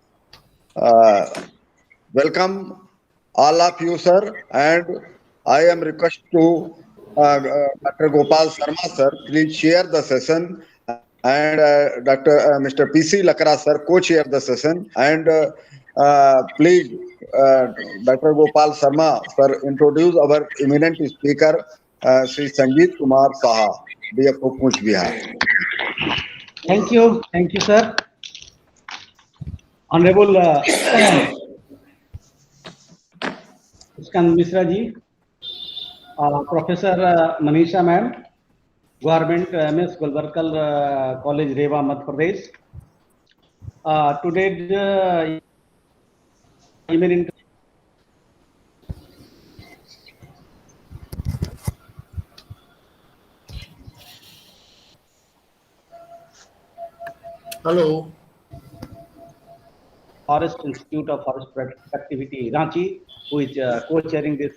Welcome all of you, sir, and I am request to Dr. Gopal Sharma, sir, please chair the session, and Mr. P.C. Lakra, sir, co-chair the session, and please, Dr. Gopal Sharma, sir, introduce our eminent speaker, Sri Sanjit Kumar Saha, DFO Kunch Bihar. Thank you, sir. Honorable Iskan Misra ji, Professor Manisha ma'am, Government MS Gulbarkal College, Rewa, Madhya Pradesh. Today, eminent Hello. Forest Institute of Forest Productivity, Ranchi, who is co-chairing this.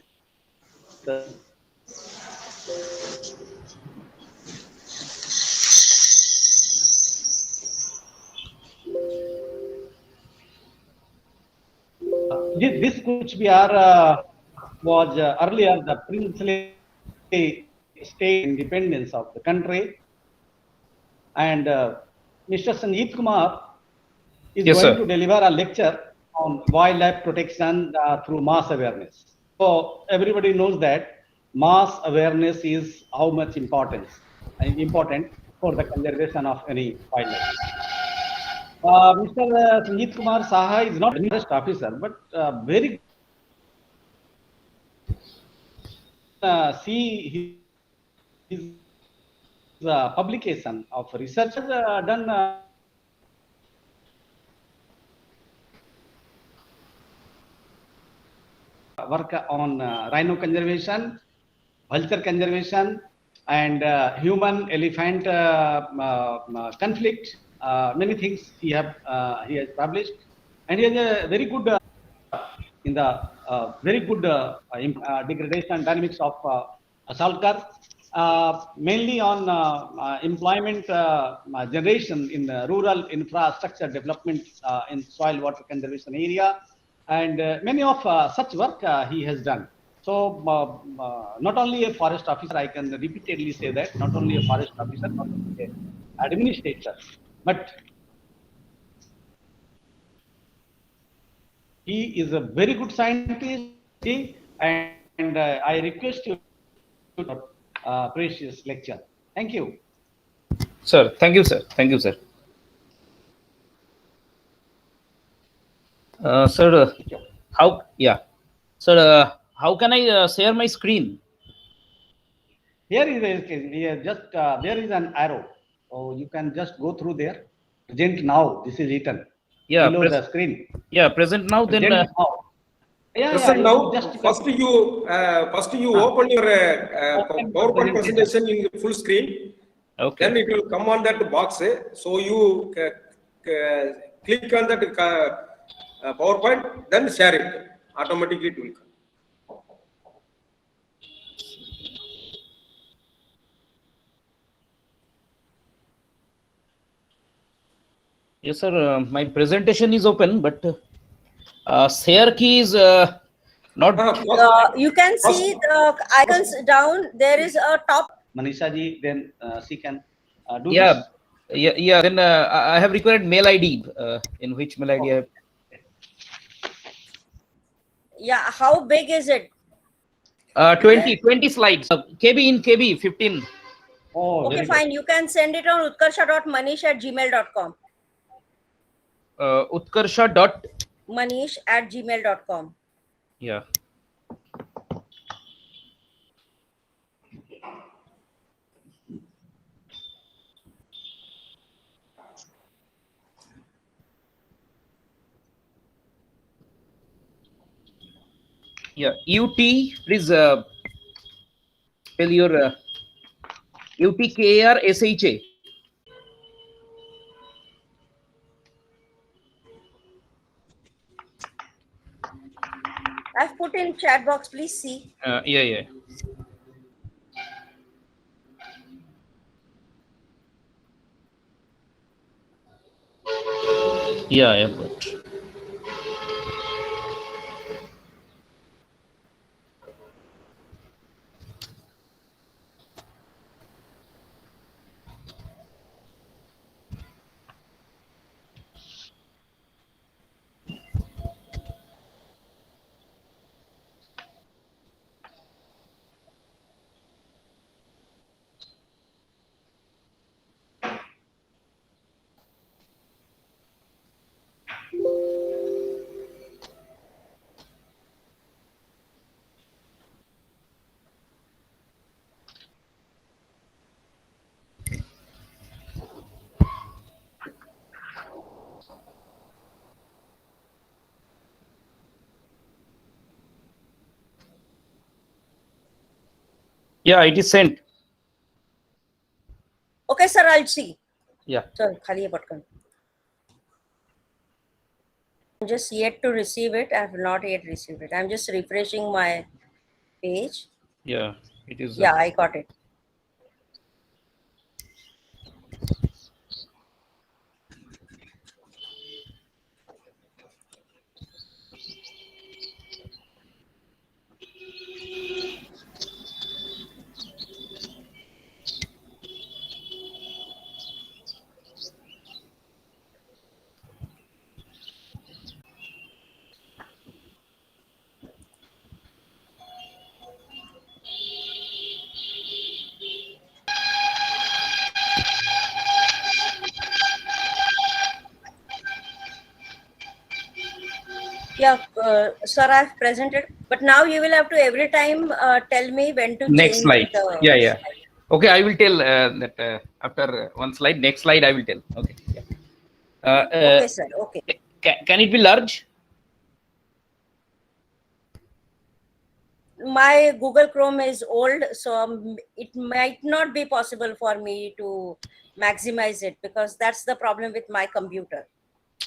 This Kuch Bihar was earlier the princely state independence of the country, and Mr. Sanjeev Kumar is going to deliver a lecture on wildlife protection through mass awareness. So everybody knows that mass awareness is how much important for the conservation of any wildlife. Mr. Sanjeev Kumar Saha is not a forest officer, but very see his publication of research has done work on rhino conservation, vulture conservation, and human-elephant conflict. Many things he has published, and he has a very good degradation dynamics of saltcar, mainly on employment generation in rural infrastructure development in soil water conservation area, and many of such work he has done. So not only a forest officer, I can repeatedly say that, not only a forest officer, not only an administrator, but He is a very good scientist, and I request you to precious lecture. Thank you. Sir, thank you, sir. Thank you, sir. Sir, how? Yeah, sir. How can I share my screen? Here is just there is an arrow. So you can just go through there. Present now. This is written Yeah, below the screen. Yeah, present now. Present Then. now. Yeah, Present you now. just First you open your open your PowerPoint presentation in full screen. Okay. Then it will come on that box. So you click on that PowerPoint, then share it. Automatically it will come. Yes, sir. My presentation is open, but share key is not. You can see the icons down. There is a top. Manisha ji, then she can do Yeah, this. yeah. Then I have required mail ID. In which mail ID? I have... Yeah, how big is it? 20 slides. KB in KB 15. Oh, okay, fine. You can send it on utkarsha.manish@gmail.com. Utkarsha dot manish@gmail.com. Yeah. Yeah. UT, please spell your UTKARSHA. I've put in chat box. Please see. Yeah. Yeah, but yeah, it is sent. Okay, sir. I'll see. Yeah. Sorry, khali hai button. I'm just yet to receive it. I have not yet received it. I'm just refreshing my page. Yeah, it is. Yeah, I got it. Yeah, sir, I've presented, but now you will have to every time tell me when to Next change slide. the Yeah. Okay, I will tell that after one slide. Next slide, I will tell. Okay. Yeah. Okay, sir. Okay. Can it be large? My Google Chrome is old, so it might not be possible for me to maximize it because that's the problem with my computer.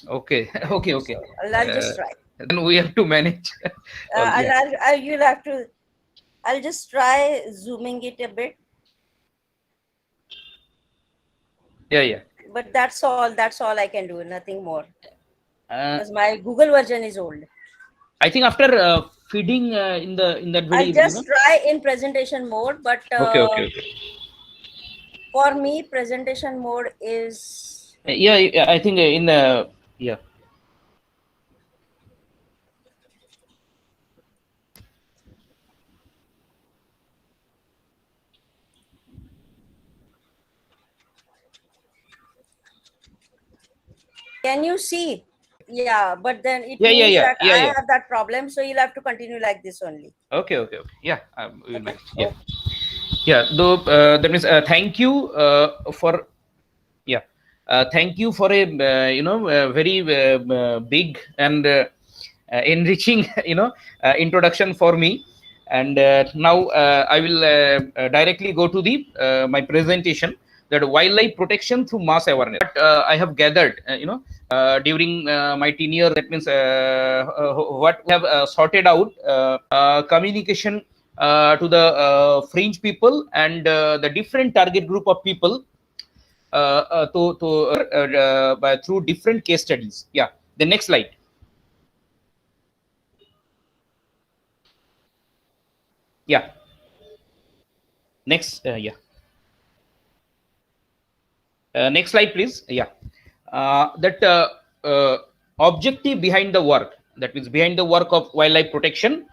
Okay. Okay. So I'll just try. Then we have to manage. You'll have to. I'll just try zooming it a bit. Yeah. But that's all. That's all I can do. Nothing more. Because my Google version is old. I think after feeding in that video. I'll just try in presentation mode, but Okay. for me, presentation mode is. Yeah. I think in yeah. Can you see? Yeah, but then it Yeah, means yeah, that yeah, I yeah. have that problem, so you'll have to continue like this only. Okay, okay, okay. Yeah, we'll manage. Yeah, Okay. yeah. Though that means thank you for yeah, thank you for a very big and enriching introduction for me. And now I will directly go to the my presentation, that wildlife protection through mass awareness. But I have gathered during my tenure, that means what we have sorted out communication to the fringe people and the different target group of people through different case studies. Yeah, the next slide. Yeah, next. Yeah, next slide, please. Yeah, that objective behind the work, that means behind the work of wildlife protection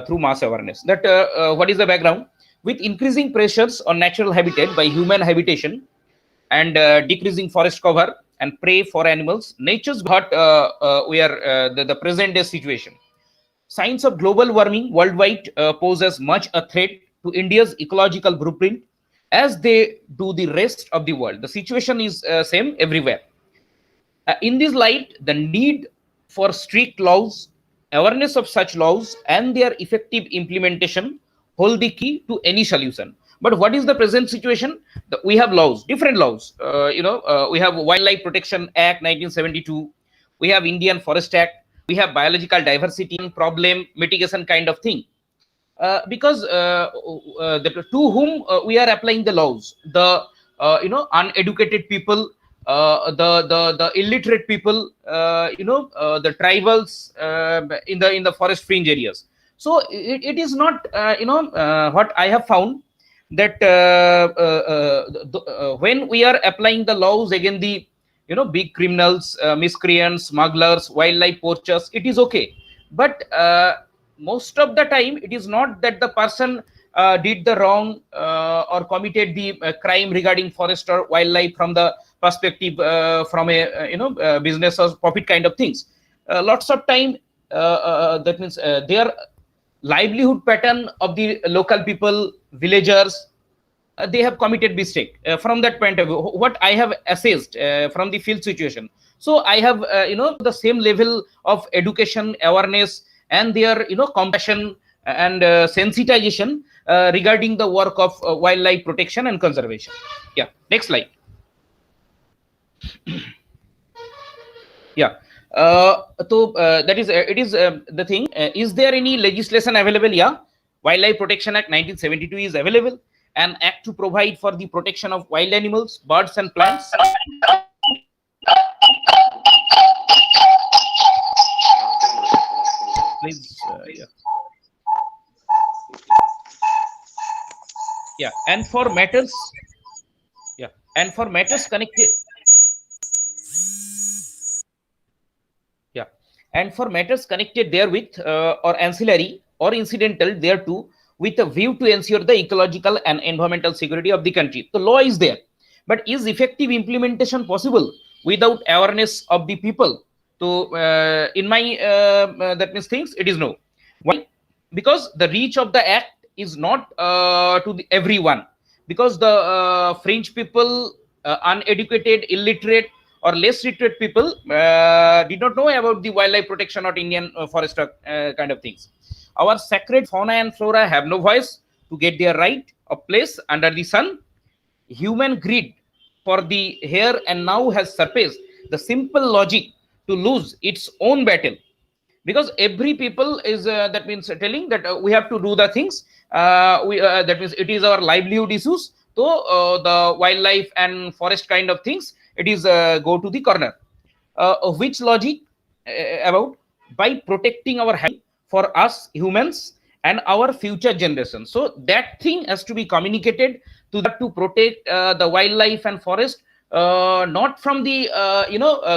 through mass awareness. That what is the background? With increasing pressures on natural habitat by human habitation and decreasing forest cover and prey for animals, nature's what we are the present day situation. Signs of global warming worldwide pose as much a threat to India's ecological blueprint as they do the rest of the world. The situation is same everywhere. In this light, the need for strict laws, awareness of such laws, and their effective implementation hold the key to any solution. But what is the present situation? We have laws, different laws. We have Wildlife Protection Act 1972. We have Indian Forest Act. We have biological diversity problem mitigation kind of thing. Because to whom we are applying the laws, the uneducated people, the illiterate people, the tribals in the forest fringe areas. So it is not what I have found, that when we are applying the laws against the big criminals, miscreants, smugglers, wildlife poachers, it is okay. But most of the time it is not that the person did the wrong or committed the crime regarding forest or wildlife from the perspective from a business or profit kind of things. Lots of time that means their livelihood pattern of the local people, villagers, they have committed mistake from that point of view. What I have assessed from the field situation, so I have the same level of education, awareness, and their compassion and sensitization regarding the work of wildlife protection and conservation. Yeah, next slide. Yeah. So that is it is the thing. Is there any legislation available? Yeah, Wildlife Protection Act 1972 is available, an act to provide for the protection of wild animals, birds, and plants. Please, yeah. Yeah, and for matters, yeah, and for matters connected. Yeah, and for matters connected therewith or ancillary or incidental thereto, with a view to ensure the ecological and environmental security of the country. The law is there, but is effective implementation possible without awareness of the people? So, in my that means things, it is no. Why? Because the reach of the act is not to everyone. Because the fringe people, uneducated, illiterate, or less literate people did not know about the wildlife protection or Indian forest kind of things. Our sacred fauna and flora have no voice to get their right of place under the sun. Human greed for the here and now has surpassed the simple logic to lose its own battle. Because every people is that means telling that we have to do the things, that means it is our livelihood issues. So the wildlife and forest kind of things, it is go to the corner. Which logic about by protecting our health for us humans and our future generations. So that thing has to be communicated to protect the wildlife and forest, not from the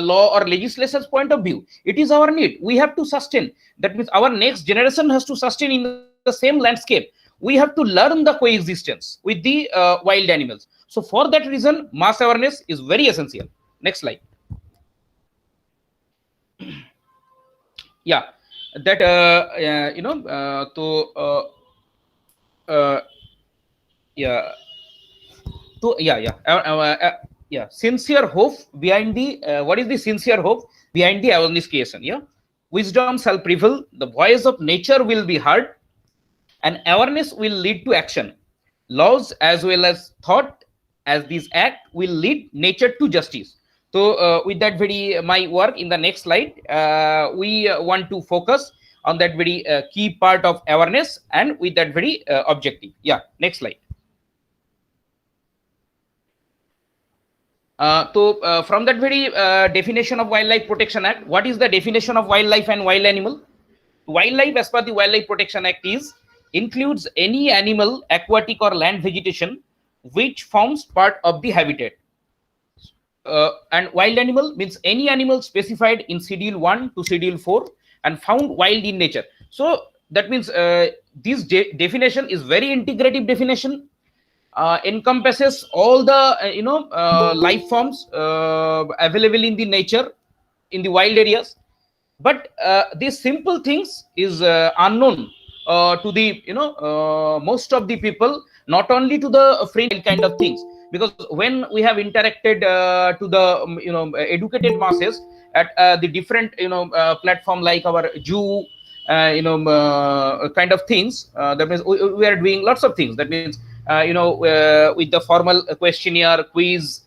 law or legislation's point of view. It is our need. We have to sustain. That means our next generation has to sustain in the same landscape. We have to learn the coexistence with the wild animals. So for that reason, mass awareness is very essential. Next slide. yeah, that you know, uh, yeah, yeah, sincere hope behind the what is the sincere hope behind the awareness creation? Yeah, wisdom shall prevail, the voice of nature will be heard, and awareness will lead to action. Laws as well as thought, as this act will lead nature to justice. So with that very my work in the next slide, we want to focus on that very key part of awareness, and with that very objective. Yeah, next slide. So from that very definition of Wildlife Protection Act, what is the definition of wildlife and wild animal? Wildlife, as per the Wildlife Protection Act, is includes any animal, aquatic or land vegetation, which forms part of the habitat. And wild animal means any animal specified in Schedule 1 to Schedule 4 and found wild in nature. So that means this definition is very integrative definition, encompasses all the life forms available in the nature, in the wild areas. But these simple things is unknown to the most of the people, not only to the fringe kind of things, because when we have interacted to the educated masses at the different platform like our zoo, kind of things, that means we are doing lots of things. That means with the formal questionnaire, quiz,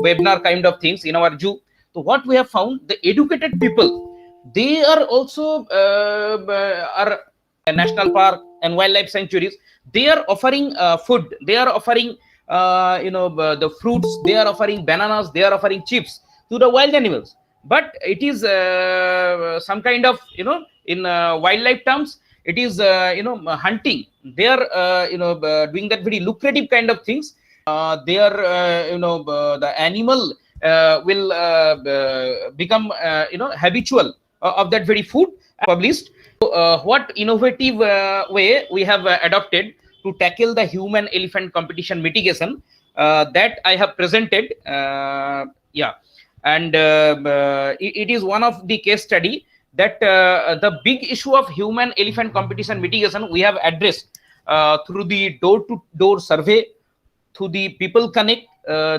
webinar kind of things in our zoo. So what we have found, the educated people, they are also are national park and wildlife sanctuaries. They are offering food. They are offering the fruits. They are offering bananas. They are offering chips to the wild animals. But it is some kind of in wildlife terms, it is hunting. They are doing that very lucrative kind of things. They are the animal will become habitual of that very food published. So what innovative way we have adopted to tackle the human elephant competition mitigation, that I have presented. Yeah, and it is one of the case study that the big issue of human elephant competition mitigation we have addressed through the door to door survey, through the people connect,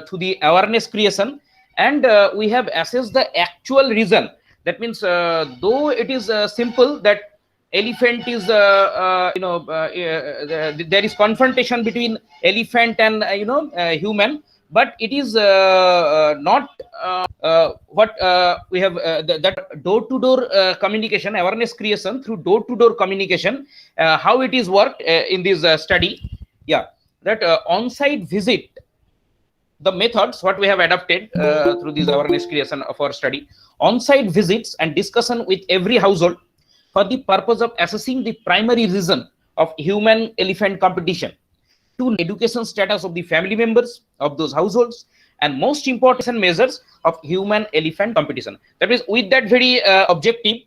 through the awareness creation, and we have assessed the actual reason. That means though it is simple that elephant is there is confrontation between elephant and human, but it is not what we have that door to door communication, awareness creation through door to door communication, how it is worked in this study. Yeah, that on-site visit, the methods what we have adopted through this awareness creation of our study, on-site visits and discussion with every household for the purpose of assessing the primary reason of human elephant competition, to education status of the family members of those households, and most important measures of human elephant competition. That means with that very objective,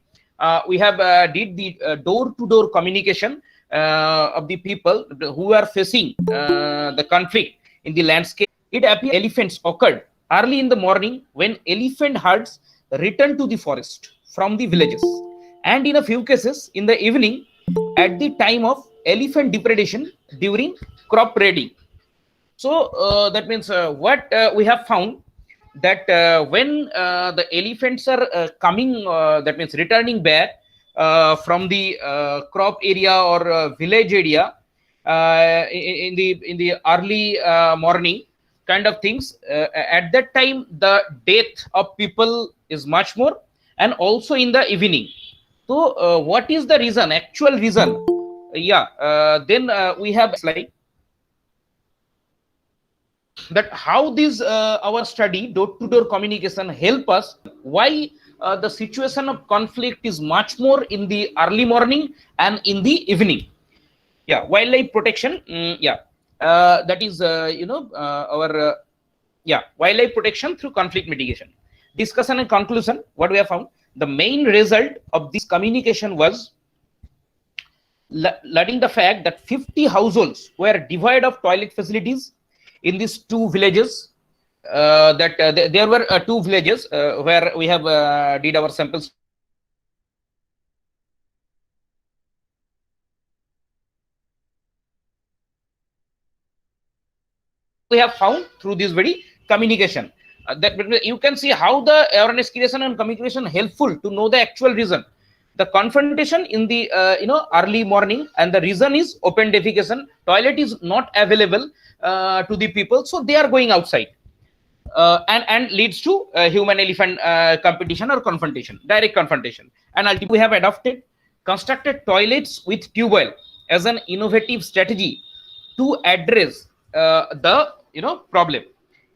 we have did the door to door communication of the people who are facing the conflict in the landscape. It appears elephants occurred early in the morning when elephant herds return to the forest from the villages, and in a few cases in the evening at the time of elephant depredation during crop raiding. So that means what we have found, that when the elephants are coming, that means returning back from the crop area or village area in the early morning kind of things, at that time the death of people is much more, and also in the evening. So what is the reason, actual reason? Yeah, then we have slide that how this our study door to door communication help us, why the situation of conflict is much more in the early morning and in the evening. Yeah, wildlife protection. Yeah, that is our yeah, wildlife protection through conflict mitigation. Discussion and conclusion, what we have found, the main result of this communication was learning the fact that 50 households were devoid of toilet facilities in these two villages, that there were two villages where we have did our samples. We have found through this very communication that you can see how the awareness creation and communication helpful to know the actual reason. The confrontation in the early morning, and the reason is open defecation. Toilet is not available to the people, so they are going outside, and leads to human elephant competition or confrontation, direct confrontation. And ultimately we have adopted constructed toilets with tube well as an innovative strategy to address the problem.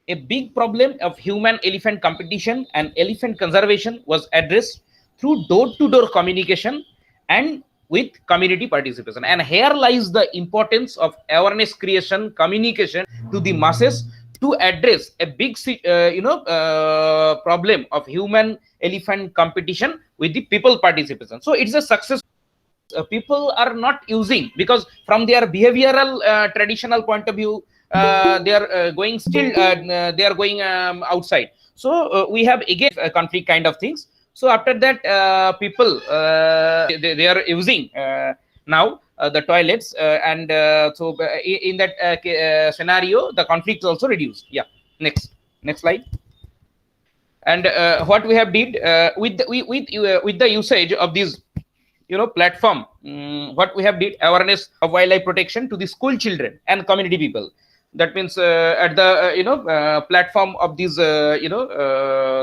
A big problem of human elephant competition and elephant conservation was addressed through door-to-door communication and with community participation. And here lies the importance of awareness creation, communication to the masses to address a big problem of human elephant competition with the people participation. So it's a success. People are not using, because from their behavioral traditional point of view, they are going still they are going outside. So we have again conflict kind of things. So after that people they are using now the toilets, and so in that scenario the conflict is also reduced. Yeah, next slide. And what we have did with the usage of these platform, what we have did awareness of wildlife protection to the school children and community people. That means at the platform of this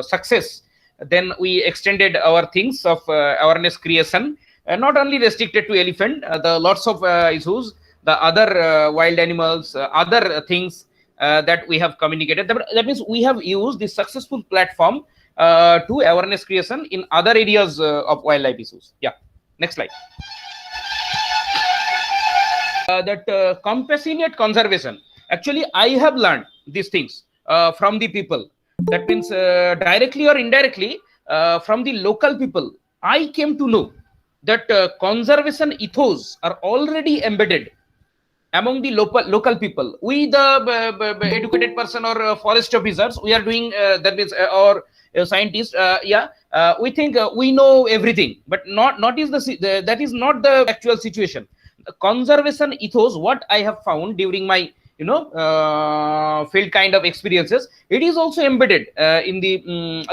success, then we extended our things of awareness creation, not only restricted to elephant, the lots of issues, the other wild animals, other things that we have communicated. That means we have used this successful platform to awareness creation in other areas of wildlife issues. Yeah, next slide. That compassionate conservation. Actually, I have learned these things from the people. That means directly or indirectly from the local people. I came to know that conservation ethos are already embedded among the local people. We, the educated person or forest officers, we are doing that means or scientists. We think we know everything, but not is that is not the actual situation. Conservation ethos, what I have found during my field kind of experiences, it is also embedded in the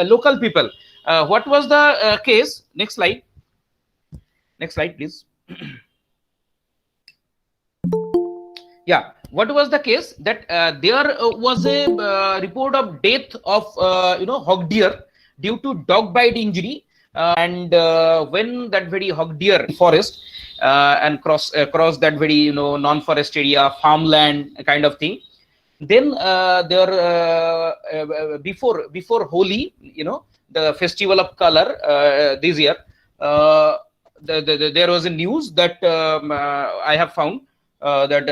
local people. What was the case? Next slide. Next slide, please. Yeah, what was the case? That there was a report of death of hog deer due to dog bite injury, and when that very hog deer forest and cross that very non-forest area, farmland kind of thing, then there before Holi, the festival of color this year, there was a news that I have found that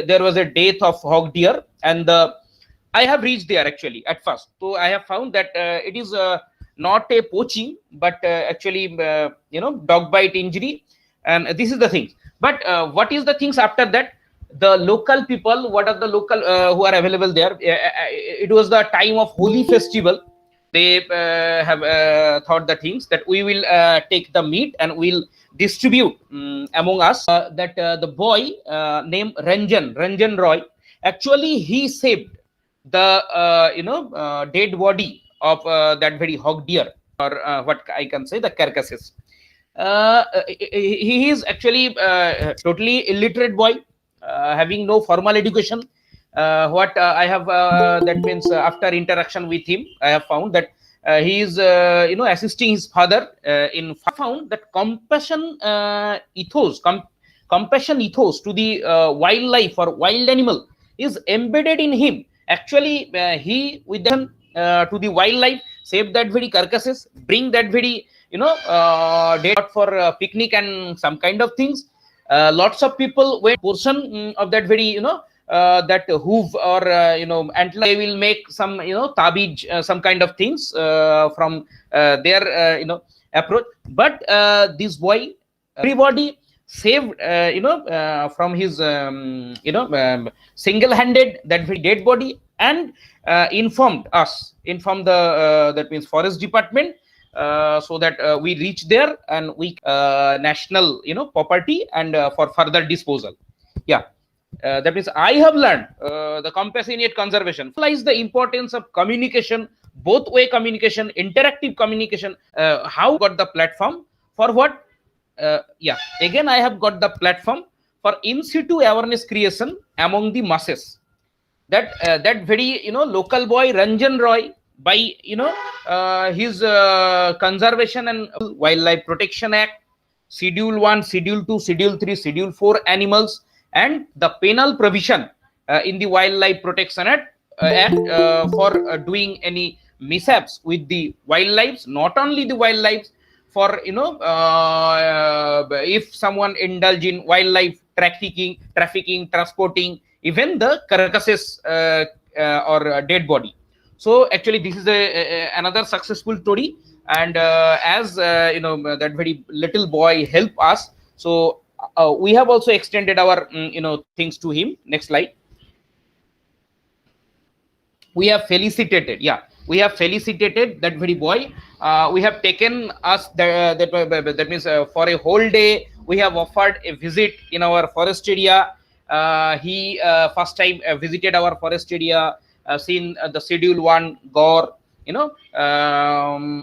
there was a death of hog deer, and I have reached there actually at first. So I have found that it is not a poaching, but actually dog bite injury, and this is the thing. But what is the things after that? The local people, what are the local who are available there? It was the time of Holi festival. They have thought the things that we will take the meat and we'll distribute among us. That the boy named Ranjan Roy, actually he saved the dead body of that very hog deer, or what I can say, the carcasses. He is actually totally illiterate boy, having no formal education. What I have that means after interaction with him, I have found that he is assisting his father in found that compassion ethos to the wildlife or wild animal is embedded in him. Actually he with them to the wildlife, save that very carcasses, bring that very dead for picnic and some kind of things. Lots of people went portion of that very that hoof or antler, they will make some tabij, some kind of things from their approach. But this boy, everybody saved from his single-handed that very dead body, and informed the that means forest department, so that we reach there and we national property and for further disposal. Yeah. That means I have learned the compassionate conservation lies the importance of communication, both way communication, interactive communication. How got the platform for what? Yeah, again I have got the platform for in situ awareness creation among the masses. That very local boy Ranjan Roy, by his Conservation and Wildlife Protection Act, Schedule 1, Schedule 2, Schedule 3, Schedule 4 animals, and the penal provision in the Wildlife Protection Act for doing any mishaps with the wildlife, not only the wildlife, for if someone indulge in wildlife trafficking, transporting, even the carcasses or dead body. So actually this is another successful story, and as that very little boy helped us, so we have also extended our things to him. Next slide. We have felicitated, yeah, we have felicitated that very boy. We have taken us that means for a whole day we have offered a visit in our forest area. He first time visited our forest area, seen the Schedule 1 gore,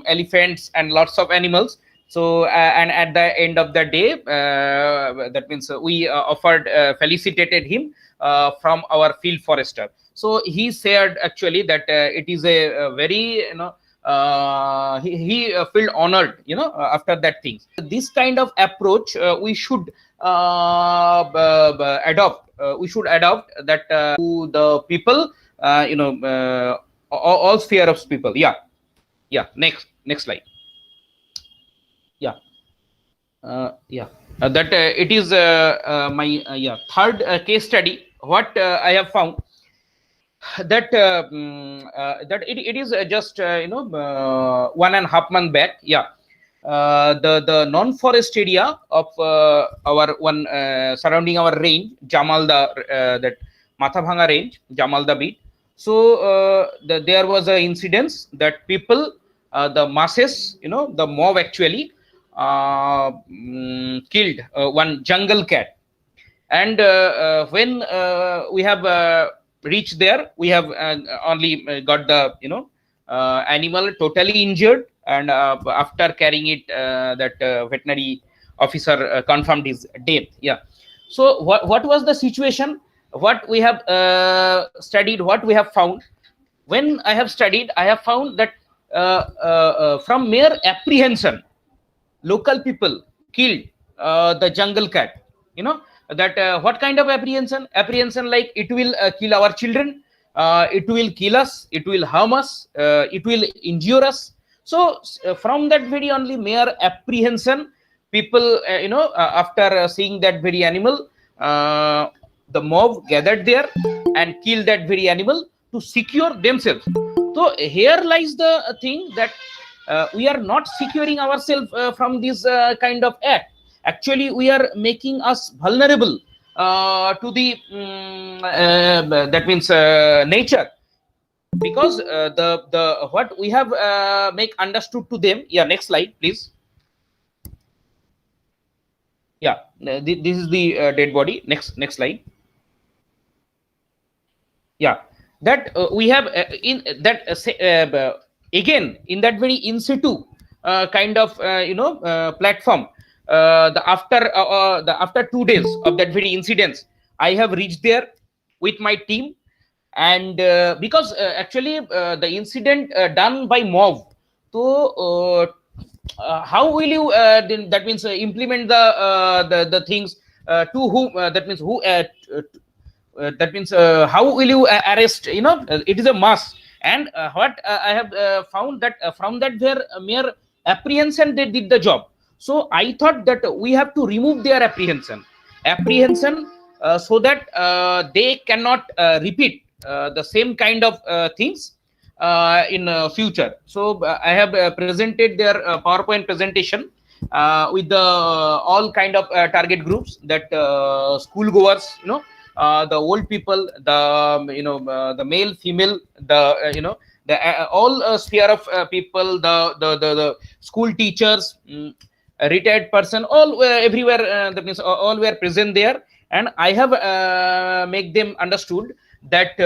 elephants and lots of animals. So and at the end of the day, that means we offered felicitated him from our field forester. So he said actually that it is a very he felt honored after that thing. This kind of approach we should adopt. We should adopt that to the people, all sphere of people. Yeah. Next slide. Yeah. That it is my third case study. What I have found that that it is just 1.5 months back. Yeah. The non-forest area of our one surrounding our range, Jamalda, that Mathabhanga range, Jamalda beat. So there was an incident that people, the masses, the mob actually killed one jungle cat. And when we have reached there, we have only got the animal totally injured, and after carrying it, that veterinary officer confirmed his death. Yeah. So what was the situation? What we have studied, what we have found, when I have studied, I have found that from mere apprehension, local people killed the jungle cat. That what kind of apprehension? Apprehension like it will kill our children, it will kill us, it will harm us, it will injure us. So from that very only mere apprehension, people after seeing that very animal, the mob gathered there and killed that very animal to secure themselves. So here lies the thing that we are not securing ourselves from this kind of act. Actually we are making us vulnerable to the that means nature, because the what we have make understood to them. Yeah, next slide please. Yeah, this is the dead body. Next slide. Yeah, that we have in that again in that very in situ kind of platform. After 2 days of that very incidents, I have reached there with my team, and because actually the incident done by mob. So how will you then, that means implement the things to whom, that means who that means how will you arrest? It is a must. And what I have found that from that their mere apprehension they did the job. So I thought that we have to remove their apprehension so that they cannot repeat the same kind of things in future. So I have presented their PowerPoint presentation with the all kind of target groups, that school goers, the old people, the male, female, the all sphere of people, the school teachers, a retired person, all were everywhere. That means all were present there, and I have make them understood that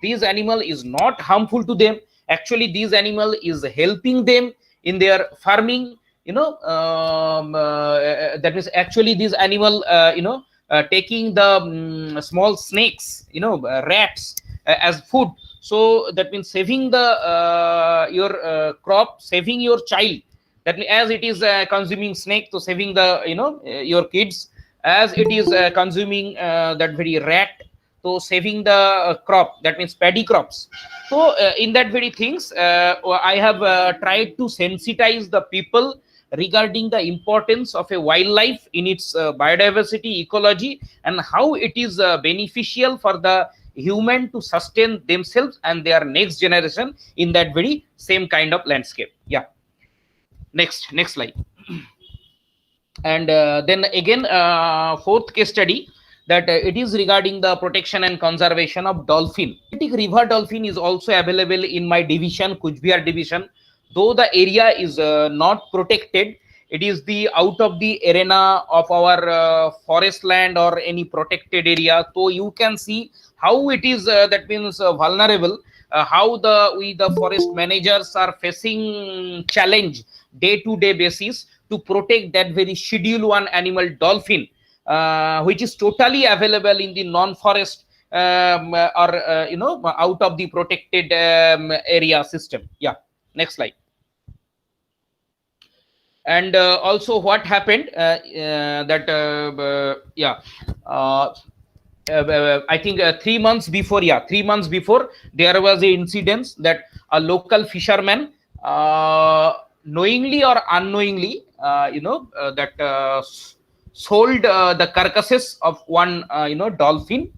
these animal is not harmful to them. Actually, these animal is helping them in their farming. That means actually these animal, taking the small snakes, rats as food. So that means saving the your crop, saving your child. That means as it is consuming snake, so saving the your kids, as it is consuming that very rat, so saving the crop, that means paddy crops. So in that very things, I have tried to sensitize the people regarding the importance of a wildlife in its biodiversity, ecology, and how it is beneficial for the human to sustain themselves and their next generation in that very same kind of landscape. Yeah, next slide. And then again, fourth case study, that it is regarding the protection and conservation of dolphin. River dolphin is also available in my division, Kuch Bihar division. Though the area is not protected, it is the out of the arena of our forest land or any protected area. So you can see how it is, that means vulnerable, how the forest managers are facing challenge day to day basis to protect that very schedule one animal, dolphin, which is totally available in the non-forest or out of the protected area system. Yeah, next slide. And also what happened, that I think 3 months before, 3 months before, there was an incident that a local fisherman, knowingly or unknowingly, that sold the carcasses of one dolphin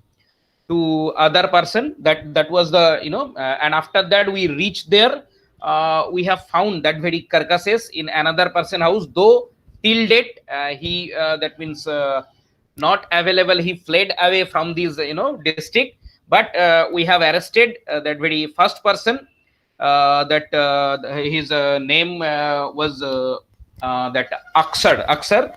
to other person. That was the and after that we reached there, we have found that very carcasses in another person house, though till date he that means not available, he fled away from this district. But we have arrested that very first person, that his name was that Aksar,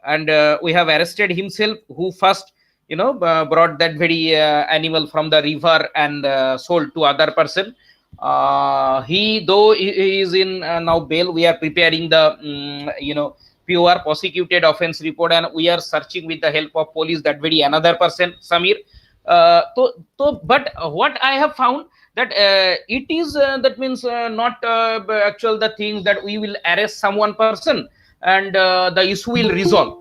and we have arrested himself, who first brought that very animal from the river and sold to other person. Though he is in now bail, we are preparing the pure prosecuted offense report, and we are searching with the help of police that very another person, Samir. But what I have found, that it is that means not actual the things that we will arrest someone person and the issue will resolve,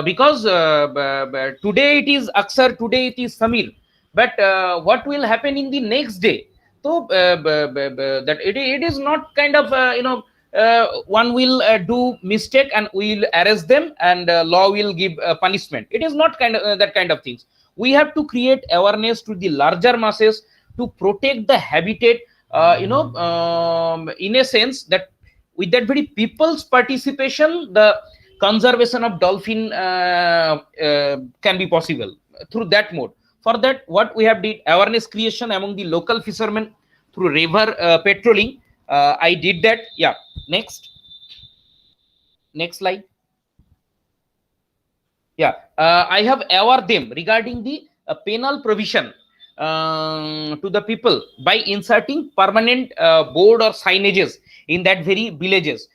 because today it is Aksar, today it is Samir, but what will happen in the next day? So that it is not kind of one will do mistake and we will arrest them and law will give punishment. It is not kind of that kind of things. We have to create awareness to the larger masses to protect the habitat, in a sense that with that very people's participation, the conservation of dolphin can be possible through that mode. For that, what we have did, awareness creation among the local fishermen through river patrolling. I did that. Yeah, next slide. Yeah, I have aware them regarding the penal provision to the people by inserting permanent board or signages in that very villages.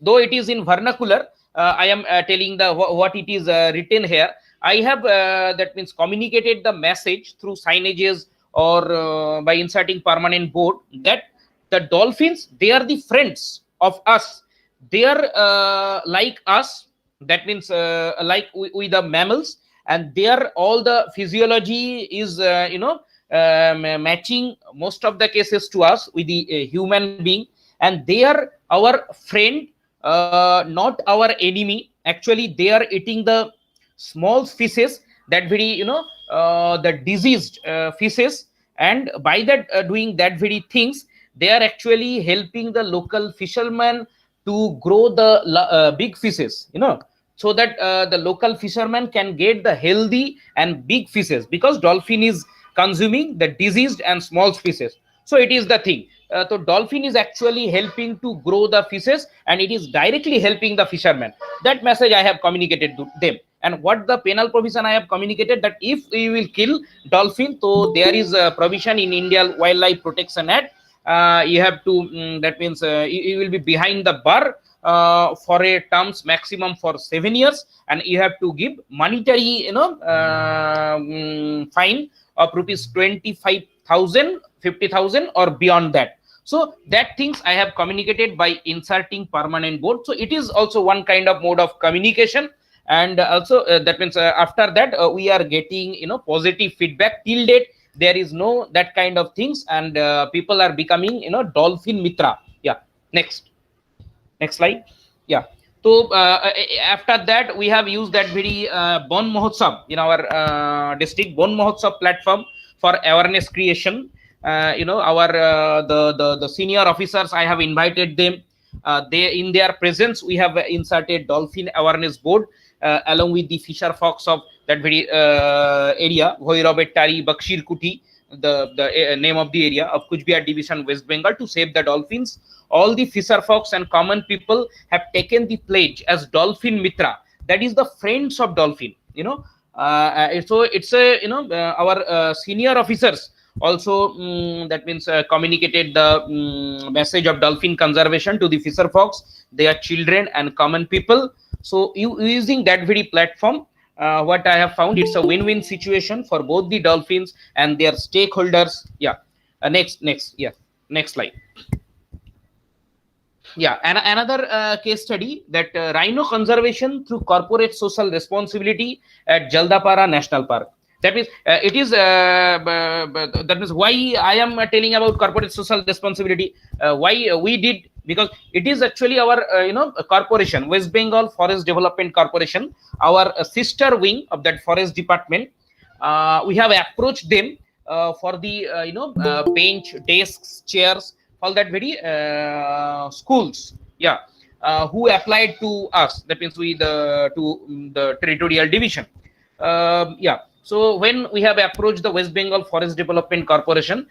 Though it is in vernacular, I am telling the what it is written here. I have that means communicated the message through signages or by inserting permanent board that the dolphins, they are the friends of us. They are like us. That means like we the mammals, and their all the physiology is matching most of the cases to us with the human being, and they are our friend, not our enemy. Actually, they are eating the small fishes, that very the diseased fishes, and by that doing that very things, they are actually helping the local fishermen to grow the big fishes, so that the local fishermen can get the healthy and big fishes, because dolphin is consuming the diseased and small species. So it is the thing. So dolphin is actually helping to grow the fishes, and it is directly helping the fishermen. That message I have communicated to them. And what the penal provision I have communicated, that if we will kill dolphin, so there is a provision in India Wildlife Protection Act. You have to that means you will be behind the bar for a terms maximum for 7 years, and you have to give monetary fine of rupees 25,000, 50,000 or beyond that. So that things I have communicated by inserting permanent board. So it is also one kind of mode of communication. And also that means after that we are getting positive feedback. Till date there is no that kind of things, and people are becoming dolphin mitra. Yeah, next slide. Yeah. So after that we have used that very Bon Mahotsav in our district Bon Mahotsav platform for awareness creation. Our the senior officers, I have invited them. They, in their presence, we have inserted dolphin awareness board along with the fisher fox of that very area, Bhoirabettari Bakshir Kuti, the name of the area of Kuch Bihar division, West Bengal, to save the dolphins. All the fisher folks and common people have taken the pledge as dolphin mitra, that is the friends of dolphin. So it's a our senior officers also that means communicated the message of dolphin conservation to the fisher folks, their children and common people. So using that very platform, what I have found, it's a win-win situation for both the dolphins and their stakeholders. Yeah. Next slide. Yeah, and another case study, that rhino conservation through corporate social responsibility at Jaldapara National Park. That means it is that means why I am telling about corporate social responsibility. Why we did, because it is actually our corporation, West Bengal Forest Development Corporation, our sister wing of that forest department. We have approached them for the bench, desks, chairs for that very schools. Yeah. Who applied to us, that means we to the territorial division. Yeah. So when we have approached the West Bengal Forest Development Corporation,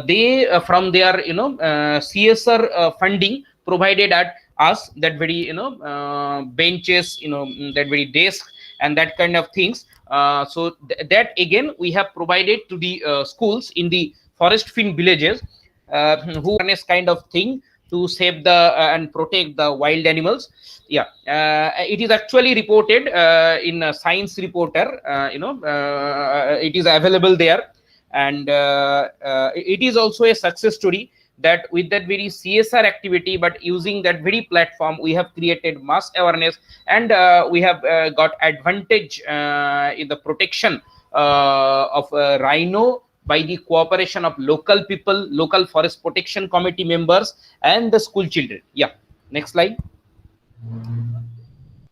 they from their CSR funding provided at us that very benches, that very desk and that kind of things. So that again we have provided to the schools in the forest fin villages, who awareness kind of thing to save the and protect the wild animals. Yeah, it is actually reported in a Science Reporter. It is available there, and it is also a success story, that with that very CSR activity, but using that very platform, we have created mass awareness, and we have got advantage in the protection of rhino by the cooperation of local people, local forest protection committee members, and the school children. Yeah, next slide.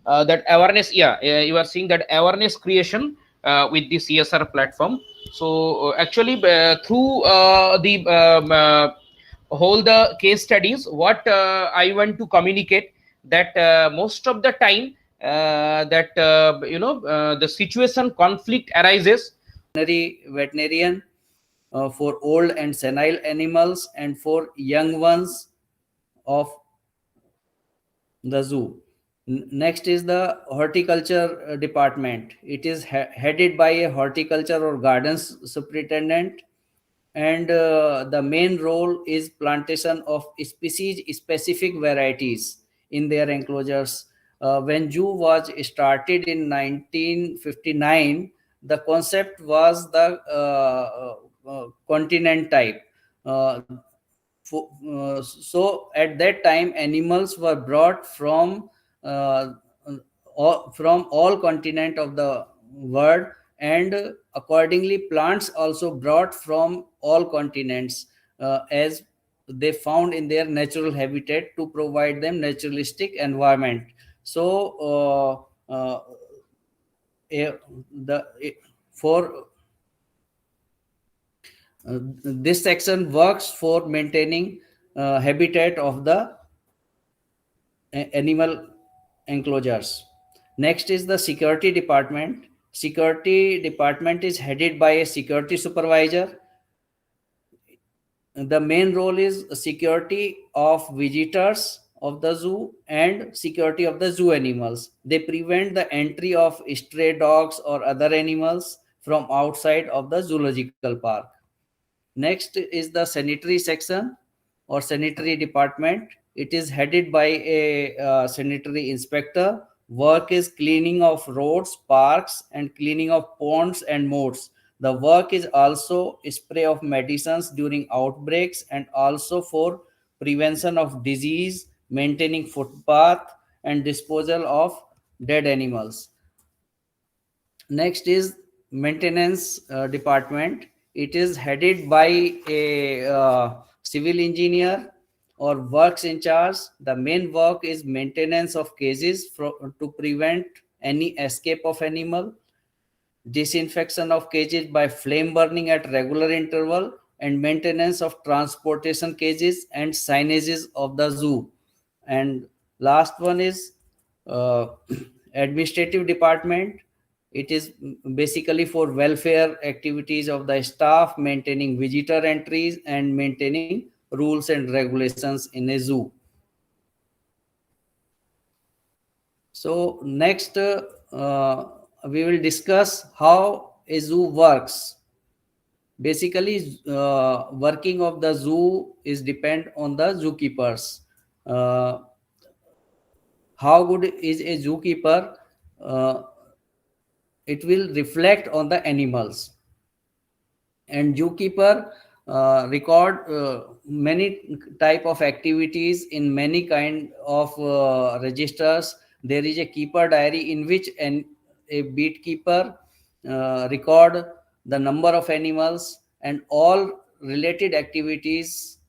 That awareness, yeah, you are seeing that awareness creation with the CSR platform. So actually through the whole the case studies, what I want to communicate, that most of the time that the situation conflict arises. Veterinarian for old and senile animals and for young ones of the zoo. Next is the horticulture department. It is headed by a horticulture or gardens superintendent, and the main role is plantation of species specific varieties in their enclosures. When zoo was started in 1959, the concept was the continent type. So at that time animals were brought from all continent of the world, and accordingly plants also brought from all continents, as they found in their natural habitat to provide them naturalistic environment. So this section works for maintaining habitat of the animal enclosures. Next is the security department. Security department is headed by a security supervisor. The main role is security of visitors of the zoo and security of the zoo animals. They prevent the entry of stray dogs or other animals from outside of the zoological park. Next is the sanitary section or sanitary department. It is headed by a sanitary inspector. Work is cleaning of roads, parks, and cleaning of ponds and moats. The work is also spray of medicines during outbreaks and also for prevention of disease, maintaining footpath, and disposal of dead animals. Next is maintenance department. It is headed by a civil engineer or works in charge. The main work is maintenance of cages to prevent any escape of animal, disinfection of cages by flame burning at regular interval, and maintenance of transportation cages and signages of the zoo. And last one is uh, administrative department. It is basically for welfare activities of the staff, maintaining visitor entries and maintaining rules and regulations in a zoo. So next we will discuss how a zoo works. Basically, working of the zoo is depend on the zookeepers. How good is a zookeeper? It will reflect on the animals. And zookeeper record many type of activities in many kind of registers. There is a keeper diary in which a beat keeper record the number of animals and all related activities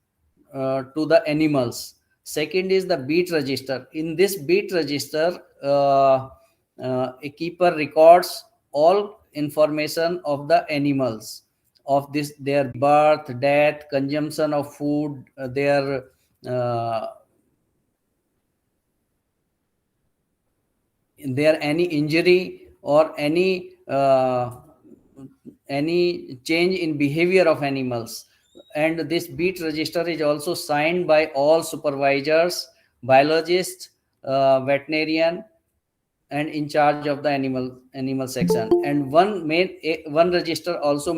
to the animals. Second is the beat register. In this beat register, a keeper records all information of the animals, of this their birth, death, consumption of food, their any injury or any change in behavior of animals. And this beat register is also signed by all supervisors, biologists, veterinarian, and in charge of the animal section. And one register also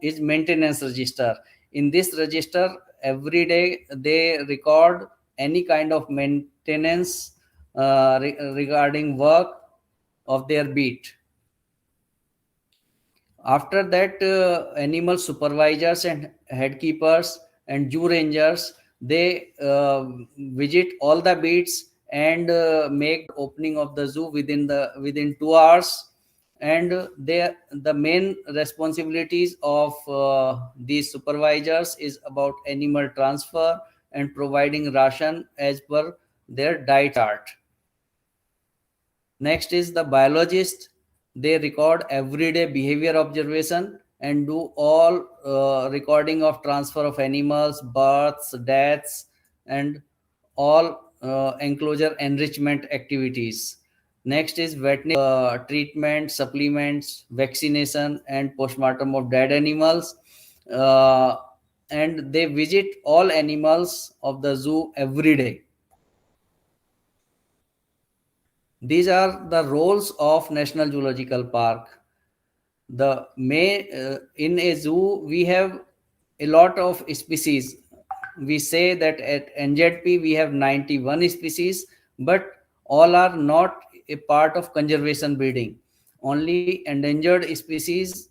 is maintenance register. In this register, every day they record any kind of maintenance regarding work of their beat. After that, animal supervisors and head keepers and zoo rangers, they visit all the beats and make opening of the zoo within 2 hours. And the main responsibilities of these supervisors is about animal transfer and providing ration as per their diet chart. Next is the biologist. They record everyday behavior observation and do all recording of transfer of animals, births, deaths, and all enclosure enrichment activities. Next is veterinary treatment, supplements, vaccination, and postmortem of dead animals. And they visit all animals of the zoo every day. These are the roles of National Zoological Park. In a zoo we have a lot of species. We say that at NZP we have 91 species, but all are not a part of conservation breeding. Only endangered species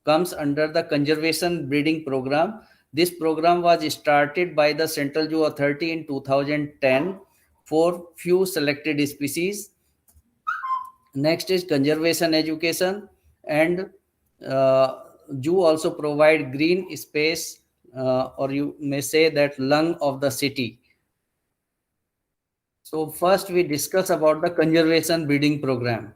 comes under the conservation breeding program. This program was started by the Central Zoo Authority in 2010 for few selected species. Next is conservation education, and zoo also provide green space, or you may say that lung of the city. So first we discuss about the conservation breeding program.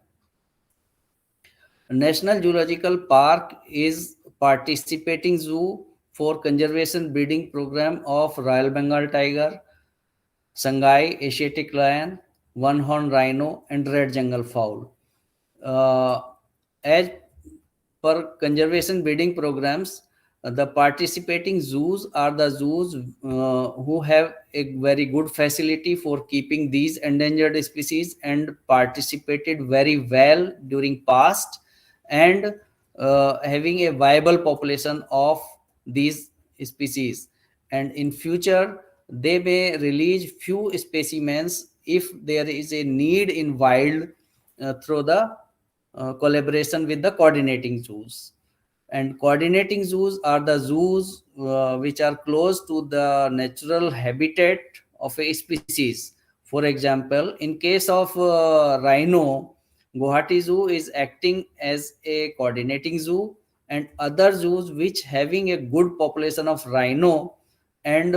National Zoological Park is participating zoo for conservation breeding program of Royal Bengal tiger, Sangai, Asiatic lion, one-horned rhino, and red jungle fowl. As per conservation breeding programs, the participating zoos are the zoos who have a very good facility for keeping these endangered species and participated very well during past, and having a viable population of these species. And in future, they may release few specimens if there is a need in wild through the collaboration with the coordinating zoos. And coordinating zoos are the zoos which are close to the natural habitat of a species. For example, in case of rhino, Guwahati Zoo is acting as a coordinating zoo, and other zoos which having a good population of rhino and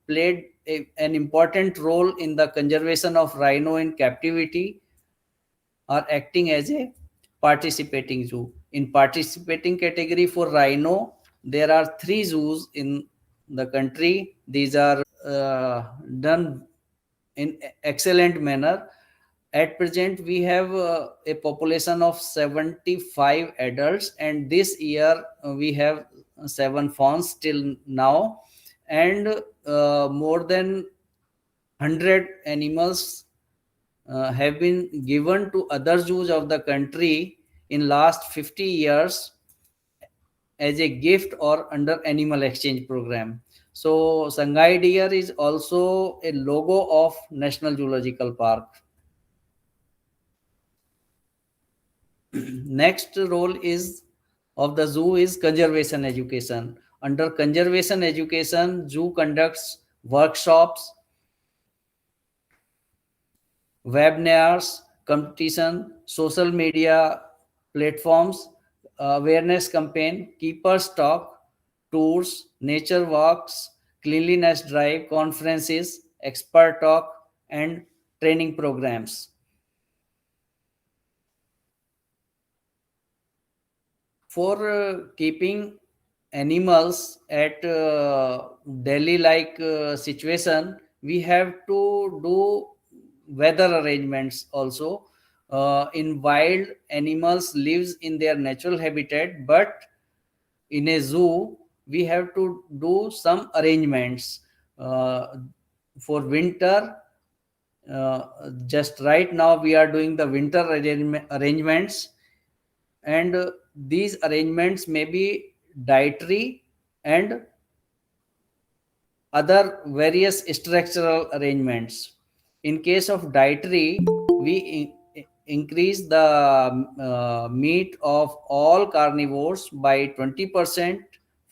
played an important role in the conservation of rhino in captivity are acting as a participating zoo. In participating category for rhino, there are 3 zoos in the country. These are done in excellent manner. At present, we have a population of 75 adults, and this year we have 7 fawns till now, and more than 100 animals have been given to other zoos of the country in last 50 years as a gift or under animal exchange program. So Sangai deer is also a logo of National Zoological Park. Next role is of the zoo is conservation education. Under conservation education, zoo conducts workshops, webinars, competition, social media platforms, awareness campaign, keepers talk, tours, nature walks, cleanliness drive, conferences, expert talk, and training programs. For keeping animals at daily like situation, we have to do weather arrangements also. In wild, animals lives in their natural habitat, but in a zoo we have to do some arrangements for winter. Just right now we are doing the winter arrangements, and these arrangements may be dietary and other various structural arrangements. In case of dietary, we increase the meat of all carnivores by 20%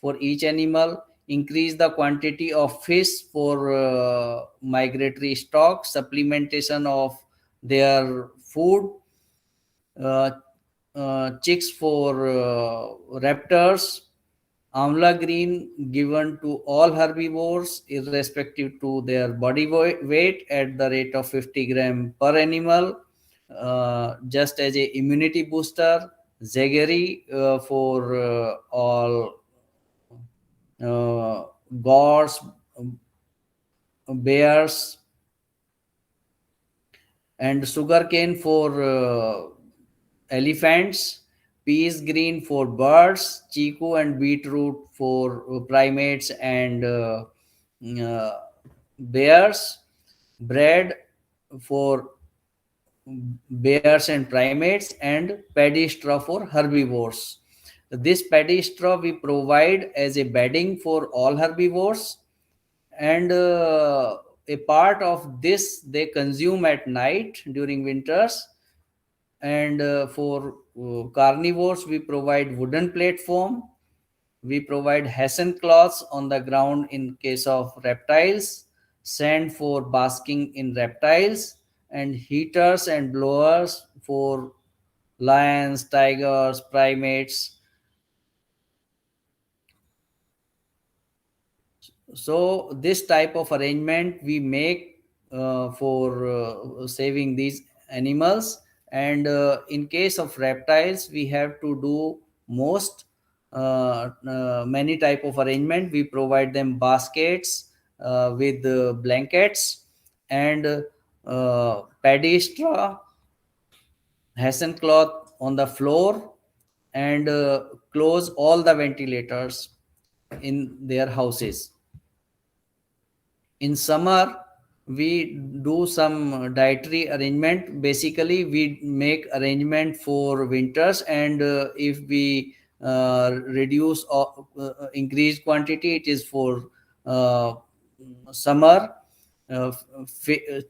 for each animal, increase the quantity of fish for migratory stock, supplementation of their food, uh, chicks for raptors, amla green given to all herbivores irrespective to their body weight at the rate of 50 gram per animal, just as a immunity booster. Zaggery for all goats, bears, and sugarcane for elephants, peas green for birds, chiku and beetroot for primates and bears, bread for bears and primates, and paddy straw for herbivores. This paddy straw we provide as a bedding for all herbivores, and a part of this they consume at night during winters. And for carnivores, we provide wooden platform, we provide hessian cloths on the ground in case of reptiles, sand for basking in reptiles, and heaters and blowers for lions, tigers, primates. So this type of arrangement we make for saving these animals. And in case of reptiles, we have to do most many type of arrangement. We provide them baskets with blankets, and paddy straw, hessian cloth on the floor, and close all the ventilators in their houses. In summer, we do some dietary arrangement. Basically, we make arrangement for winters, and if we reduce or increase quantity, it is for summer.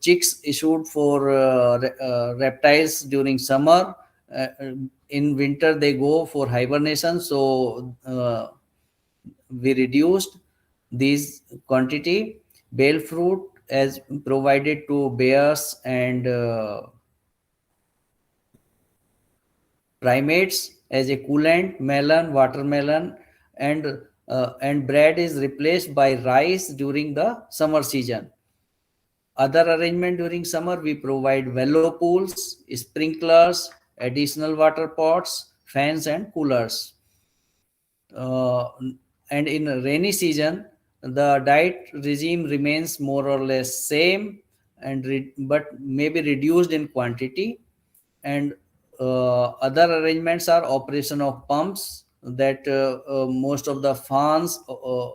Chicks issued for reptiles during summer. In winter, they go for hibernation. So we reduced these quantity. Bale fruit as provided to bears and primates as a coolant, melon, watermelon, and bread is replaced by rice during the summer season. Other arrangement during summer, we provide vello pools, sprinklers, additional water pots, fans, and coolers. And in rainy season, the diet regime remains more or less same, and but maybe reduced in quantity. And other arrangements are operation of pumps that most of the fans uh,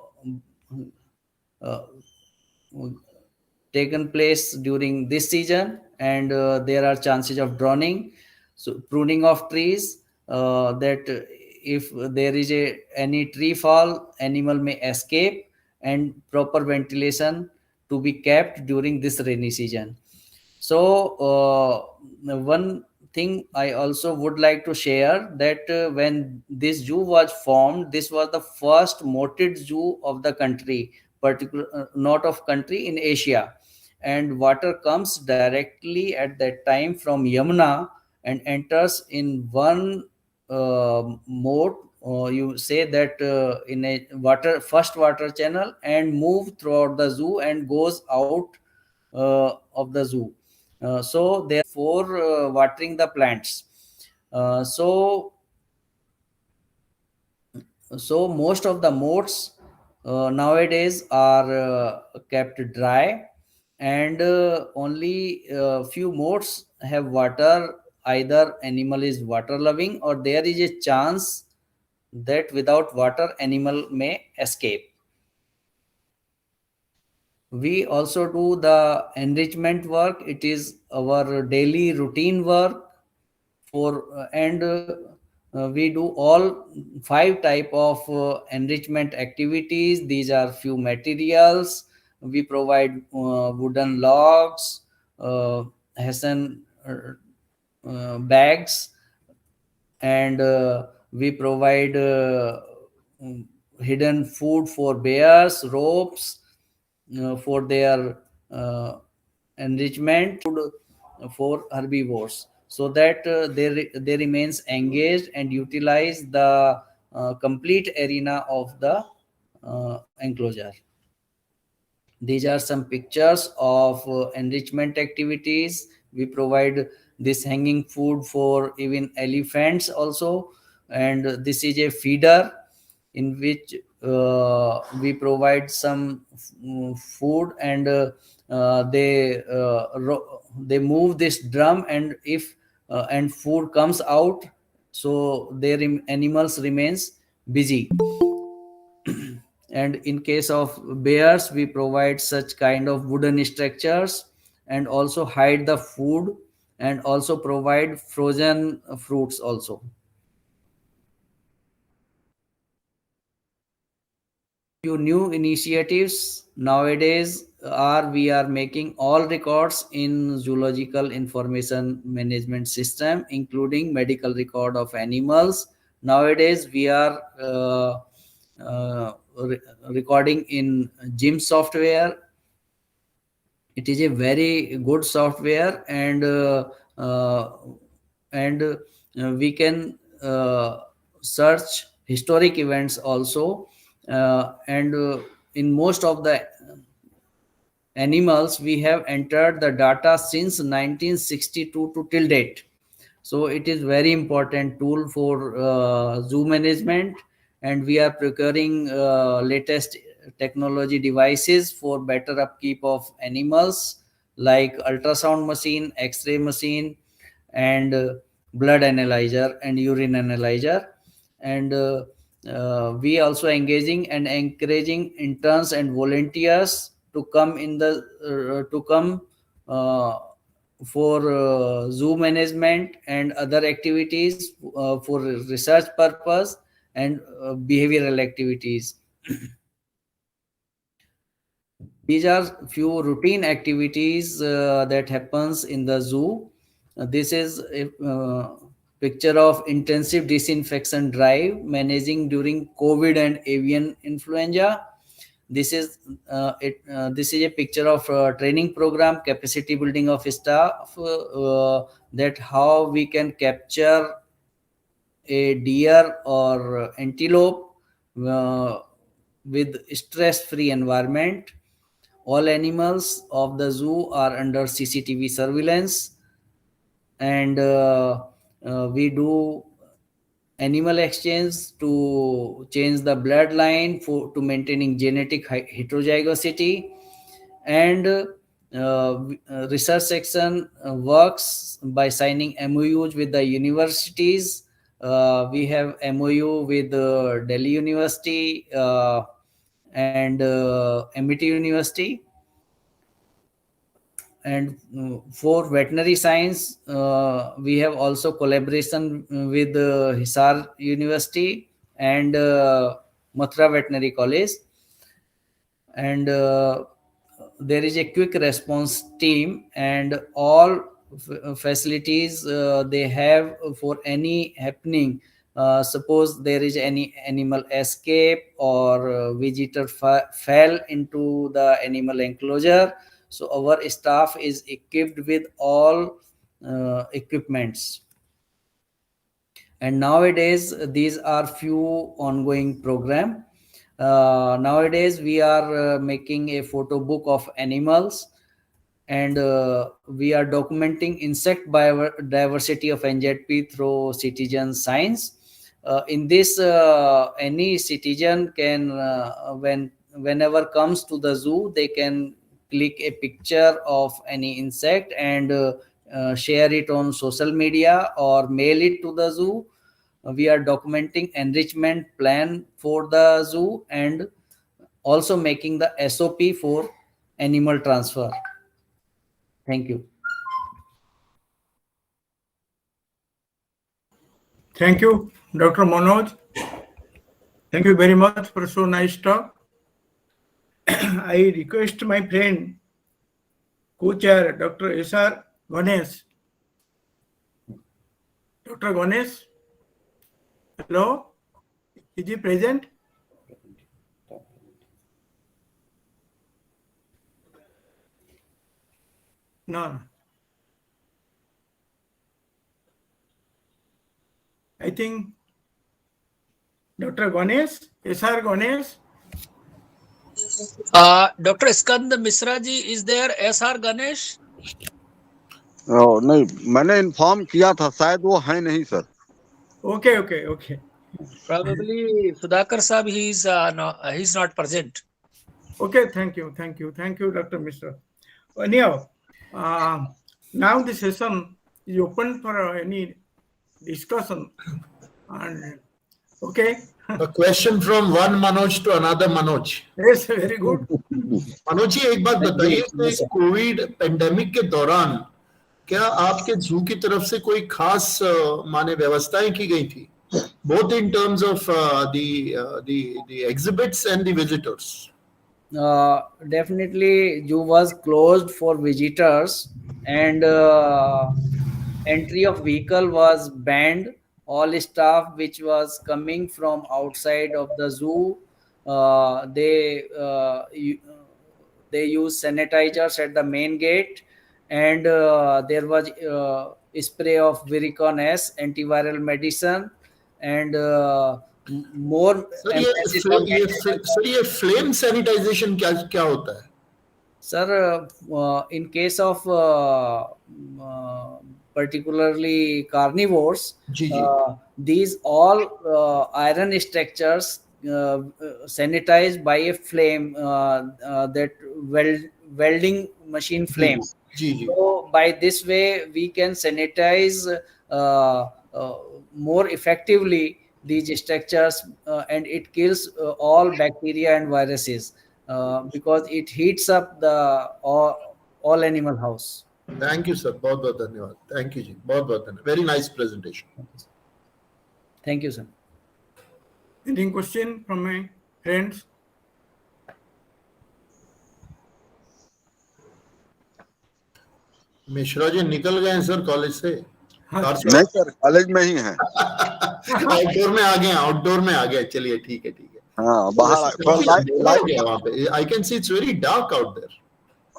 taken place during this season, and there are chances of drowning. So pruning of trees, that if there is any tree fall, animal may escape, and proper ventilation to be kept during this rainy season. So one thing I also would like to share, that when this zoo was formed, this was the first moated zoo of the country, particular not of country in Asia, and water comes directly at that time from Yamuna and enters in one moat. You say that in a first water channel, and move throughout the zoo and goes out of the zoo. So there for watering the plants. So most of the moats nowadays are kept dry, and only few moats have water. Either animal is water loving, or there is a chance that without water animal may escape. We also do the enrichment work. It is our daily routine work for and we do all 5 type of enrichment activities. These are few materials. We provide wooden logs, hessian bags, and we provide hidden food for bears, ropes for their enrichment, food for herbivores, so that they remains engaged and utilize the complete arena of the enclosure. These are some pictures of enrichment activities. We provide this hanging food for even elephants also, and this is a feeder in which we provide some food, and they move this drum, and if and food comes out, so their animals remains busy. And in case of bears, we provide such kind of wooden structures, and also hide the food, and also provide frozen fruits also. Few new initiatives nowadays are we are making all records in zoological information management system, including medical record of animals. Nowadays we are recording in gym software. It is a very good software, and we can search historic events also, and in most of the animals we have entered the data since 1962 to till date. So it is very important tool for zoo management, and we are procuring latest technology devices for better upkeep of animals, like ultrasound machine, X-ray machine, and blood analyzer and urine analyzer. And we also engaging and encouraging interns and volunteers to come in the to come for zoo management and other activities for research purpose and behavioral activities. These are few routine activities that happens in the zoo. This is a picture of intensive disinfection drive managing during COVID and avian influenza. This is this is a picture of training program, capacity building of staff, that how we can capture a deer or antelope with stress-free environment. All animals of the zoo are under CCTV surveillance, and we do animal exchange to change the bloodline for to maintaining genetic heterozygosity. And research section works by signing MOUs with the universities. We have MOU with Delhi University and MIT University. And for veterinary science, we have also collaboration with Hisar University and Mathura Veterinary College. And there is a quick response team, and all facilities they have for any happening. Suppose there is any animal escape or visitor fell into the animal enclosure, so our staff is equipped with all equipments. And nowadays these are few ongoing program. Nowadays we are making a photo book of animals, and we are documenting insect biodiversity of NZP through citizen science. In this, any citizen can, whenever comes to the zoo, they can click a picture of any insect and share it on social media or mail it to the zoo. We are documenting enrichment plan for the zoo and also making the SOP for animal transfer. Thank you. Thank you, Dr. Manoj. Thank you very much for so nice talk. I request my friend, co-chair, Dr. S.R. Ganesh. Dr. Ganesh, hello? Is he present? No. I think Dr. Ganesh, S.R. Ganesh. Dr. Skand Misra ji, is there S.R. Ganesh? नहीं, मैंने inform किया था, शायद वो है नहीं sir. Okay. Probably Sudhakar Saab, he's not present. Okay, thank you, Dr. Misra. Anyhow, now the session is open for any discussion. And okay. A question from one Manoj to another Manoj. Yes, very good. Manoj ji एक बात बताइए कि Covid pandemic के दौरान क्या आपके जू की तरफ से कोई खास माने व्यवस्थाएं की गई थी, both in terms of the exhibits and the visitors? Definitely zoo was closed for visitors, and entry of vehicle was banned. All staff which was coming from outside of the zoo, they use sanitizers at the main gate, and there was spray of Viricon S antiviral medicine, and more emphasis on ये flame sanitization क्या होता है? Sir, in case of particularly carnivores, these all iron structures sanitized by a flame, that welding machine flame. So by this way, we can sanitize more effectively these structures, and it kills all bacteria and viruses because it heats up the all animal house. Thank you, sir. बहुत बहुत धन्यवाद. Thank you, जी. बहुत बहुत धन्यवाद. Very nice presentation. Thank you, sir. Any question from my friends? Mishra ji निकल गए हैं sir college से. नहीं सर, कॉलेज में ही है. आउटडोर में आ गए. आउटडोर में आ गए. चलिए ठीक है ठीक है. हाँ बाहर वहाँ पे I can see it's very dark out there.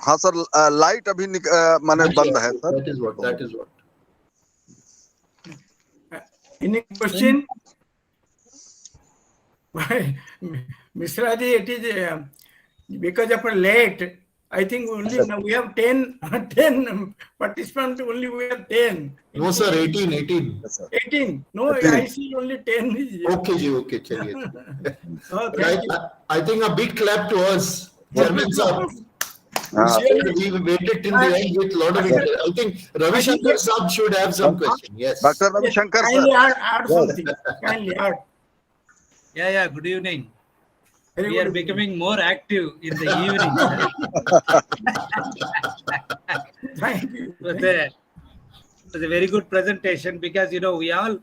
हाँ सर, लाइट अभी माने बंद है sir. That is what. Any question? Mishra ji, it is because of late. I think only now we have 10 participants. Only we have 10. No sir, 18. 18. No, 18. I see only 10. Okay ji, okay. चलिए. I think a big clap to us, Chairman sir. We waited till the end with a lot of interest. I think Ravi Shankar sir should have some question. Yes. Dr. Ravi Shankar sir. Kindly add something. Kindly add. Yeah. Good evening. Very we good are becoming more active in the evening. Thank you. It was a very good presentation because we all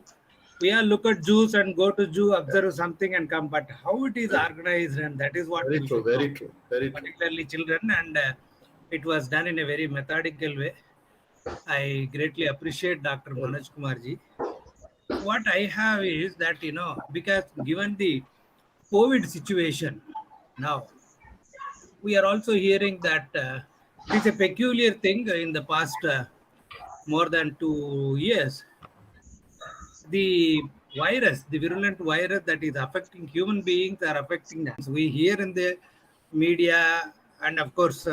look at zoos and go to zoo, observe something and come. But how it is organized, and that is what very true. Particularly children, and it was done in a very methodical way. I greatly appreciate Dr. Manoj Kumar ji. What I have is that because given the COVID situation now, we are also hearing that it is a peculiar thing in the past more than 2 years. The virus, the virulent virus that is affecting human beings are affecting them. We hear in the media, and of course,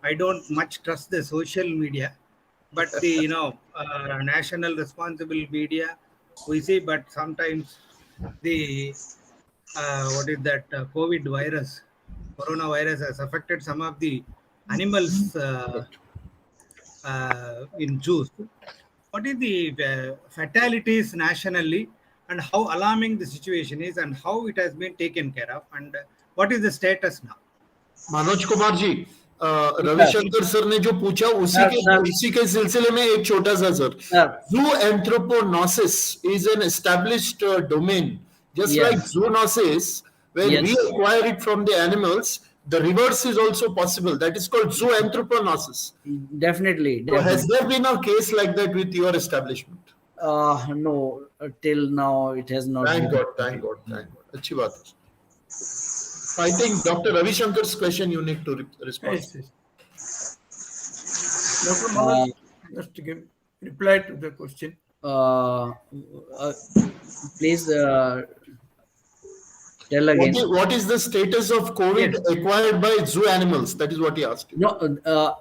I don't much trust the social media, but the national responsible media we see. But sometimes the COVID virus, coronavirus has affected some of the animals in zoos. What is the fatalities nationally, and how alarming the situation is, and how it has been taken care of, and what is the status now? Manoj Kumar ji, Ravishankar sir ने जो पूछा उसी के सिलसिले में एक छोटा सा sir. Zooanthroponosis is an established domain, just like zoonosis, when we acquire it from the animals. The reverse is also possible. That is called zooanthroponosis. Definitely. So has there been a case like that with your establishment? No, till now it has not. Thank God. अच्छी बात है. I think Dr. Ravi Shankar's question you need to respond. Yes. Dr. Manoj, just to give reply to the question. Please tell again. What is the status of COVID acquired by zoo animals? That is what he asked. No,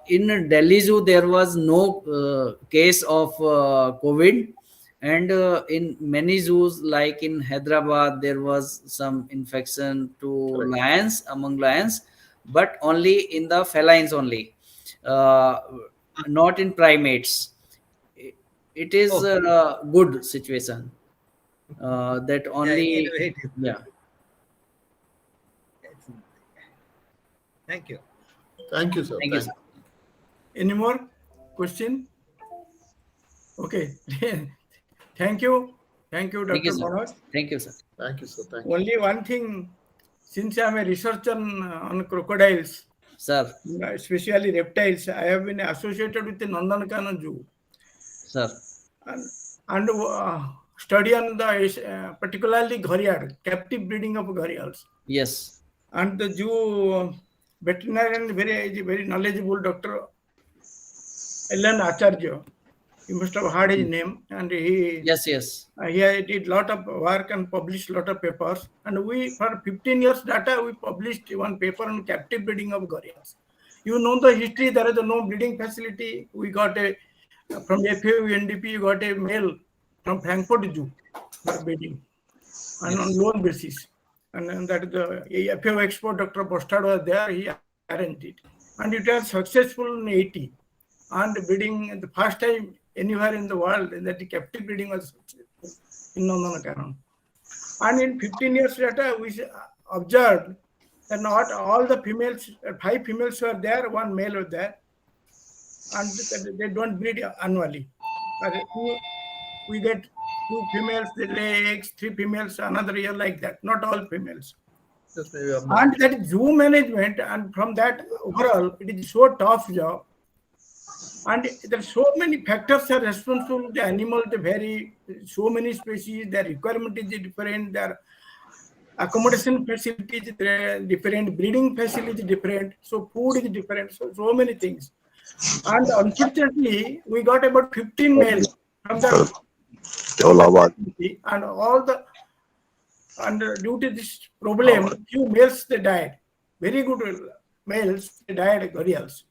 in Delhi Zoo there was no case of COVID, and in many zoos like in Hyderabad there was some infection to lions, among lions, but only in the felines only, not in primates. It is a good situation that only Thank you. Thank you, sir. Thank you, sir. Any more question? Okay. Thank you, Dr. Manoj. Thank you, sir. Thank you, sir. Only one thing, since I am a researcher on crocodiles, sir, especially reptiles, I have been associated with the Nandankanan Zoo, sir, and study on the particularly gharial, captive breeding of gharials. Yes. And the zoo veterinarian, very knowledgeable Dr. Ellen Acharya. You must have heard his name, and he did lot of work and published lot of papers. And we, for 15 years data, we published one paper on captive breeding of gharials. You know the history. There is no breeding facility. We got from FAO NDP. We got a male from Frankfurt Zoo for breeding, and on loan basis. And that the FAO expert Dr. Bostad was there. He arranged it, and it was successful in 80. and breeding the first time anywhere in the world that the captive breeding was in Nandana. And in 15 years later, we observed that not all the females, 5 females were there, 1 male was there, and they don't breed annually. We get 2 females, they lay eggs, 3 females another year, like that. Not all females. And that zoo management, and from that overall, it is so tough job. And there are so many factors are responsible. The animal, they vary, so many species, their requirement is different, their accommodation facilities different, breeding facilities different, so food is different, so many things. And unfortunately, we got about 15 males from the and all the, and due to this problem, few males they died. Very good males, they died gharials.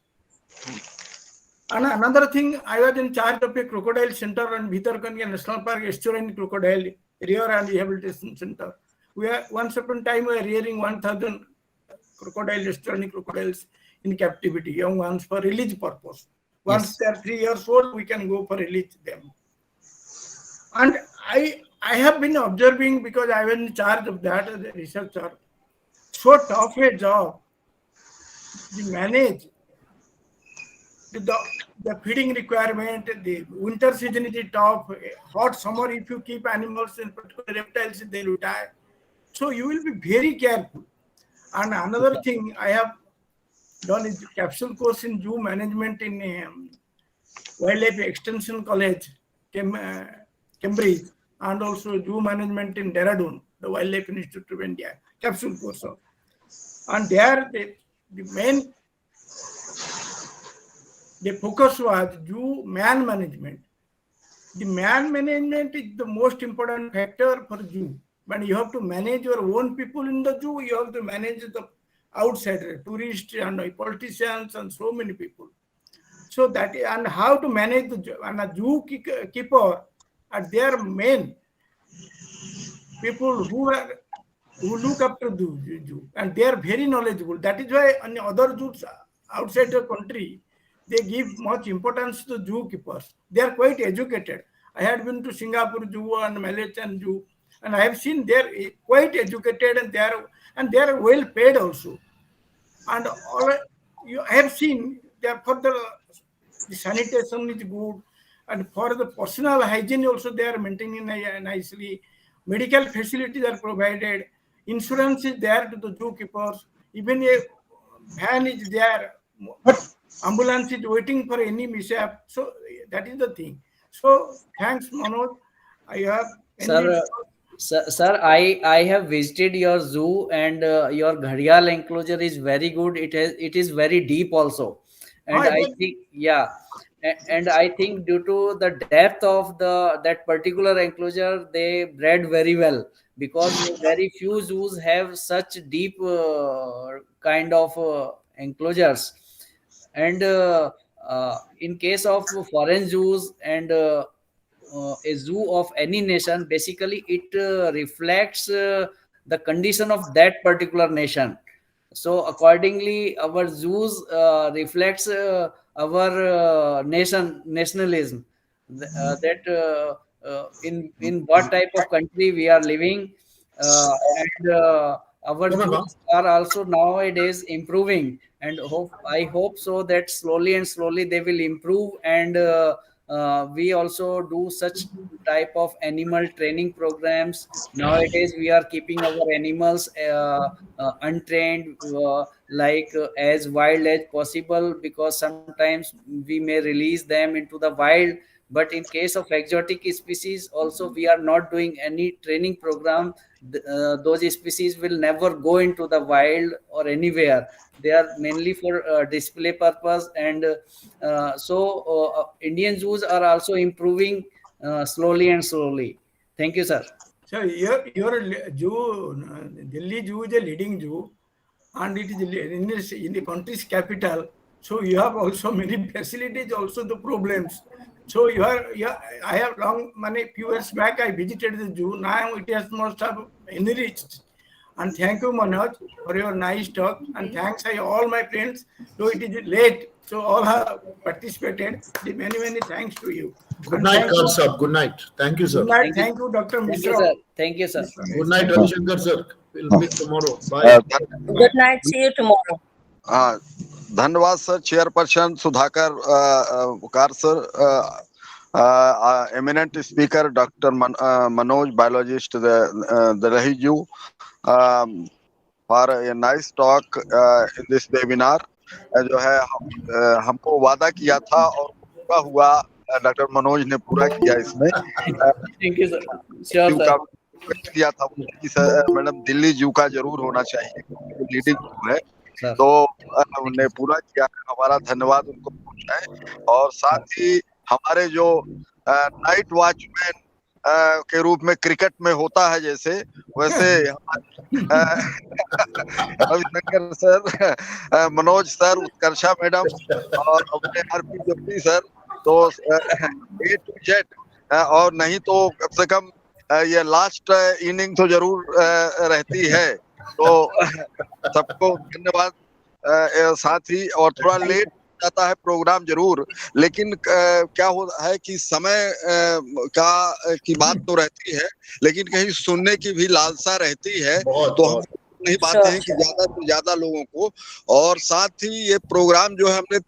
And another thing, I was in charge of a crocodile center in Bhitarkania National Park, estuarine crocodile rear and rehabilitation center. We are once upon a time we are rearing 1,000 estuarine crocodiles in captivity, young ones for release purpose. Once they are 3 years old, we can go for release them. And I have been observing, because I was in charge of that as a researcher, so tough a job to manage the feeding requirement. The winter season is tough. Hot summer, if you keep animals, in particular reptiles, they will die. So you will be very careful. And another thing I have done is capsule course in zoo management in Wildlife Extension College, Cambridge, and also zoo management in Dehradun, the Wildlife Institute of India, capsule course. And there the focus was zoo man management. The man management is the most important factor for zoo. When you have to manage your own people in the zoo, you have to manage the outsider, tourists and politicians and so many people. So that, and how to manage the zoo, and a zoo keeper are their main people who look after the zoo, and they are very knowledgeable. That is why on other zoos outside the country, they give much importance to zookeepers. They are quite educated. I had been to Singapore Zoo and Malaysian Zoo, and I have seen they are quite educated, and they are well paid also. And I have seen that for the sanitation is good, and for the personal hygiene also they are maintaining nicely. Medical facilities are provided. Insurance is there to the zookeepers. Even a van is there. Ambulance is waiting for any mishap. So that is the thing. So thanks, Manoj. I have Sir, I have visited your zoo, and your gharial enclosure is very good. It is very deep also, and I think and I think due to the depth of that particular enclosure, they bred very well, because very few zoos have such deep kind of enclosures. And in case of foreign zoos and a zoo of any nation, basically it reflects the condition of that particular nation. So accordingly, our zoos reflects our nationalism, that in what type of country we are living, and our zoos are also nowadays improving, and I hope so that slowly and slowly they will improve. And we also do such type of animal training programs. Nowadays we are keeping our animals untrained, as wild as possible, because sometimes we may release them into the wild. But in case of exotic species also, we are not doing any training program. Those species will never go into the wild or anywhere. They are mainly for display purpose. And Indian zoos are also improving slowly and slowly. Thank you, sir. So your zoo, Delhi Zoo is a leading zoo, and it is in the country's capital. So you have also many facilities, also the problems. So I have few years back I visited the zoo. Now it has must have enriched, And thank you, Manoj, for your nice talk. And thanks I all my friends. Though it is late, so all have participated. Many, many thanks to you. Good And night, thank you. Karsab. Good night. Thank you, sir. Good night. Thank you, Dr. Thank you, Mishra. sir. Thank you, sir. Good night, Harishankar sir. We'll meet tomorrow. Bye. Good night. See you tomorrow. हाँ, धन्यवाद sir. Chairperson Sudhakar car sir, eminent speaker Dr. Manoj, biologist the Rahiju, for a nice talk in this webinar। जो है हमको वादा किया था और पूरा हुआ, डॉक्टर मनोज ने पूरा किया इसमें। Thank you sir. Sure sir. किया था कि मैडम दिल्ली जू का जरूर होना चाहिए, लीडिंग जू है, तो उन्होंने पूरा किया। हमारा धन्यवाद उनको पहुंचाए। और साथ ही हमारे जो नाइट वॉचमैन के रूप में क्रिकेट में होता है जैसे, वैसे Ravishankar sir, Manoj sir, Utkarsha madam और अपने आरपी जोशी सर, तो A to Z, और नहीं तो कम से कम ये लास्ट इनिंग तो जरूर रहती है। तो सबको धन्यवाद। साथ ही और थोड़ा लेट जाता है प्रोग्राम जरूर, लेकिन क्या होता है कि समय की बात तो रहती है, लेकिन कहीं सुनने की भी लालसा रहती है। तो हम नहीं पाते हैं कि ज्यादा से ज्यादा लोगों को। और साथ ही ये प्रोग्राम जो है हमने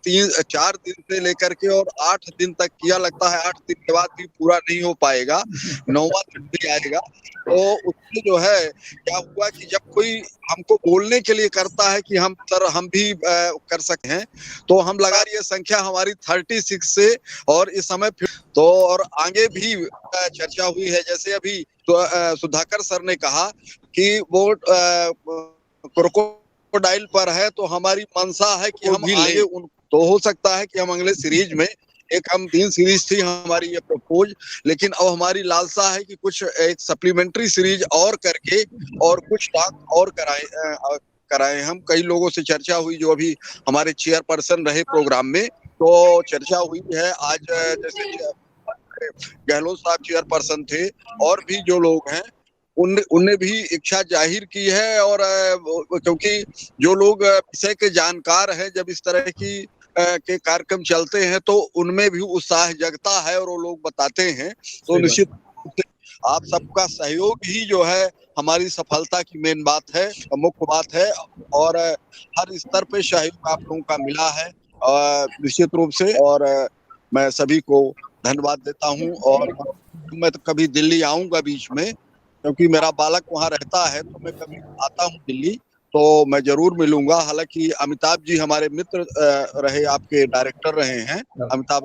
4 दिन से लेकर के और 8 दिन तक किया। लगता है 8 दिन के बाद भी पूरा नहीं हो पाएगा, 9वां दिन भी आएगा। तो उसमें जो है क्या हुआ कि जब कोई हमको बोलने के लिए करता है कि हम सर हम भी कर सकते हैं, तो हम लगा ये संख्या हमारी 36 से, और इस समय तो और आगे भी चर्चा हुई है। जैसे अभी तो सुधाकर सर ने कहा कि वो क्रोकोडाइल पर है, तो हमारी मंशा है कि हम आगे उन, तो हो सकता है कि हम अगले सीरीज में हम 3 सीरीज थी हमारी ये प्रपोज, लेकिन अब हमारी लालसा है कि कुछ एक सप्लीमेंट्री सीरीज और करके और कुछ टॉक और कराए हम। कई लोगों से चर्चा हुई जो अभी हमारे चेयरपर्सन रहे प्रोग्राम में, तो चर्चा हुई है। आज जैसे गहलोत साहब चेयरपर्सन थे, और भी जो लोग हैं उनने भी इच्छा जाहिर की है। और क्योंकि जो लोग विषय के जानकार हैं, जब इस तरह की के कार्यक्रम चलते हैं तो उनमें भी उत्साह जगता है और वो लोग बताते हैं। तो निश्चित रूप से आप सबका सहयोग ही जो है हमारी सफलता की मेन बात है, मुख्य बात है। और हर स्तर पे सहयोग आप लोगों का मिला है निश्चित रूप से, और मैं सभी को धन्यवाद देता हूं। और मैं तो कभी दिल्ली आऊंगा बीच में, क्योंकि मेरा बालक वहां रहता है, तो मैं कभी आता हूं दिल्ली तो मैं जरूर मिलूंगा। हालांकि अमिताभ जी हमारे मित्र रहे, आपके डायरेक्टर रहे हैं अमिताभ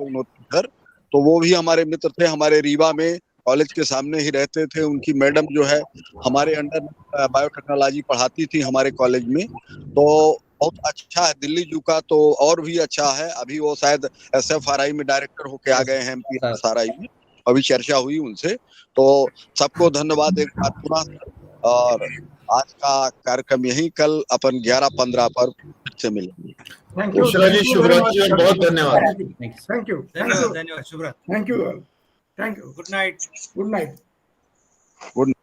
सर, तो वो भी हमारे मित्र थे। हमारे रीवा में कॉलेज के सामने ही रहते थे। उनकी मैडम जो है हमारे अंडर बायोटेक्नोलॉजी पढ़ाती थी हमारे कॉलेज में। तो बहुत अच्छा है दिल्ली जू का, तो और भी अच्छा है। अभी वो शायद SFRI में डायरेक्टर होके आ गए हैं, MPSRI में। अभी चर्चा हुई उनसे। तो सबको धन्यवाद एक बार पुनः। और आज का कार्यक्रम यही, कल अपन 11:15 पर फिर से मिलेंगे। थैंक यू, शुभरात्रि और बहुत धन्यवाद। थैंक यू, धन्यवाद, शुभरात्रि। Thank you, thank you, good night, good night. Good